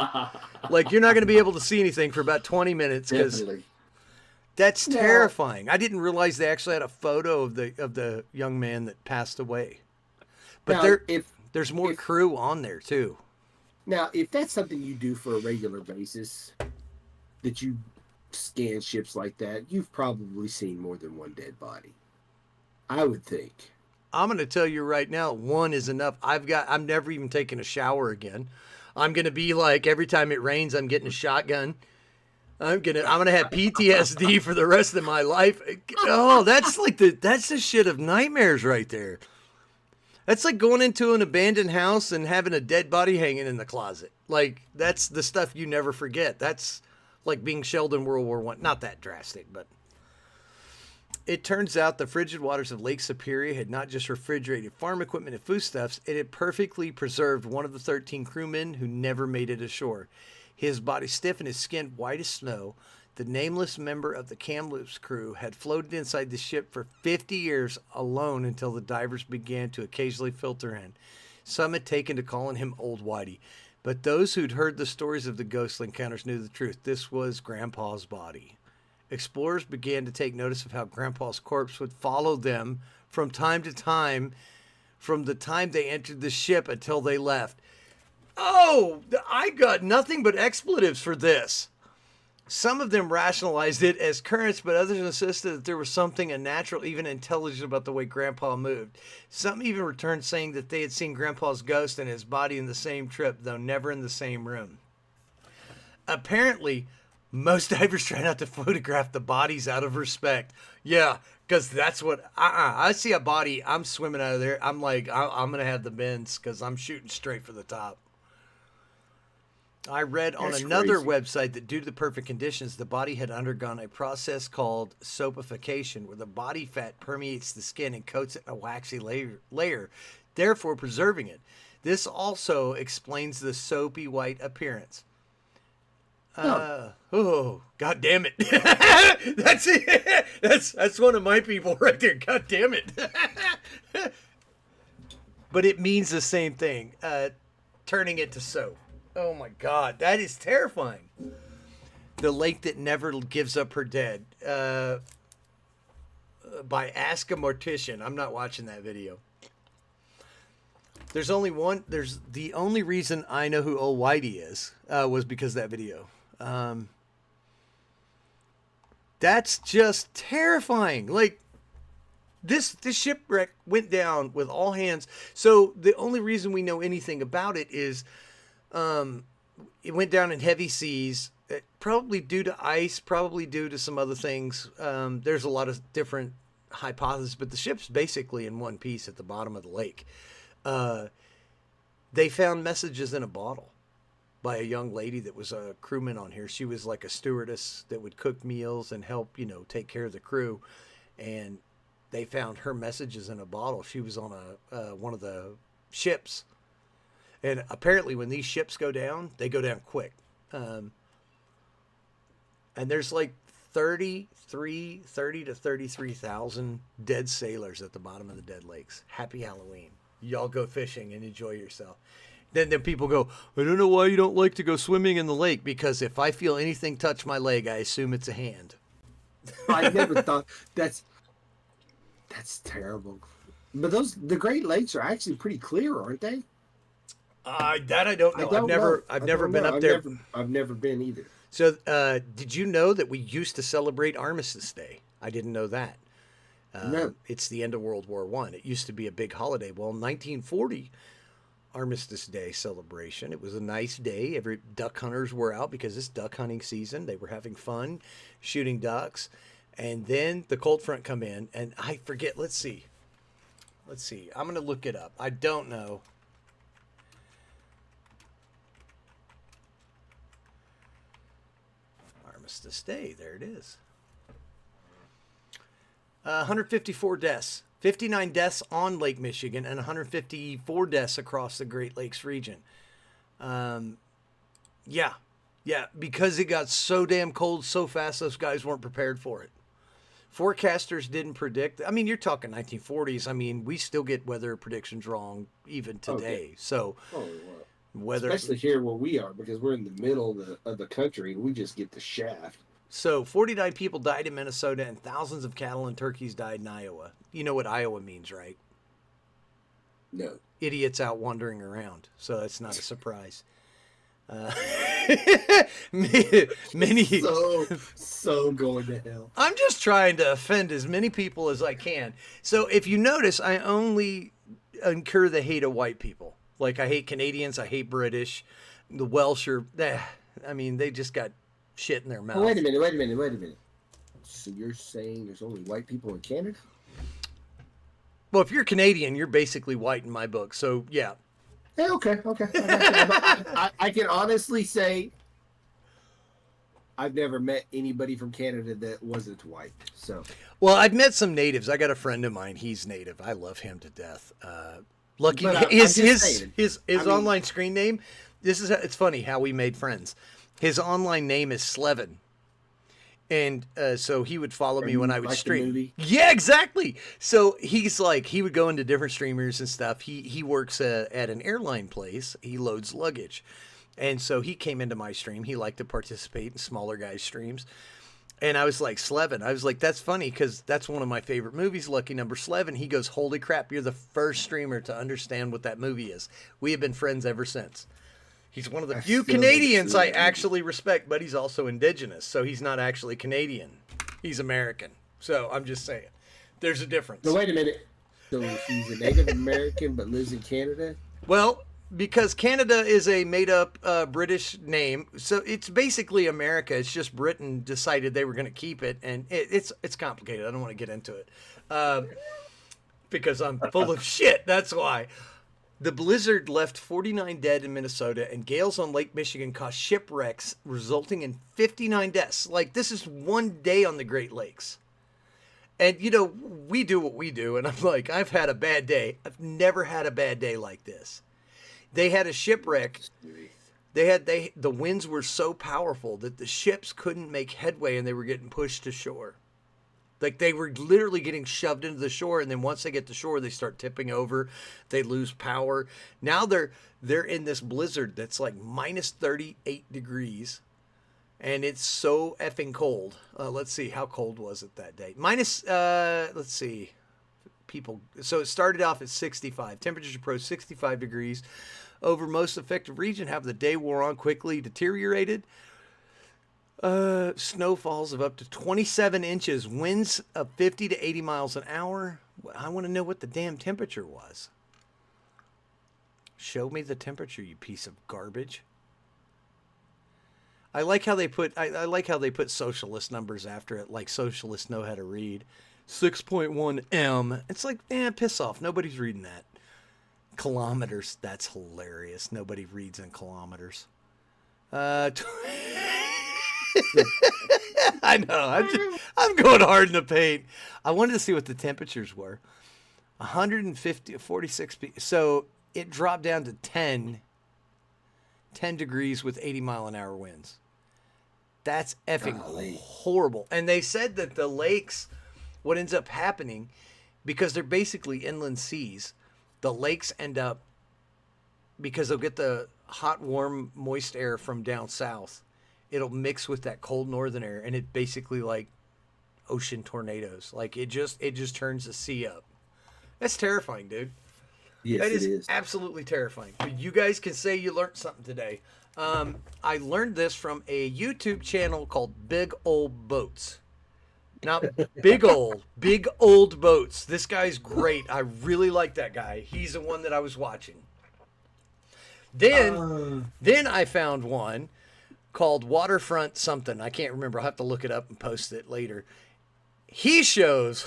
Speaker 2: Like, you're not going to be able to see anything for about 20 minutes because that's terrifying. I didn't realize they actually had a photo of the young man that passed away. But there's more crew on there, too.
Speaker 1: Now, if that's something you do for a regular basis, that you scan ships like that, you've probably seen more than one dead body, I would think.
Speaker 2: I'm going to tell you right now, one is enough. I'm never even taking a shower again. I'm going to be like, every time it rains, I'm getting a shotgun. I'm going to have PTSD for the rest of my life. Oh, that's the shit of nightmares right there. That's like going into an abandoned house and having a dead body hanging in the closet. Like, that's the stuff you never forget. That's like being shelled in World War I. Not that drastic, but it turns out the frigid waters of Lake Superior had not just refrigerated farm equipment and foodstuffs, it had perfectly preserved one of the 13 crewmen who never made it ashore. His body stiff and his skin white as snow, the nameless member of the Kamloops crew had floated inside the ship for 50 years alone until the divers began to occasionally filter in. Some had taken to calling him Old Whitey. But those who'd heard the stories of the ghostly encounters knew the truth. This was Grandpa's body. Explorers began to take notice of how Grandpa's corpse would follow them from time to time, from the time they entered the ship until they left. Oh, I got nothing but expletives for this. Some of them rationalized it as currents, but others insisted that there was something unnatural, even intelligent about the way Grandpa moved. Some even returned saying that they had seen Grandpa's ghost and his body in the same trip, though never in the same room. Apparently, most divers try not to photograph the bodies out of respect. Yeah, because that's what... I see a body, I'm swimming out of there. I'm like, I'm going to have the bends because I'm shooting straight for the top. I read on another website that due to the perfect conditions, the body had undergone a process called soapification, where the body fat permeates the skin and coats it in a waxy layer, therefore preserving it. This also explains the soapy white appearance. Oh, God damn it. That's it. That's one of my people right there. God damn it. But it means the same thing, turning it to soap. Oh my God, that is terrifying. The Lake That Never Gives Up Her Dead, by Ask a Mortician. I'm not watching that video. There's the only reason I know who Old Whitey is, was because of that video. That's just terrifying. Like, this shipwreck went down with all hands. So the only reason we know anything about it is, it went down in heavy seas, probably due to ice, probably due to some other things. There's a lot of different hypotheses, but the ship's basically in one piece at the bottom of the lake. They found messages in a bottle by a young lady that was a crewman on here. She was like a stewardess that would cook meals and help, take care of the crew. And they found her messages in a bottle. She was on one of the ships. And apparently when these ships go down, they go down quick. And there's like 30 to 33,000 dead sailors at the bottom of the dead lakes. Happy Halloween. Y'all go fishing and enjoy yourself. Then people go, I don't know why you don't like to go swimming in the lake, because if I feel anything touch my leg, I assume it's a hand.
Speaker 1: I never thought that's terrible. But the Great Lakes are actually pretty clear, aren't they?
Speaker 2: That I don't
Speaker 1: I
Speaker 2: know.
Speaker 1: don't know.
Speaker 2: I've
Speaker 1: I
Speaker 2: never
Speaker 1: don't
Speaker 2: been
Speaker 1: know.
Speaker 2: up there.
Speaker 1: I've never been either.
Speaker 2: So, did you know that we used to celebrate Armistice Day? I didn't know that.
Speaker 1: No.
Speaker 2: It's the end of World War One. It used to be a big holiday. Well, in 1940, Armistice Day celebration. It was a nice day. Every duck hunters were out because it's duck hunting season. They were having fun, shooting ducks, and then the cold front come in, and I forget. Let's see. I'm gonna look it up. I don't know. Armistice Day. There it is. 154 deaths. 59 deaths on Lake Michigan and 154 deaths across the Great Lakes region. Yeah, because it got so damn cold so fast, those guys weren't prepared for it. Forecasters didn't predict. I mean, you're talking 1940s. I mean, we still get weather predictions wrong even today. So, weather,
Speaker 1: especially here where we are, because we're in the middle of the country and we just get the shaft.
Speaker 2: So 49 people died in Minnesota and thousands of cattle and turkeys died in Iowa. You know what Iowa means, right?
Speaker 1: No.
Speaker 2: Idiots out wandering around. So it's not a surprise. Many
Speaker 1: so going to hell.
Speaker 2: I'm just trying to offend as many people as I can. So if you notice, I only incur the hate of white people. Like I hate Canadians, I hate British, the Welsh are, I mean, they just got shit in their mouth.
Speaker 1: Wait a minute. So you're saying there's only white people in Canada?
Speaker 2: Well, if you're Canadian, you're basically white in my book. So yeah.
Speaker 1: Yeah, okay. I can honestly say I've never met anybody from Canada that wasn't white. So,
Speaker 2: well, I've met some natives. I got a friend of mine. He's native. I love him to death. Lucky his online screen name. It's funny how we made friends. His online name is Slevin. And so he would follow me when I would stream. Yeah, exactly. So he's like, he would go into different streamers and stuff. He works at an airline place. He loads luggage. And so he came into my stream. He liked to participate in smaller guys' streams. And I was like, Slevin. I was like, that's funny because that's one of my favorite movies, Lucky Number Slevin. He goes, holy crap, you're the first streamer to understand what that movie is. We have been friends ever since. He's one of the few Canadians I actually respect, but he's also indigenous, so he's not actually Canadian. He's American. So I'm just saying, there's a difference.
Speaker 1: So wait a minute. So he's a Native American but lives in Canada?
Speaker 2: Well, because Canada is a made-up British name, so it's basically America. It's just Britain decided they were going to keep it, and it's complicated. I don't want to get into it because I'm full of shit. That's why. The blizzard left 49 dead in Minnesota, and gales on Lake Michigan caused shipwrecks, resulting in 59 deaths. Like, this is one day on the Great Lakes. And, you know, we do what we do, and I'm like, I've had a bad day. I've never had a bad day like this. They had a shipwreck. The winds were so powerful that the ships couldn't make headway, and they were getting pushed to shore. Like, they were literally getting shoved into the shore, and then once they get to shore, they start tipping over. They lose power. Now they're in this blizzard that's like minus 38 degrees, and it's so effing cold. Let's see, how cold was it that day? Let's see, so it started off at 65. Temperatures approached 65 degrees. Over most affected region, the day wore on, quickly deteriorated. Snowfalls of up to 27 inches, winds of 50 to 80 miles an hour. I want to know what the damn temperature was. Show me the temperature, you piece of garbage. I like how they put socialist numbers after it, like socialists know how to read. 6.1 M. It's like, piss off. Nobody's reading that. Kilometers. That's hilarious. Nobody reads in kilometers. I know. I'm going hard in the paint. I wanted to see what the temperatures were. 150, 46. So it dropped down to 10 degrees with 80 mile an hour winds. That's effing horrible. And they said that the lakes, what ends up happening, because they're basically inland seas, the lakes end up, because they'll get the hot, warm, moist air from down south, it'll mix with that cold northern air, and it basically like ocean tornadoes. Like it just turns the sea up. That's terrifying, dude.
Speaker 1: Yes,
Speaker 2: That
Speaker 1: it
Speaker 2: is
Speaker 1: is.
Speaker 2: absolutely terrifying. But you guys can say you learned something today. I learned this from a YouTube channel called Big Old Boats. Now, big old boats. This guy's great. I really like that guy. He's the one that I was watching. Then I found one called Waterfront something. I can't remember. I'll have to look it up and post it later. He shows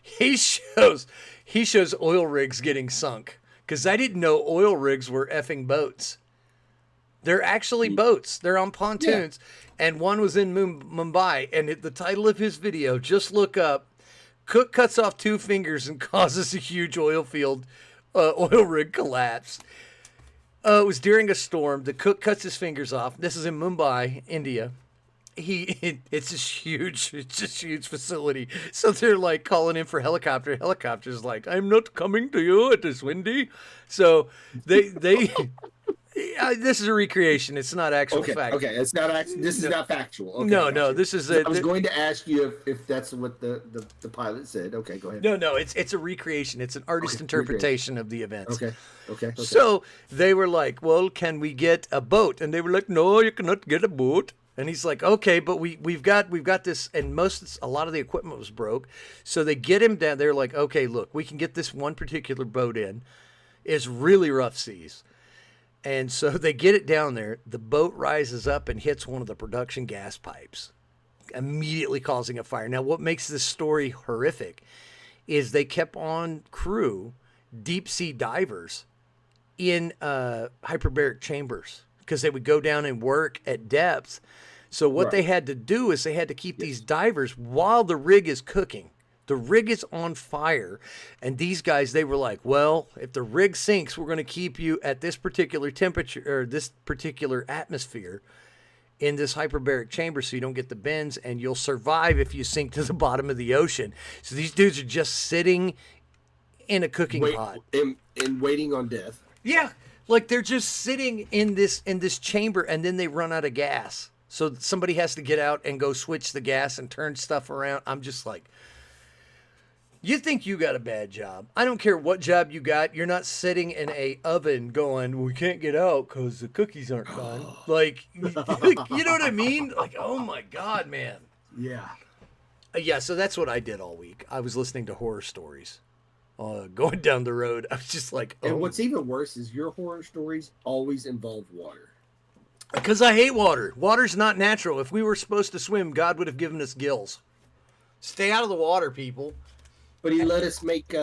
Speaker 2: he shows oil rigs getting sunk, because I didn't know oil rigs were effing boats. They're actually boats. They're on pontoons. Yeah. And one was in Mumbai. And the title of his video, just look up, Cook cuts off 2 fingers and causes a huge oil rig collapse. It was during a storm. The cook cuts his fingers off. This is in Mumbai, India. It's this huge facility. So they're like calling in for helicopter. Helicopter's like, I'm not coming to you. It is windy. So they this is a recreation. It's not actual fact.
Speaker 1: Okay, it's not actually. This is not factual. Okay,
Speaker 2: no. This is.
Speaker 1: I was going to ask you if that's what the pilot said. Okay, go ahead.
Speaker 2: No. It's a recreation. It's an artist interpretation of the events.
Speaker 1: Okay.
Speaker 2: So they were like, "Well, can we get a boat?" And they were like, "No, you cannot get a boat." And he's like, "Okay, but we've got this." And a lot of the equipment was broke. So they get him down. They're like, "Okay, look, we can get this one particular boat in. It's really rough seas." And so they get it down there. The boat rises up and hits one of the production gas pipes, immediately causing a fire. Now, what makes this story horrific is they kept on crew, deep sea divers, in hyperbaric chambers, because they would go down and work at depth. So what they had to do is they had to keep these divers while the rig is cooking. The rig is on fire, and these guys, they were like, well, if the rig sinks, we're going to keep you at this particular temperature or this particular atmosphere in this hyperbaric chamber so you don't get the bends, and you'll survive if you sink to the bottom of the ocean. So these dudes are just sitting in a cooking pot.
Speaker 1: And waiting on death.
Speaker 2: Yeah, like they're just sitting in this chamber, and then they run out of gas. So somebody has to get out and go switch the gas and turn stuff around. I'm just like... You think you got a bad job. I don't care what job you got. You're not sitting in a oven going, we can't get out because the cookies aren't done. Like, you know what I mean? Like, oh my God, man.
Speaker 1: Yeah.
Speaker 2: Yeah, so that's what I did all week. I was listening to horror stories. Going down the road, I was just like, oh.
Speaker 1: And what's even worse is your horror stories always involve water.
Speaker 2: Because I hate water. Water's not natural. If we were supposed to swim, God would have given us gills. Stay out of the water, people.
Speaker 1: But he let us make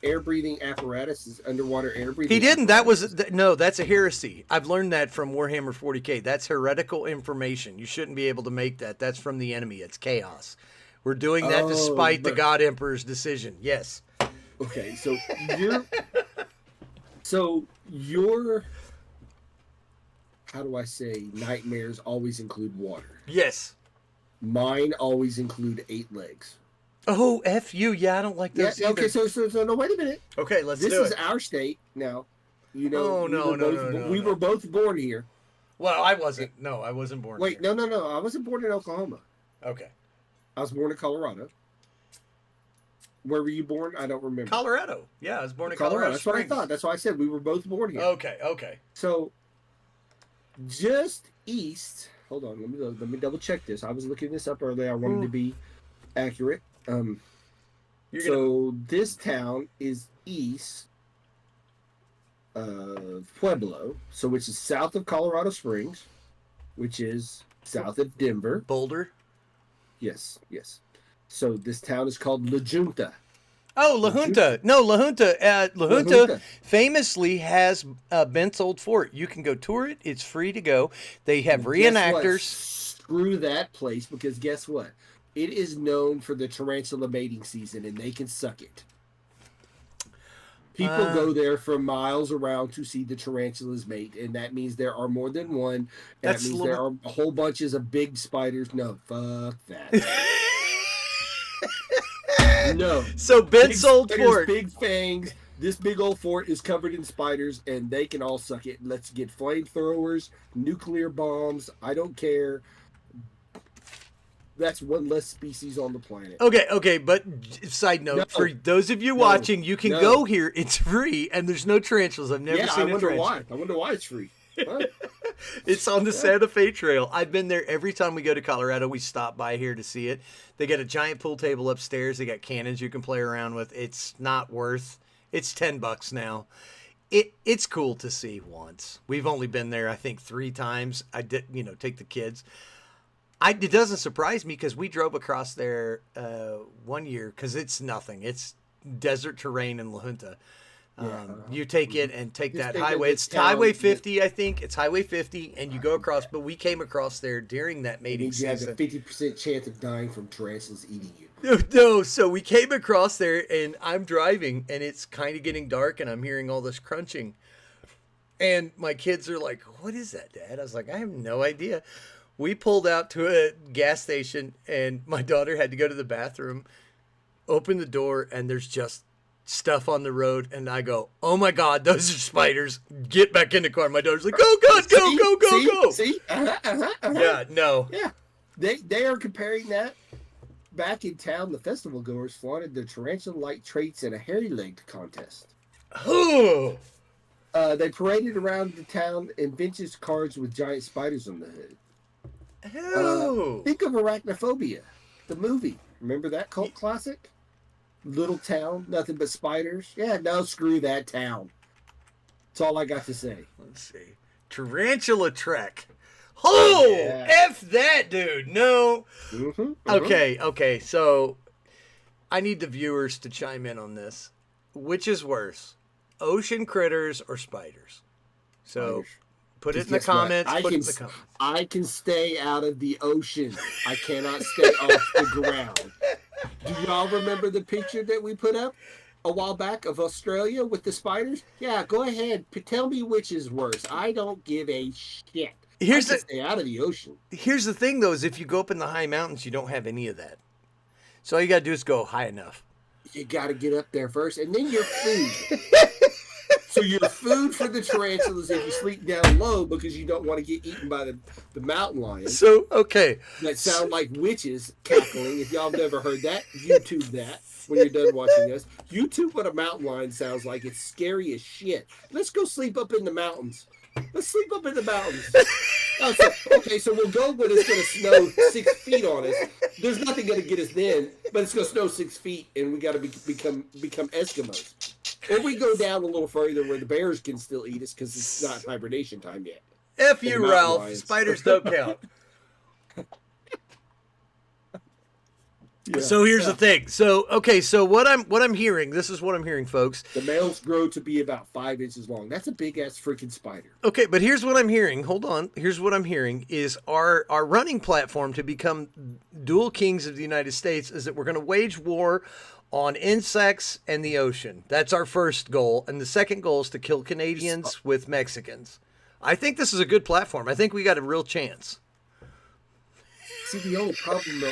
Speaker 1: air breathing apparatuses, underwater air breathing.
Speaker 2: He didn't. That's a heresy. I've learned that from Warhammer 40K. That's heretical information. You shouldn't be able to make that. That's from the enemy. It's chaos. We're doing that despite the God Emperor's decision. Yes.
Speaker 1: Okay, so your how do I say, nightmares always include water.
Speaker 2: Yes.
Speaker 1: Mine always include 8 legs.
Speaker 2: Oh, F you. Yeah, I don't like those either.
Speaker 1: Okay, so no, wait a minute.
Speaker 2: Okay, let's do it.
Speaker 1: This is our state now. You know, we were both born here.
Speaker 2: Well, I wasn't. No, I wasn't born
Speaker 1: here. No. I wasn't born in Oklahoma.
Speaker 2: Okay.
Speaker 1: I was born in Colorado. Where were you born? I don't remember.
Speaker 2: Colorado. Yeah, I was born in Colorado.
Speaker 1: That's what I thought. That's why I said we were both born here.
Speaker 2: Okay.
Speaker 1: So, just east. Hold on. Let me double check this. I was looking this up earlier. I wanted to be accurate. This town is east of Pueblo, which is south of Colorado Springs, which is south of Denver.
Speaker 2: Boulder?
Speaker 1: Yes. So this town is called La Junta.
Speaker 2: Oh, La Junta. No, La Junta. La Junta famously has Bent's Old Fort. You can go tour it. It's free to go. They have reenactors.
Speaker 1: Screw that place, because guess what? It is known for the tarantula mating season, and they can suck it. People go there from miles around to see the tarantulas mate, and that means there are more than one. That means there are whole bunches of big spiders. No, fuck that. No.
Speaker 2: So Bent's Old Fort.
Speaker 1: Big fangs. This big old fort is covered in spiders, and they can all suck it. Let's get flamethrowers, nuclear bombs. I don't care. That's one less species on the planet.
Speaker 2: Okay, but side note,
Speaker 1: No,
Speaker 2: for those of you
Speaker 1: no,
Speaker 2: watching, you can
Speaker 1: no.
Speaker 2: go here. It's free, and there's no tarantulas. I've never
Speaker 1: Yeah, I
Speaker 2: seen a
Speaker 1: wonder
Speaker 2: tarantula.
Speaker 1: why. I wonder why it's free. Huh?
Speaker 2: It's on the
Speaker 1: Yeah.
Speaker 2: Santa Fe Trail. I've been there every time we go to Colorado. We stop by here to see it. They got a giant pool table upstairs. They got cannons you can play around with. It's not worth. It's $10 now. It's cool to see once. We've only been there, I think, 3 times. I did, take the kids. It doesn't surprise me because we drove across there one year because it's nothing. It's desert terrain in La Junta. You take it and take
Speaker 1: Just
Speaker 2: that
Speaker 1: think of
Speaker 2: highway.
Speaker 1: the
Speaker 2: It's
Speaker 1: town
Speaker 2: Highway
Speaker 1: that-
Speaker 2: 50, I think. It's Highway 50, and you go across. But we came across there during that mating
Speaker 1: Means you have a
Speaker 2: season.
Speaker 1: 50% chance of dying from tarantulas eating you.
Speaker 2: No, so we came across there, and I'm driving, and it's kind of getting dark, and I'm hearing all this crunching. And my kids are like, "What is that, Dad?" I was like, "I have no idea." We pulled out to a gas station, and my daughter had to go to the bathroom, open the door, and there's just stuff on the road. And I go, "Oh my God, those are spiders. Get back in the car." My daughter's like, "Oh God, go,
Speaker 1: See?
Speaker 2: go, go,
Speaker 1: See?
Speaker 2: go."
Speaker 1: See?
Speaker 2: Yeah, no.
Speaker 1: Yeah. They are comparing that. Back in town, the festival goers flaunted their tarantula-like traits in a hairy-legged contest.
Speaker 2: Oh.
Speaker 1: They paraded around the town in vintage cars with giant spiders on the hood.
Speaker 2: Oh.
Speaker 1: Think of Arachnophobia, the movie. Remember that cult classic? Little town, nothing but spiders. Yeah, no, screw that town. That's all I got to say.
Speaker 2: Let's see. Tarantula Trek. Oh,
Speaker 1: Yeah.
Speaker 2: F that, dude. No. Okay. So I need the viewers to chime in on this. Which is worse, ocean critters or spiders? So
Speaker 1: Spiders.
Speaker 2: put it in the
Speaker 1: Guess what?
Speaker 2: comments.
Speaker 1: I
Speaker 2: Put it
Speaker 1: can
Speaker 2: in the comments.
Speaker 1: I can stay out of the ocean. I cannot stay off the ground. Do y'all remember the picture that we put up a while back of Australia with the spiders? Yeah, go ahead. Tell me which is worse. I don't give a shit.
Speaker 2: Here's
Speaker 1: I
Speaker 2: the
Speaker 1: can stay out of the ocean.
Speaker 2: here's the thing though, is if you go up in the high mountains, you don't have any of that. So all you gotta do is go high enough.
Speaker 1: You got to get up there first, and then your food. So your food for the tarantulas if you sleep down low because you don't want to get eaten by the mountain lions
Speaker 2: So okay.
Speaker 1: that sound like witches cackling. If y'all have never heard that, YouTube that when you're done watching this. YouTube what a mountain lion sounds like. It's scary as shit. Let's go sleep up in the mountains. Let's sleep up in the mountains. Okay, so we'll go when it's going to snow 6 feet on us. There's nothing going to get us then, but it's going to snow 6 feet, and we got to become Eskimos. Or we go down a little further where the bears can still eat us because it's not hibernation time yet.
Speaker 2: F
Speaker 1: The
Speaker 2: you,
Speaker 1: mountain
Speaker 2: Ralph.
Speaker 1: lions.
Speaker 2: Spiders don't count.
Speaker 1: Yeah.
Speaker 2: So here's the thing. So what I'm hearing, this is what I'm hearing, folks.
Speaker 1: The males grow to be about 5 inches long. That's a big ass freaking spider.
Speaker 2: Okay, but here's what I'm hearing. Hold on. Here's what I'm hearing is our running platform to become dual kings of the United States is that we're going to wage war on insects and the ocean. That's our first goal, and the second goal is to kill Canadians with Mexicans. I think this is a good platform. I think we got a real chance.
Speaker 1: See, the only problem though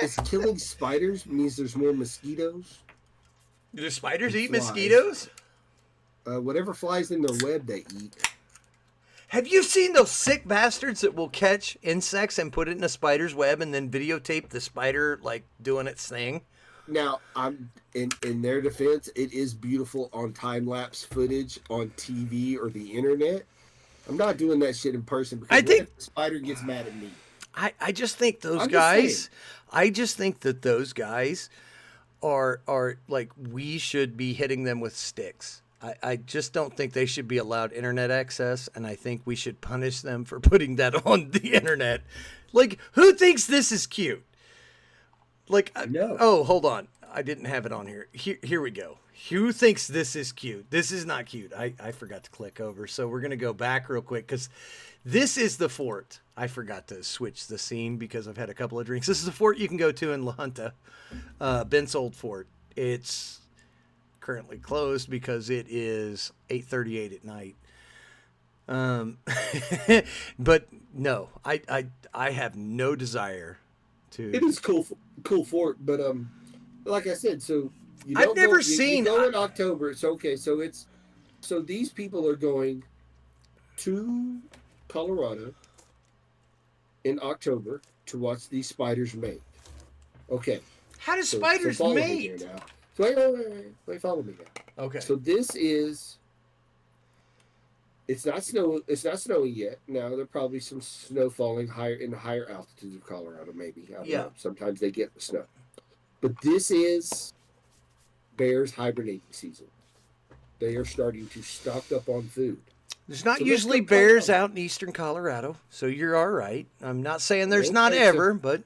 Speaker 1: is killing spiders means there's more mosquitoes.
Speaker 2: Do spiders eat
Speaker 1: Flies.
Speaker 2: mosquitoes?
Speaker 1: Whatever flies in their web, they eat.
Speaker 2: Have you seen those sick bastards that will catch insects and put it in a spider's web and then videotape the spider like doing its thing?
Speaker 1: Now, I'm in their defense, it is beautiful on time lapse footage on TV or the internet. I'm not doing that shit in person because
Speaker 2: I think-
Speaker 1: what if the spider gets mad at me?
Speaker 2: I just think those
Speaker 1: I'm just
Speaker 2: guys.
Speaker 1: saying.
Speaker 2: I just think that those guys are like we should be hitting them with sticks. I just don't think they should be allowed internet access, and I think we should punish them for putting that on the internet. Like, who thinks this is cute? Like,
Speaker 1: No.
Speaker 2: oh, hold on, I didn't have it on here. Here we go. Who thinks this is cute? This is not cute. I forgot to click over, so we're gonna go back real quick because this is the fort. I forgot to switch the scene because I've had a couple of drinks. This is the fort you can go to in La Junta, Bent's old fort. It's currently closed because it is 8:38 at night. But no, I have no desire to.
Speaker 1: It is cool fort, but like I said, so you
Speaker 2: I've
Speaker 1: don't
Speaker 2: never
Speaker 1: go,
Speaker 2: seen-
Speaker 1: You go in October. It's okay. So these people are going to Colorado in October to watch these spiders mate. Okay,
Speaker 2: How do
Speaker 1: so
Speaker 2: spiders
Speaker 1: follow me
Speaker 2: mate?
Speaker 1: here now. So wait, follow me now.
Speaker 2: Okay.
Speaker 1: So this is. It's not snow. It's not snowing yet. Now there probably some snow falling higher in the higher altitudes of Colorado. Maybe I don't know. Sometimes they get the snow, but this is bears hibernating season. They are starting to stock up on food.
Speaker 2: There's not
Speaker 1: So
Speaker 2: usually bears out in eastern Colorado, so you're all right. I'm not saying there's not ever, but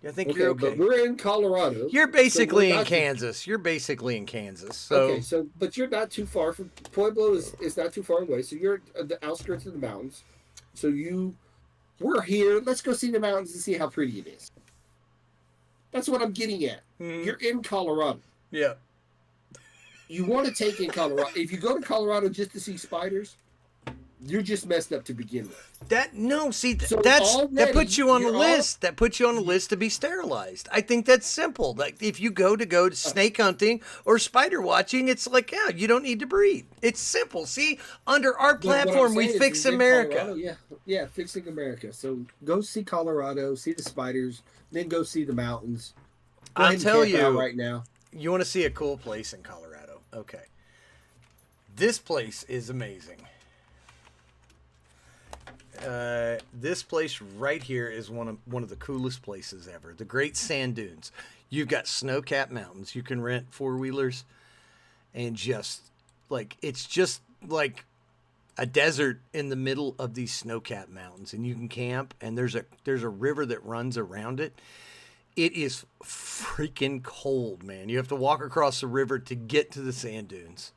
Speaker 2: I think you're okay.
Speaker 1: But we're in Colorado.
Speaker 2: You're basically in Kansas. You're basically in Kansas. So.
Speaker 1: Okay, but you're not too far from Pueblo. Is not too far away. So you're at the outskirts of the mountains. So we're here. Let's go see the mountains and see how pretty it is. That's what I'm getting at. You're in Colorado.
Speaker 2: Yeah.
Speaker 1: You want to take in Colorado. If you go to Colorado just to see spiders, you're just messed up to begin with.
Speaker 2: That puts you on a list. That puts you on a list to be sterilized. I think that's simple. Like if you go to snake hunting or spider watching, it's like, yeah, you don't need to breed. It's simple. See, under our platform, we fix America.
Speaker 1: Yeah, fixing America. So go see Colorado, see the spiders, then go see the mountains.
Speaker 2: I'll tell you
Speaker 1: right now.
Speaker 2: You want to see a cool place in Colorado? Okay. This place is amazing. This place right here is one of the coolest places ever. The Great Sand Dunes. You've got snow-capped mountains. You can rent four-wheelers and it's just like a desert in the middle of these snow-capped mountains, and you can camp, and there's a river that runs around it. It is freaking cold, man. You have to walk across the river to get to the sand dunes.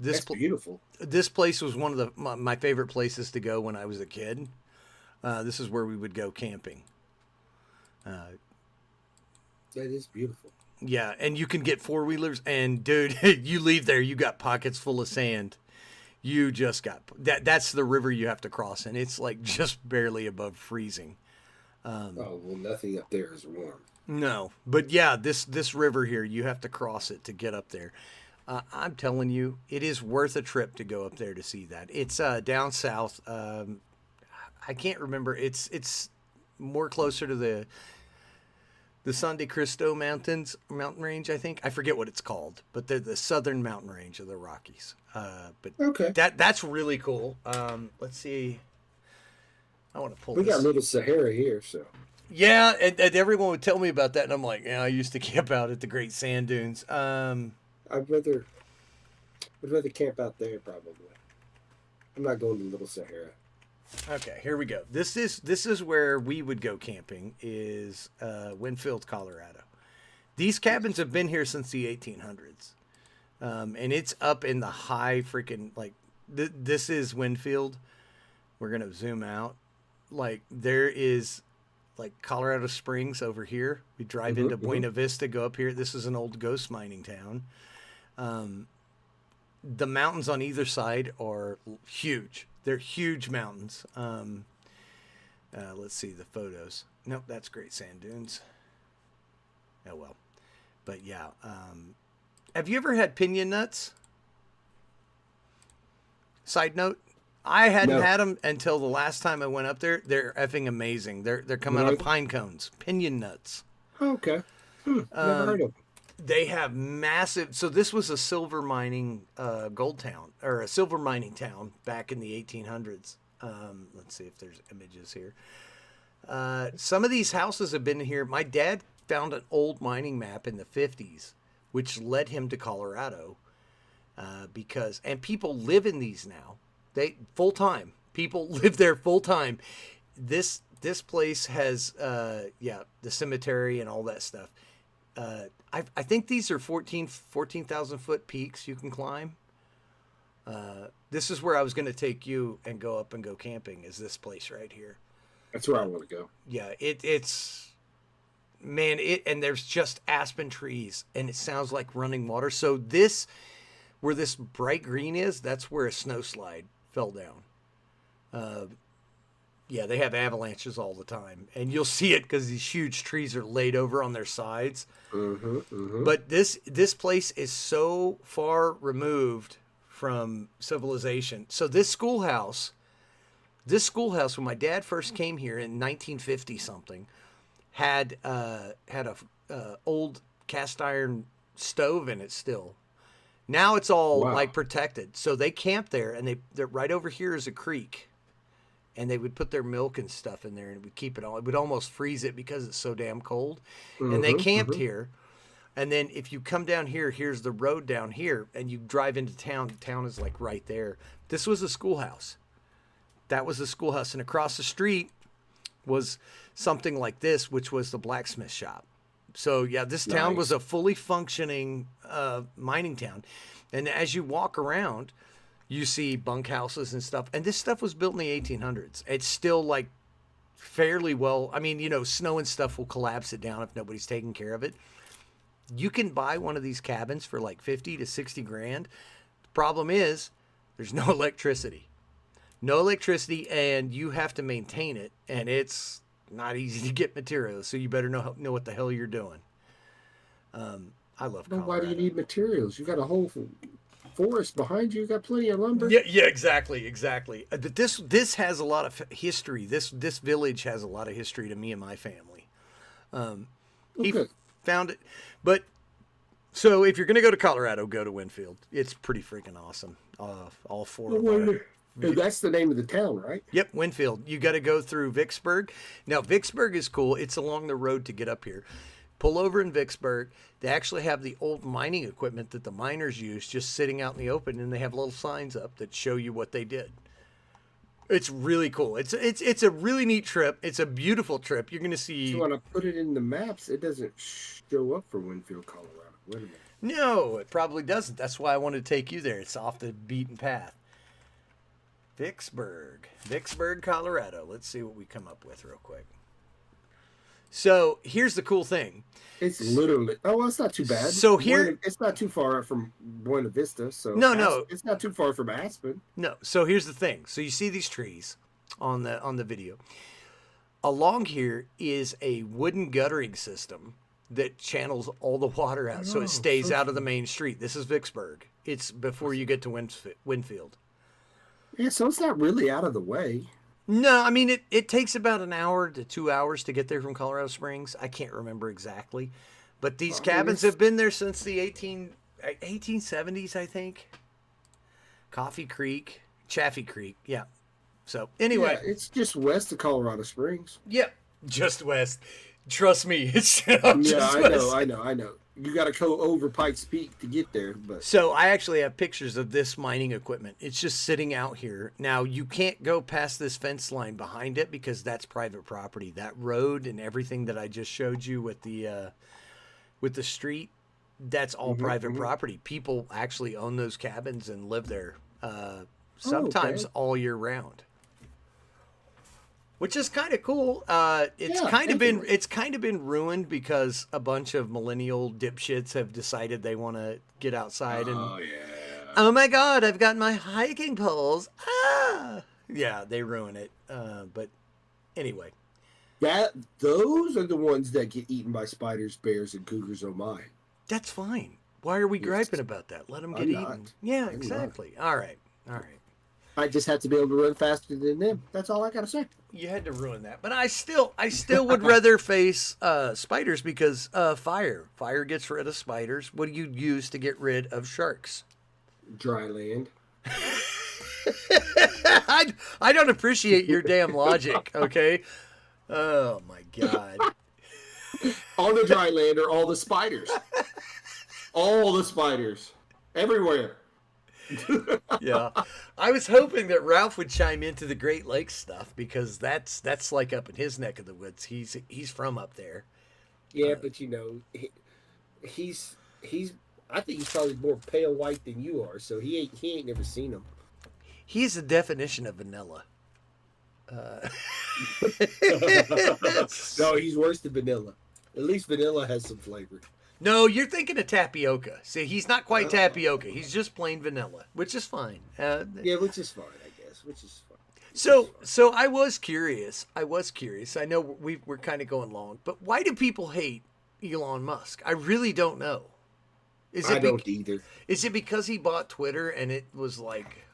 Speaker 1: That's beautiful.
Speaker 2: This place was one of my favorite places to go when I was a kid. This is where we would go camping.
Speaker 1: That is beautiful.
Speaker 2: Yeah, and you can get four-wheelers, and dude, you leave there, you got pockets full of sand. You just got that's the river you have to cross, and it's like just barely above freezing.
Speaker 1: Well, nothing up there is warm.
Speaker 2: No, but yeah, this river here, you have to cross it to get up there. I'm telling you, it is worth a trip to go up there to see that. It's down south. I can't remember. It's more closer to the San de Cristo mountain range, I think. I forget what it's called, but they're the southern mountain range of the Rockies. But
Speaker 1: okay,
Speaker 2: that's really cool. Let's see. I want to pull.
Speaker 1: We got Little Sahara here, so.
Speaker 2: Yeah, and everyone would tell me about that, and I'm like, yeah, I used to camp out at the Great Sand Dunes.
Speaker 1: I'd rather camp out there probably. I'm not going to Little Sahara.
Speaker 2: Okay, here we go. This is where we would go camping. Is Winfield, Colorado. These cabins have been here since the 1800s, and it's up in the high freaking this is Winfield. We're gonna zoom out. Like there is like Colorado Springs over here. We drive into Buena Vista, go up here. This is an old ghost mining town. The mountains on either side are huge. They're huge mountains. Let's see the photos. Nope, that's Great Sand Dunes. Oh well. But yeah. Have you ever had piñon nuts? Side note. I hadn't had them until the last time I went up there. They're effing amazing. They're coming out of pine cones, piñon nuts.
Speaker 1: Okay, never heard of them.
Speaker 2: They have massive. So this was a silver mining gold town, or a silver mining town back in the 1800s. Let's see if there's images here. Some of these houses have been here. My dad found an old mining map in the 50s, which led him to Colorado, and people live in these now. They full time. People live there full time. This place has the cemetery and all that stuff. I think these are 14,000 foot peaks you can climb. This is where I was going to take you and go up and go camping. Is this place right here?
Speaker 1: That's where I want to go.
Speaker 2: Yeah, it's man. And there's just aspen trees, and it sounds like running water. So where this bright green is, that's where a snow slide fell down. Yeah, they have avalanches all the time, and you'll see it because these huge trees are laid over on their sides. But this place is so far removed from civilization. So this schoolhouse This schoolhouse, when my dad first came here in 1950 something, had a old cast iron stove in it still. Now it's all
Speaker 1: Wow.
Speaker 2: like protected. So they camped there, and they're right over here is a creek, and they would put their milk and stuff in there, and it would keep it all. It would almost freeze it because it's so damn cold. And they camped here. And then if you come down here, here's the road down here, and you drive into town. The town is like right there. This was a schoolhouse. That was the schoolhouse, and across the street was something like this, which was the blacksmith shop. So yeah, this town was a fully functioning mining town. And as you walk around, you see bunkhouses and stuff. And this stuff was built in the 1800s. It's still like fairly well. I mean, snow and stuff will collapse it down if nobody's taking care of it. You can buy one of these cabins for like 50 to 60 grand. The problem is there's no electricity. No electricity, and you have to maintain it, and it's not easy to get materials, so you better know what the hell you're doing. I love Colorado.
Speaker 1: Why do you need materials? You got a whole forest behind you. You got plenty of lumber.
Speaker 2: Yeah, exactly. But this has a lot of history. This village has a lot of history to me and my family. He found it, but so if you're going to go to Colorado, go to Winfield. It's pretty freaking awesome. All four of them.
Speaker 1: That's the name of the town, right?
Speaker 2: Yep, Winfield. You got to go through Vicksburg. Now, Vicksburg is cool. It's along the road to get up here. Pull over in Vicksburg. They actually have the old mining equipment that the miners use just sitting out in the open, and they have little signs up that show you what they did. It's really cool. It's a really neat trip. It's a beautiful trip. You're going to see.
Speaker 1: So when I put it in the maps, it doesn't show up for Winfield, Colorado. Wait a minute.
Speaker 2: No, it probably doesn't. That's why I wanted to take you there. It's off the beaten path. Vicksburg, Colorado. Let's see what we come up with real quick. So here's the cool thing.
Speaker 1: It's literally, it's not too bad.
Speaker 2: So here,
Speaker 1: it's not too far from Buena Vista. So
Speaker 2: no,
Speaker 1: it's not too far from Aspen.
Speaker 2: No. So here's the thing. So you see these trees on the video. Along here is a wooden guttering system that channels all the water out, so it stays out of the main street. This is Vicksburg. It's before you get to Winfield.
Speaker 1: Yeah, so it's not really out of the way.
Speaker 2: No, I mean, it takes about an hour to 2 hours to get there from Colorado Springs. I can't remember exactly. But these cabins have been there since the 1870s, I think. Chaffee Creek. Yeah. So, anyway.
Speaker 1: Yeah, it's just west of Colorado Springs.
Speaker 2: Yep. Just west. Trust me. It's just west.
Speaker 1: I know. You got to go over Pikes Peak to get there. But
Speaker 2: So I actually have pictures of this mining equipment. It's just sitting out here. Now, you can't go past this fence line behind it because that's private property. That road and everything that I just showed you with the street, that's all private property. People actually own those cabins and live there sometimes all year round. Which is kind of cool. It's kind of been ruined because a bunch of millennial dipshits have decided they want to get outside and. Oh my God! I've got my hiking poles. Ah! Yeah, they ruin it. But anyway.
Speaker 1: Those are the ones that get eaten by spiders, bears, and cougars. Oh my!
Speaker 2: That's fine. Why are we griping about that? Let them get eaten. Yeah, exactly. All right.
Speaker 1: I just have to be able to run faster than them. That's all I gotta say.
Speaker 2: You had to ruin that, but I still would rather face spiders because fire gets rid of spiders. What do you use to get rid of sharks?
Speaker 1: Dry land.
Speaker 2: I don't appreciate your damn logic. Okay. Oh my God.
Speaker 1: On the dry land are all the spiders. All the spiders everywhere.
Speaker 2: Yeah, I was hoping that Ralph would chime into the Great Lakes stuff because that's like up in his neck of the woods. He's from up there.
Speaker 1: Yeah, but he's I think he's probably more pale white than you are, so he ain't never seen them.
Speaker 2: He's the definition of vanilla.
Speaker 1: No, he's worse than vanilla. At least vanilla has some flavor.
Speaker 2: No, you're thinking of tapioca. See, he's not quite tapioca. He's just plain vanilla, which is fine.
Speaker 1: Yeah, which is fine, I guess.
Speaker 2: So I was curious. I know we're kind of going long, but why do people hate Elon Musk? I really don't know.
Speaker 1: I don't either.
Speaker 2: Is it because he bought Twitter and it was like...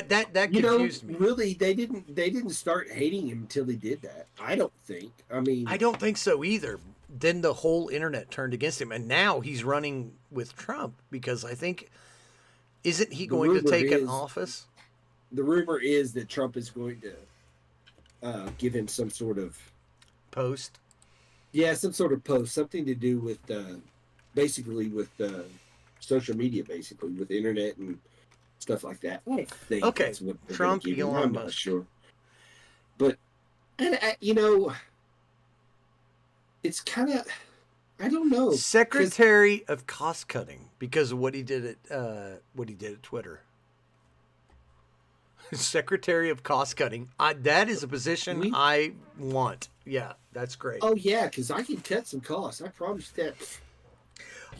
Speaker 2: That confused me.
Speaker 1: really, they didn't start hating him until he did that. I don't think. I mean,
Speaker 2: I don't think so either. Then the whole internet turned against him, and now he's running with Trump because I think isn't he going to take an office?
Speaker 1: The rumor is that Trump is going to give him some sort of
Speaker 2: Post.
Speaker 1: yeah, some sort of post, something to do with basically with social media, basically with the internet and stuff like that. I think
Speaker 2: Okay,
Speaker 1: that's what they're
Speaker 2: Trump,
Speaker 1: gonna give him.
Speaker 2: Elon
Speaker 1: I'm not
Speaker 2: Musk.
Speaker 1: sure, but and it's kind of I don't know. 'Cause-
Speaker 2: Secretary of cost cutting because of what he did at Twitter. Secretary of cost cutting. That is a position I want. Yeah, that's great.
Speaker 1: Oh yeah, because I can cut some costs. I promise that.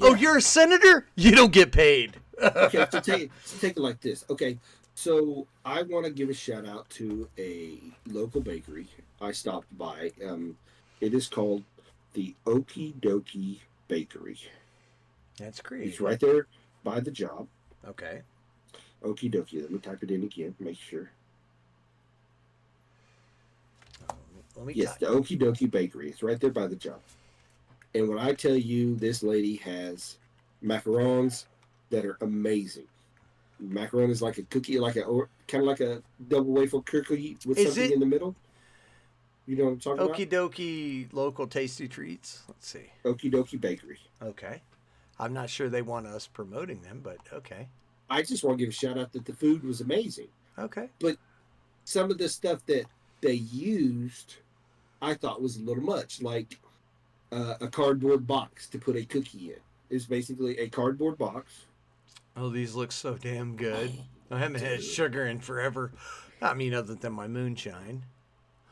Speaker 2: Oh, you're a senator? You don't get paid.
Speaker 1: Okay, so take it like this. Okay, so I want to give a shout out to a local bakery I stopped by. It is called the Okie Dokie Bakery.
Speaker 2: That's great.
Speaker 1: It's right there by the job.
Speaker 2: Okay.
Speaker 1: Okie Dokie. Let me type it in again. Make sure.
Speaker 2: Let me
Speaker 1: Yes, the Okie Dokie Bakery. It's right there by the job. And when I tell you, this lady has macarons that are amazing. Macaron is like a cookie, kind of like a double wafer cookie with something in the middle. You know what I'm talking about?
Speaker 2: Okie dokie local tasty treats. Let's see.
Speaker 1: Okie Dokie Bakery.
Speaker 2: Okay. I'm not sure they want us promoting them, but okay.
Speaker 1: I just want to give a shout out that the food was amazing.
Speaker 2: Okay.
Speaker 1: But some of the stuff that they used, I thought was a little much. Like a cardboard box to put a cookie in. It's basically a cardboard box.
Speaker 2: Oh, these look so damn good. I haven't had sugar in forever. I mean, other than my moonshine.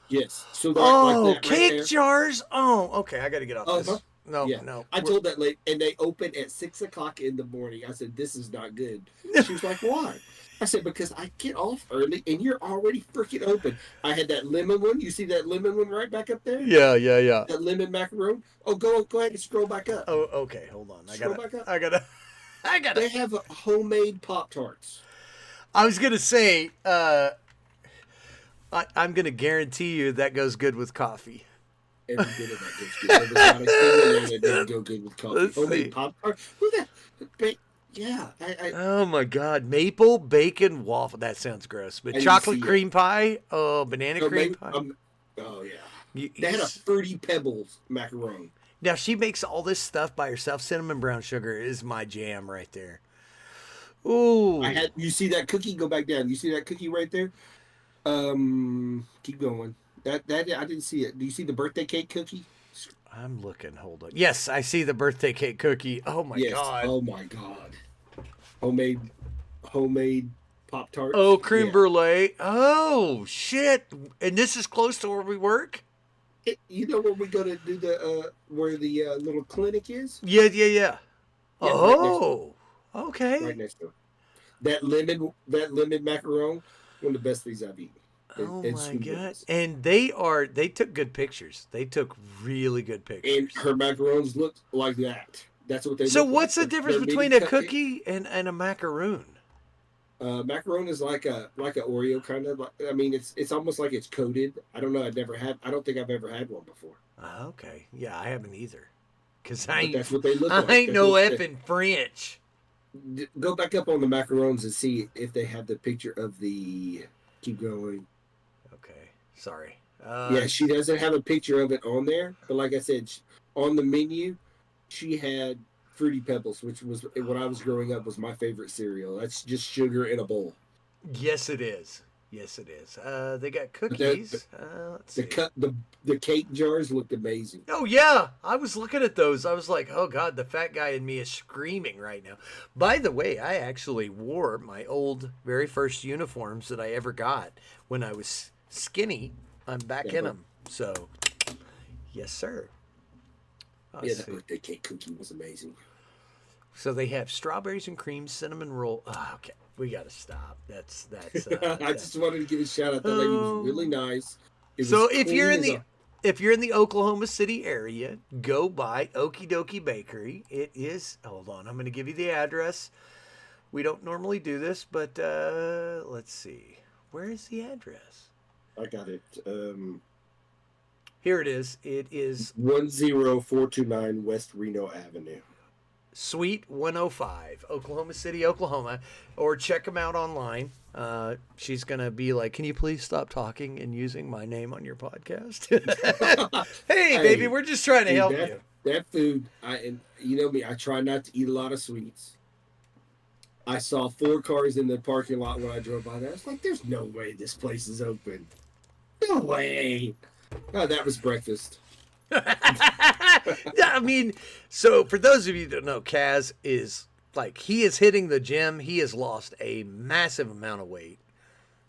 Speaker 1: Yes. So
Speaker 2: like cake jars. Oh, okay. I got to get off this. No,
Speaker 1: yeah.
Speaker 2: no.
Speaker 1: I told that lady, and they open at 6 o'clock in the morning. I said, "This is not good." She was like, "Why?" I said, "Because I get off early, and you're already freaking open." I had that lemon one. You see that lemon one right back up there?
Speaker 2: Yeah.
Speaker 1: That lemon macaron. Oh, go ahead and scroll back up.
Speaker 2: Oh, okay. Hold on.
Speaker 1: Scroll back up.
Speaker 2: I gotta.
Speaker 1: They have homemade Pop-Tarts.
Speaker 2: I was gonna say, I'm gonna guarantee you that goes good with coffee.
Speaker 1: Every bit of that goes good. There was not a single one that didn't go good with coffee.
Speaker 2: Let's
Speaker 1: Homemade
Speaker 2: see.
Speaker 1: Pop-Tart. Who that? Yeah.
Speaker 2: Oh my God, maple bacon waffle. That sounds gross. But
Speaker 1: didn't
Speaker 2: chocolate
Speaker 1: see it.
Speaker 2: cream pie. Oh, banana cream pie.
Speaker 1: Oh yeah. They had a Fruity Pebbles macaron.
Speaker 2: Now she makes all this stuff by herself. Cinnamon brown sugar is my jam right there. Ooh.
Speaker 1: You see that cookie? Go back down. You see that cookie right there? Keep going. That I didn't see it. Do you see the birthday cake cookie?
Speaker 2: I'm looking. Hold on. Yes, I see the birthday cake cookie. Oh my God.
Speaker 1: Oh my God. Homemade Pop-Tarts.
Speaker 2: Oh, creme brulee. Oh shit. And this is close to where we work?
Speaker 1: You know where we go to do where the little clinic is?
Speaker 2: Yeah.
Speaker 1: Yeah,
Speaker 2: Oh, okay.
Speaker 1: Right next door. That lemon macaron, one of the best things I've eaten.
Speaker 2: Oh my God. And they took good pictures. They took really good pictures.
Speaker 1: And her macarons look like that. That's what they
Speaker 2: So
Speaker 1: look
Speaker 2: what's
Speaker 1: like.
Speaker 2: the difference
Speaker 1: They're
Speaker 2: between a
Speaker 1: mini
Speaker 2: cookie and a macaroon?
Speaker 1: Macaron is like a Oreo kind of. I mean, it's almost like it's coated. I don't know. I don't think I've ever had one before.
Speaker 2: Okay. Yeah, I haven't either. Because
Speaker 1: that's what they look like.
Speaker 2: I ain't no effing French.
Speaker 1: Go back up on the macarons and see if they have the picture of the. Keep going.
Speaker 2: Okay. Sorry.
Speaker 1: Yeah, she doesn't have a picture of it on there. But like I said, on the menu, she had Fruity Pebbles, which was when I was growing up was my favorite cereal. That's just sugar in a bowl.
Speaker 2: Yes, it is. Yes, it is. They got cookies. Let's see.
Speaker 1: The cake jars looked amazing.
Speaker 2: Oh yeah, I was looking at those. I was like, oh God, the fat guy in me is screaming right now. By the way, I actually wore my old very first uniforms that I ever got when I was skinny. I'm back in them. So, yes, sir.
Speaker 1: That birthday cake cookie was amazing.
Speaker 2: So they have strawberries and cream, cinnamon roll. Oh, okay, we got to stop. That's.
Speaker 1: I just wanted to give a shout out. That lady was really nice.
Speaker 2: So if you're in the Oklahoma City area, go by Okie Dokie Bakery. It is. Hold on, I'm going to give you the address. We don't normally do this, but let's see. Where is the address?
Speaker 1: I got it.
Speaker 2: Here it is. It is
Speaker 1: 10429 West Reno Avenue.
Speaker 2: Suite 105, Oklahoma City, Oklahoma. Or check them out online. She's going to be like, can you please stop talking and using my name on your podcast? Hey, baby, we're just trying to help you.
Speaker 1: That food, and you know me, I try not to eat a lot of sweets. I saw 4 cars in the parking lot when I drove by there. I was like, there's no way this place is open. No way. Oh, that was breakfast.
Speaker 2: I mean, so for those of you that don't know, Kaz is like, he is hitting the gym. He has lost a massive amount of weight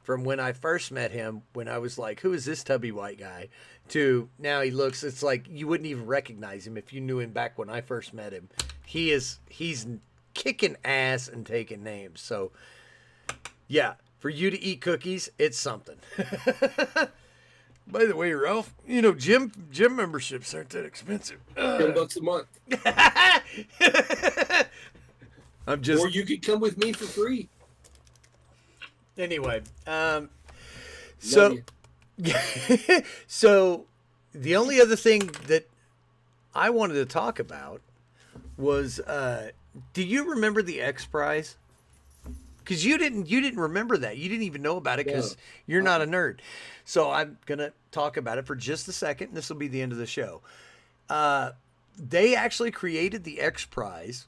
Speaker 2: from when I first met him, when I was like, who is this tubby white guy? To now he looks, it's like you wouldn't even recognize him if you knew him back when I first met him. He's kicking ass and taking names. So yeah, for you to eat cookies, it's something. By the way, Ralph, you know, gym memberships aren't that expensive.
Speaker 1: $10 a month.
Speaker 2: I'm just.
Speaker 1: Or you could come with me for free.
Speaker 2: Anyway, so so the only other thing that I wanted to talk about was, do you remember the X Prize? Because you didn't remember that. You didn't even know about it because you're not a nerd. So I'm gonna talk about it for just a second. This will be the end of the show. They actually created the X Prize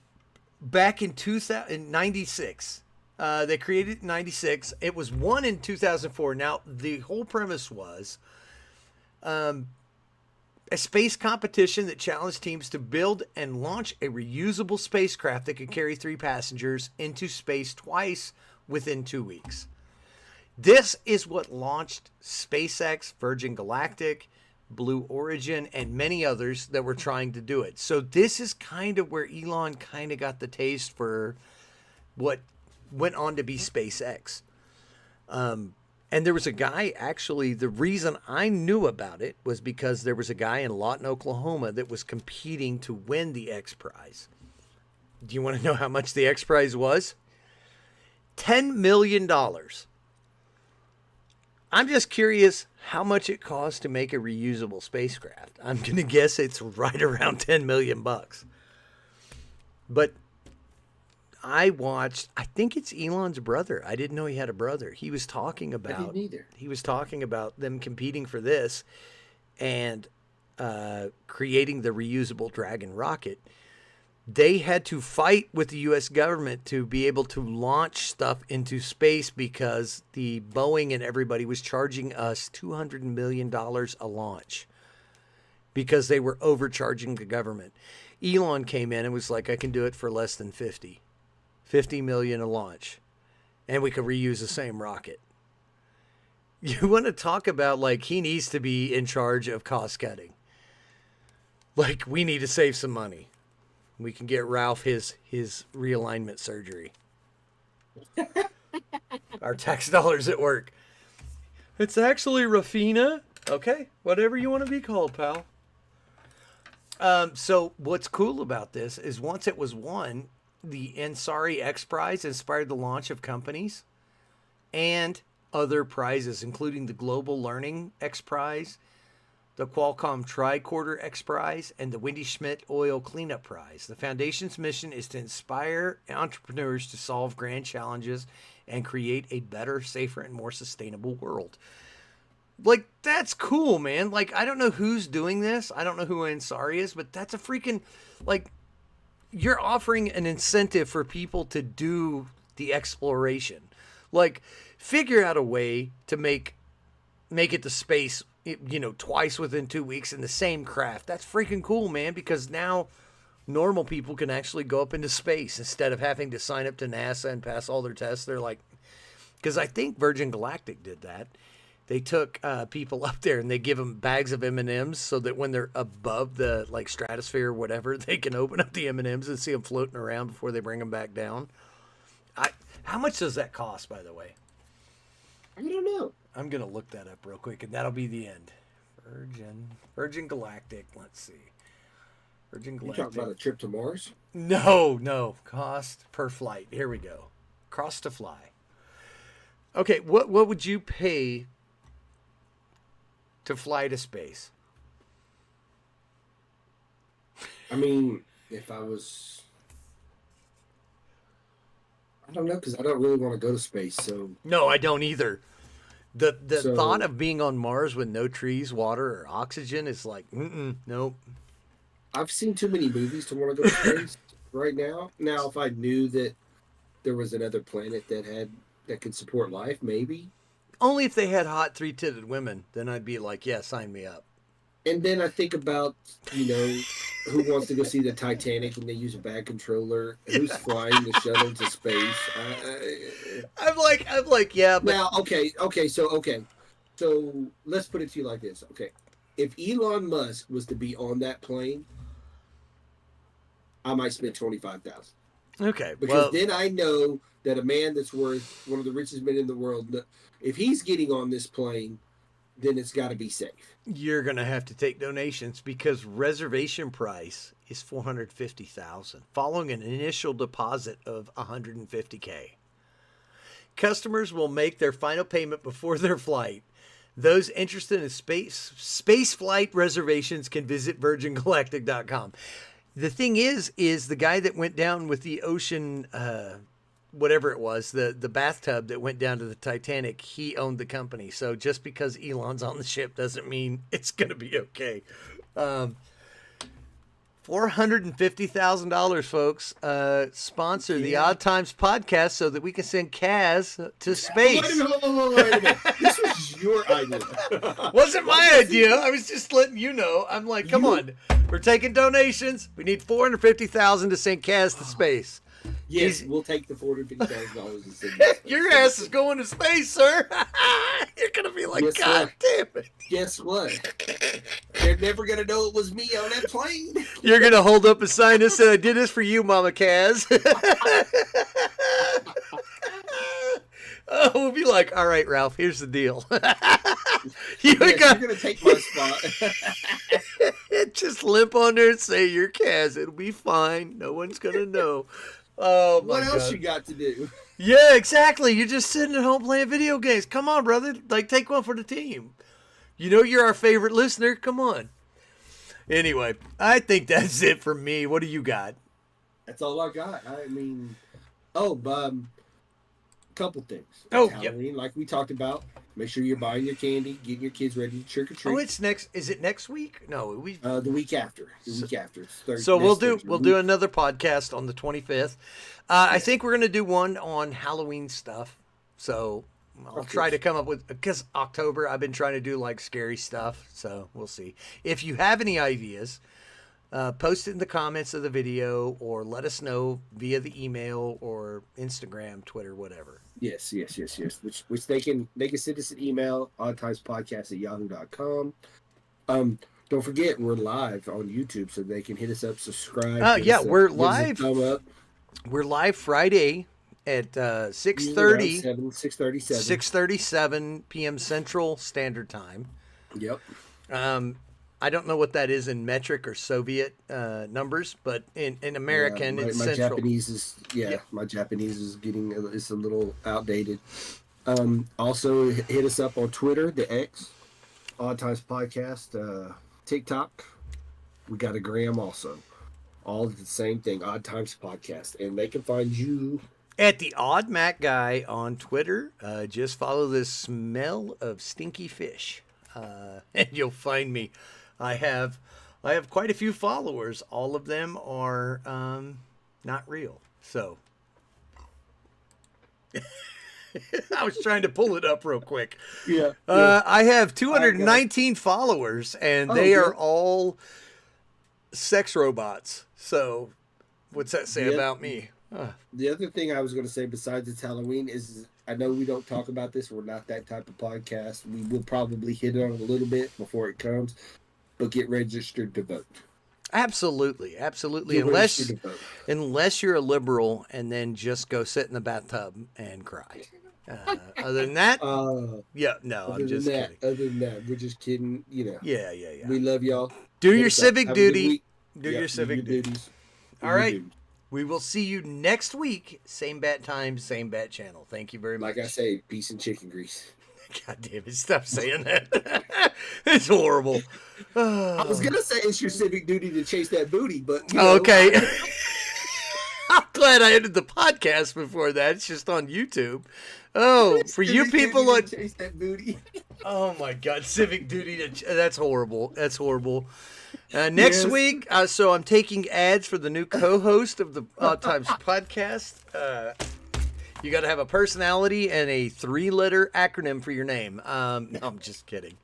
Speaker 2: back in 1996. They created it in 96. It was won in 2004. Now, the whole premise was a space competition that challenged teams to build and launch a reusable spacecraft that could carry 3 passengers into space twice within 2 weeks. This is what launched SpaceX, Virgin Galactic, Blue Origin, and many others that were trying to do it. So this is kind of where Elon kind of got the taste for what went on to be SpaceX. And there was a guy, actually, the reason I knew about it was because there was a guy in Lawton, Oklahoma that was competing to win the X Prize. Do you want to know how much the X Prize was? $10 million. I'm just curious how much it costs to make a reusable spacecraft. I'm going to guess it's right around 10 million bucks. But I think it's Elon's brother. I didn't know he had a brother. He was talking about,
Speaker 1: I didn't either.
Speaker 2: He was talking about them competing for this and creating the reusable Dragon rocket. They had to fight with the U.S. government to be able to launch stuff into space because the Boeing and everybody was charging us $200 million a launch because they were overcharging the government. Elon came in and was like, I can do it for less than 50 million a launch, and we could reuse the same rocket. You want to talk about, like, he needs to be in charge of cost cutting. Like, we need to save some money. We can get Ralph his realignment surgery. Our tax dollars at work. It's actually Rafina. Okay, whatever you want to be called, pal. So what's cool about this is once it was won, the Ansari X Prize inspired the launch of companies and other prizes, including the Global Learning X Prize, the Qualcomm Tricorder X Prize, and the Wendy Schmidt Oil Cleanup Prize. The foundation's mission is to inspire entrepreneurs to solve grand challenges and create a better, safer, and more sustainable world. Like, that's cool, man. Like, I don't know who's doing this. I don't know who Ansari is, but that's a freaking, like, you're offering an incentive for people to do the exploration. Like, figure out a way to make it to space, you know, twice within 2 weeks in the same craft. That's freaking cool, man, because now normal people can actually go up into space instead of having to sign up to NASA and pass all their tests. They're like, because I think Virgin Galactic did that. They took people up there and they give them bags of M&Ms so that when they're above the, like, stratosphere or whatever, they can open up the M&Ms and see them floating around before they bring them back down. How much does that cost, by the way?
Speaker 1: I don't know.
Speaker 2: I'm going to look that up real quick, and that'll be the end. Virgin Galactic. Let's see. Virgin Galactic.
Speaker 1: You talking about a trip to Mars?
Speaker 2: No. Cost per flight. Here we go. Cost to fly. Okay, what would you pay to fly to space?
Speaker 1: I mean, if I was, I don't know, because I don't really want to go to space. So
Speaker 2: No, I don't either. The
Speaker 1: So-
Speaker 2: thought of being on Mars with no trees, water, or oxygen is like, nope.
Speaker 1: I've seen too many movies to want to go to space right now. Now, if I knew that there was another planet that could support life, maybe.
Speaker 2: Only if they had hot three-titted women, then I'd be like, yeah, sign me up.
Speaker 1: And then I think about, who wants to go see the Titanic and they use a bad controller? Who's flying the shuttle to space?
Speaker 2: I'm like, yeah, but
Speaker 1: Now, okay. So let's put it to you like this. Okay, if Elon Musk was to be on that plane, I might spend $25,000
Speaker 2: okay.
Speaker 1: because
Speaker 2: Well,
Speaker 1: then I know that a man that's worth one of the richest men in the world, if he's getting on this plane, then it's got to be safe.
Speaker 2: you're gonna have to take donations because reservation price is $450,000, following an initial deposit of $150K. Customers will make their final payment before their flight. Those interested in space flight reservations can visit virgingalactic.com. The thing is the guy that went down with the ocean, whatever it was, the bathtub that went down to the Titanic, he owned the company. So just because Elon's on the ship doesn't mean it's going to be okay. $450,000, folks. Sponsor the Odd Times podcast so that we can send Kaz to space.
Speaker 1: Wait a minute. This was your idea.
Speaker 2: Wasn't my idea. I was just letting you know. I'm like, come on. We're taking donations. We need $450,000 to send Kaz to space.
Speaker 1: Yes, we'll take the $450,000 and send it.
Speaker 2: Your ass is going to space, sir. You're gonna be like,
Speaker 1: Guess
Speaker 2: God
Speaker 1: what?
Speaker 2: damn it.
Speaker 1: Guess what? They're never gonna know it was me on that plane.
Speaker 2: You're gonna hold up a sign that said, I did this for you, Mama Kaz. Oh, we'll be like, all right, Ralph, here's the deal.
Speaker 1: You're gonna take my spot.
Speaker 2: Just limp on there and say you're Kaz. It'll be fine. No one's gonna know. Oh my
Speaker 1: What else
Speaker 2: God.
Speaker 1: you got to do?
Speaker 2: Yeah, exactly. You're just sitting at home playing video games. Come on, brother. Like, take one for the team. You know you're our favorite listener. Come on. Anyway, I think that's it for me. What do you got?
Speaker 1: That's all I got. I mean, couple things.
Speaker 2: Oh,
Speaker 1: It's
Speaker 2: yep.
Speaker 1: Halloween, like we talked about. Make sure you're buying your candy, getting your kids ready to trick or treat.
Speaker 2: Oh, it's next. Is it next week? No, we.
Speaker 1: The week after. It's Thursday.
Speaker 2: So we'll do another podcast on the 25th. I think we're gonna do one on Halloween stuff. So I'll try to come up with, because October I've been trying to do like scary stuff. So we'll see. If you have any ideas, post it in the comments of the video or let us know via the email or Instagram, Twitter, whatever.
Speaker 1: Yes. Which they can send us an email, oddtimespodcast@yahoo.com. Don't forget we're live on YouTube, so they can hit us up, subscribe.
Speaker 2: Yeah, we're
Speaker 1: give us a
Speaker 2: live.
Speaker 1: thumb up.
Speaker 2: We're live Friday at 6:30,
Speaker 1: 6:37.
Speaker 2: 6:37 p.m. Central Standard Time.
Speaker 1: Yep.
Speaker 2: I don't know what that is in metric or Soviet numbers, but in American, it's
Speaker 1: my
Speaker 2: Central.
Speaker 1: Japanese is my Japanese is it's a little outdated. Also hit us up on Twitter, the X, Odd Times Podcast, TikTok. We got a gram also. All the same thing, Odd Times Podcast, and they can find you
Speaker 2: At the Odd Mac Guy on Twitter. Just follow the smell of stinky fish, and you'll find me. I have quite a few followers. All of them are not real. So I was trying to pull it up real quick.
Speaker 1: Yeah.
Speaker 2: I have 219 followers, and they
Speaker 1: good.
Speaker 2: are all sex robots. So what's that say
Speaker 1: Yeah.
Speaker 2: about me?
Speaker 1: The other thing I was going to say, besides it's Halloween, is I know we don't talk about this. We're not that type of podcast. We will probably hit on it a little bit before it comes, but get registered to vote.
Speaker 2: Absolutely.
Speaker 1: Get
Speaker 2: Unless
Speaker 1: registered to vote.
Speaker 2: unless you're a liberal and then just go sit in the bathtub and cry. Other than that, yeah, no, I'm just kidding.
Speaker 1: Other than that, we're just kidding.
Speaker 2: Yeah.
Speaker 1: We love y'all.
Speaker 2: Do
Speaker 1: Hit
Speaker 2: your
Speaker 1: us up.
Speaker 2: civic
Speaker 1: Have a good
Speaker 2: duty.
Speaker 1: week.
Speaker 2: Do
Speaker 1: Yeah,
Speaker 2: your civic duty.
Speaker 1: duties. Do
Speaker 2: All
Speaker 1: your
Speaker 2: right.
Speaker 1: duties.
Speaker 2: We will see you next week. Same bat time, same bat channel. Thank you very much.
Speaker 1: Like I say, peace and chicken grease.
Speaker 2: God damn it. Stop saying that. It's horrible.
Speaker 1: I was going to say it's your civic duty to chase that booty, but...
Speaker 2: Okay. I'm glad I ended the podcast before that. It's just on YouTube. Oh, for you people on...
Speaker 1: Chase that booty.
Speaker 2: Oh, my God. Civic duty to... That's horrible. That's horrible. Next week, so I'm taking ads for the new co-host of the Odd Times podcast. You got to have a personality and a 3-letter acronym for your name. No, I'm just kidding.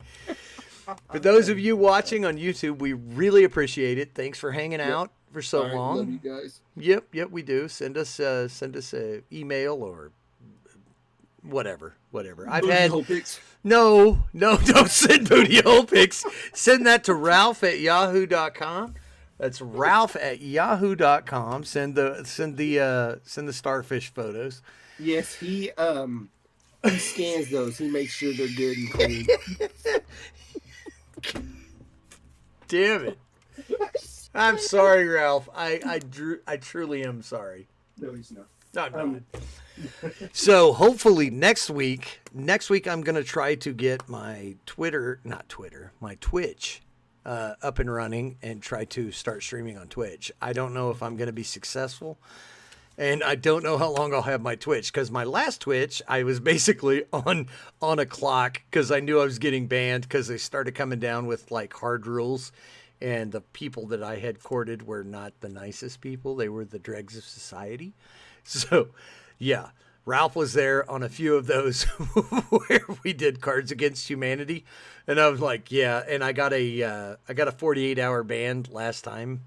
Speaker 2: For those of you watching on YouTube, we really appreciate it. Thanks for hanging out for so long.
Speaker 1: Love you guys.
Speaker 2: Yep, we do. Send us a email or whatever. I've had no, don't send booty hole pics. Send that to Ralph@yahoo.com. That's Ralph@yahoo.com. Send the starfish photos.
Speaker 1: Yes, he scans those. He makes sure they're good and clean.
Speaker 2: Damn it. I'm sorry, Ralph. I truly am sorry.
Speaker 1: No, he's not.
Speaker 2: No. So hopefully next week I'm going to try to get my my Twitch up and running and try to start streaming on Twitch. I don't know if I'm going to be successful, and I don't know how long I'll have my Twitch, because my last Twitch, I was basically on a clock because I knew I was getting banned because they started coming down with like hard rules, and the people that I had courted were not the nicest people. They were the dregs of society. So, yeah, Ralph was there on a few of those where we did Cards Against Humanity, and I was like, yeah. And I got a 48-hour ban last time,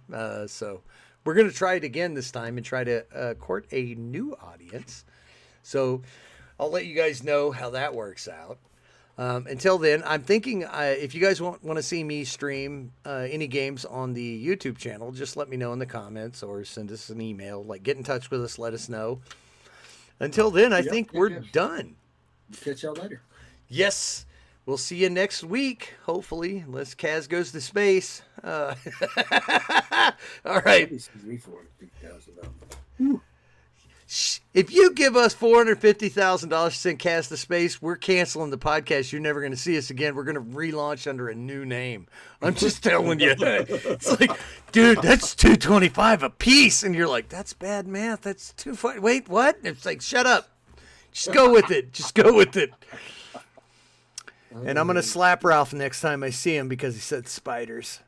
Speaker 2: so we're gonna try it again this time and try to court a new audience. So I'll let you guys know how that works out. Until then, I'm thinking if you guys want to see me stream any games on the YouTube channel, just let me know in the comments or send us an email. Like, get in touch with us, let us know. Until then, I think we're done.
Speaker 1: Catch y'all later.
Speaker 2: Yes, we'll see you next week, hopefully, unless Kaz goes to space. All right. If you give us $450,000 to send Kaz to space, we're canceling the podcast. You're never going to see us again. We're going to relaunch under a new name. I'm just telling you. It's like, dude, that's $225 a piece, and you're like, that's bad math. That's too funny. Wait, what? It's like, shut up. Just go with it. Just go with it. And I'm going to slap Ralph next time I see him because he said spiders.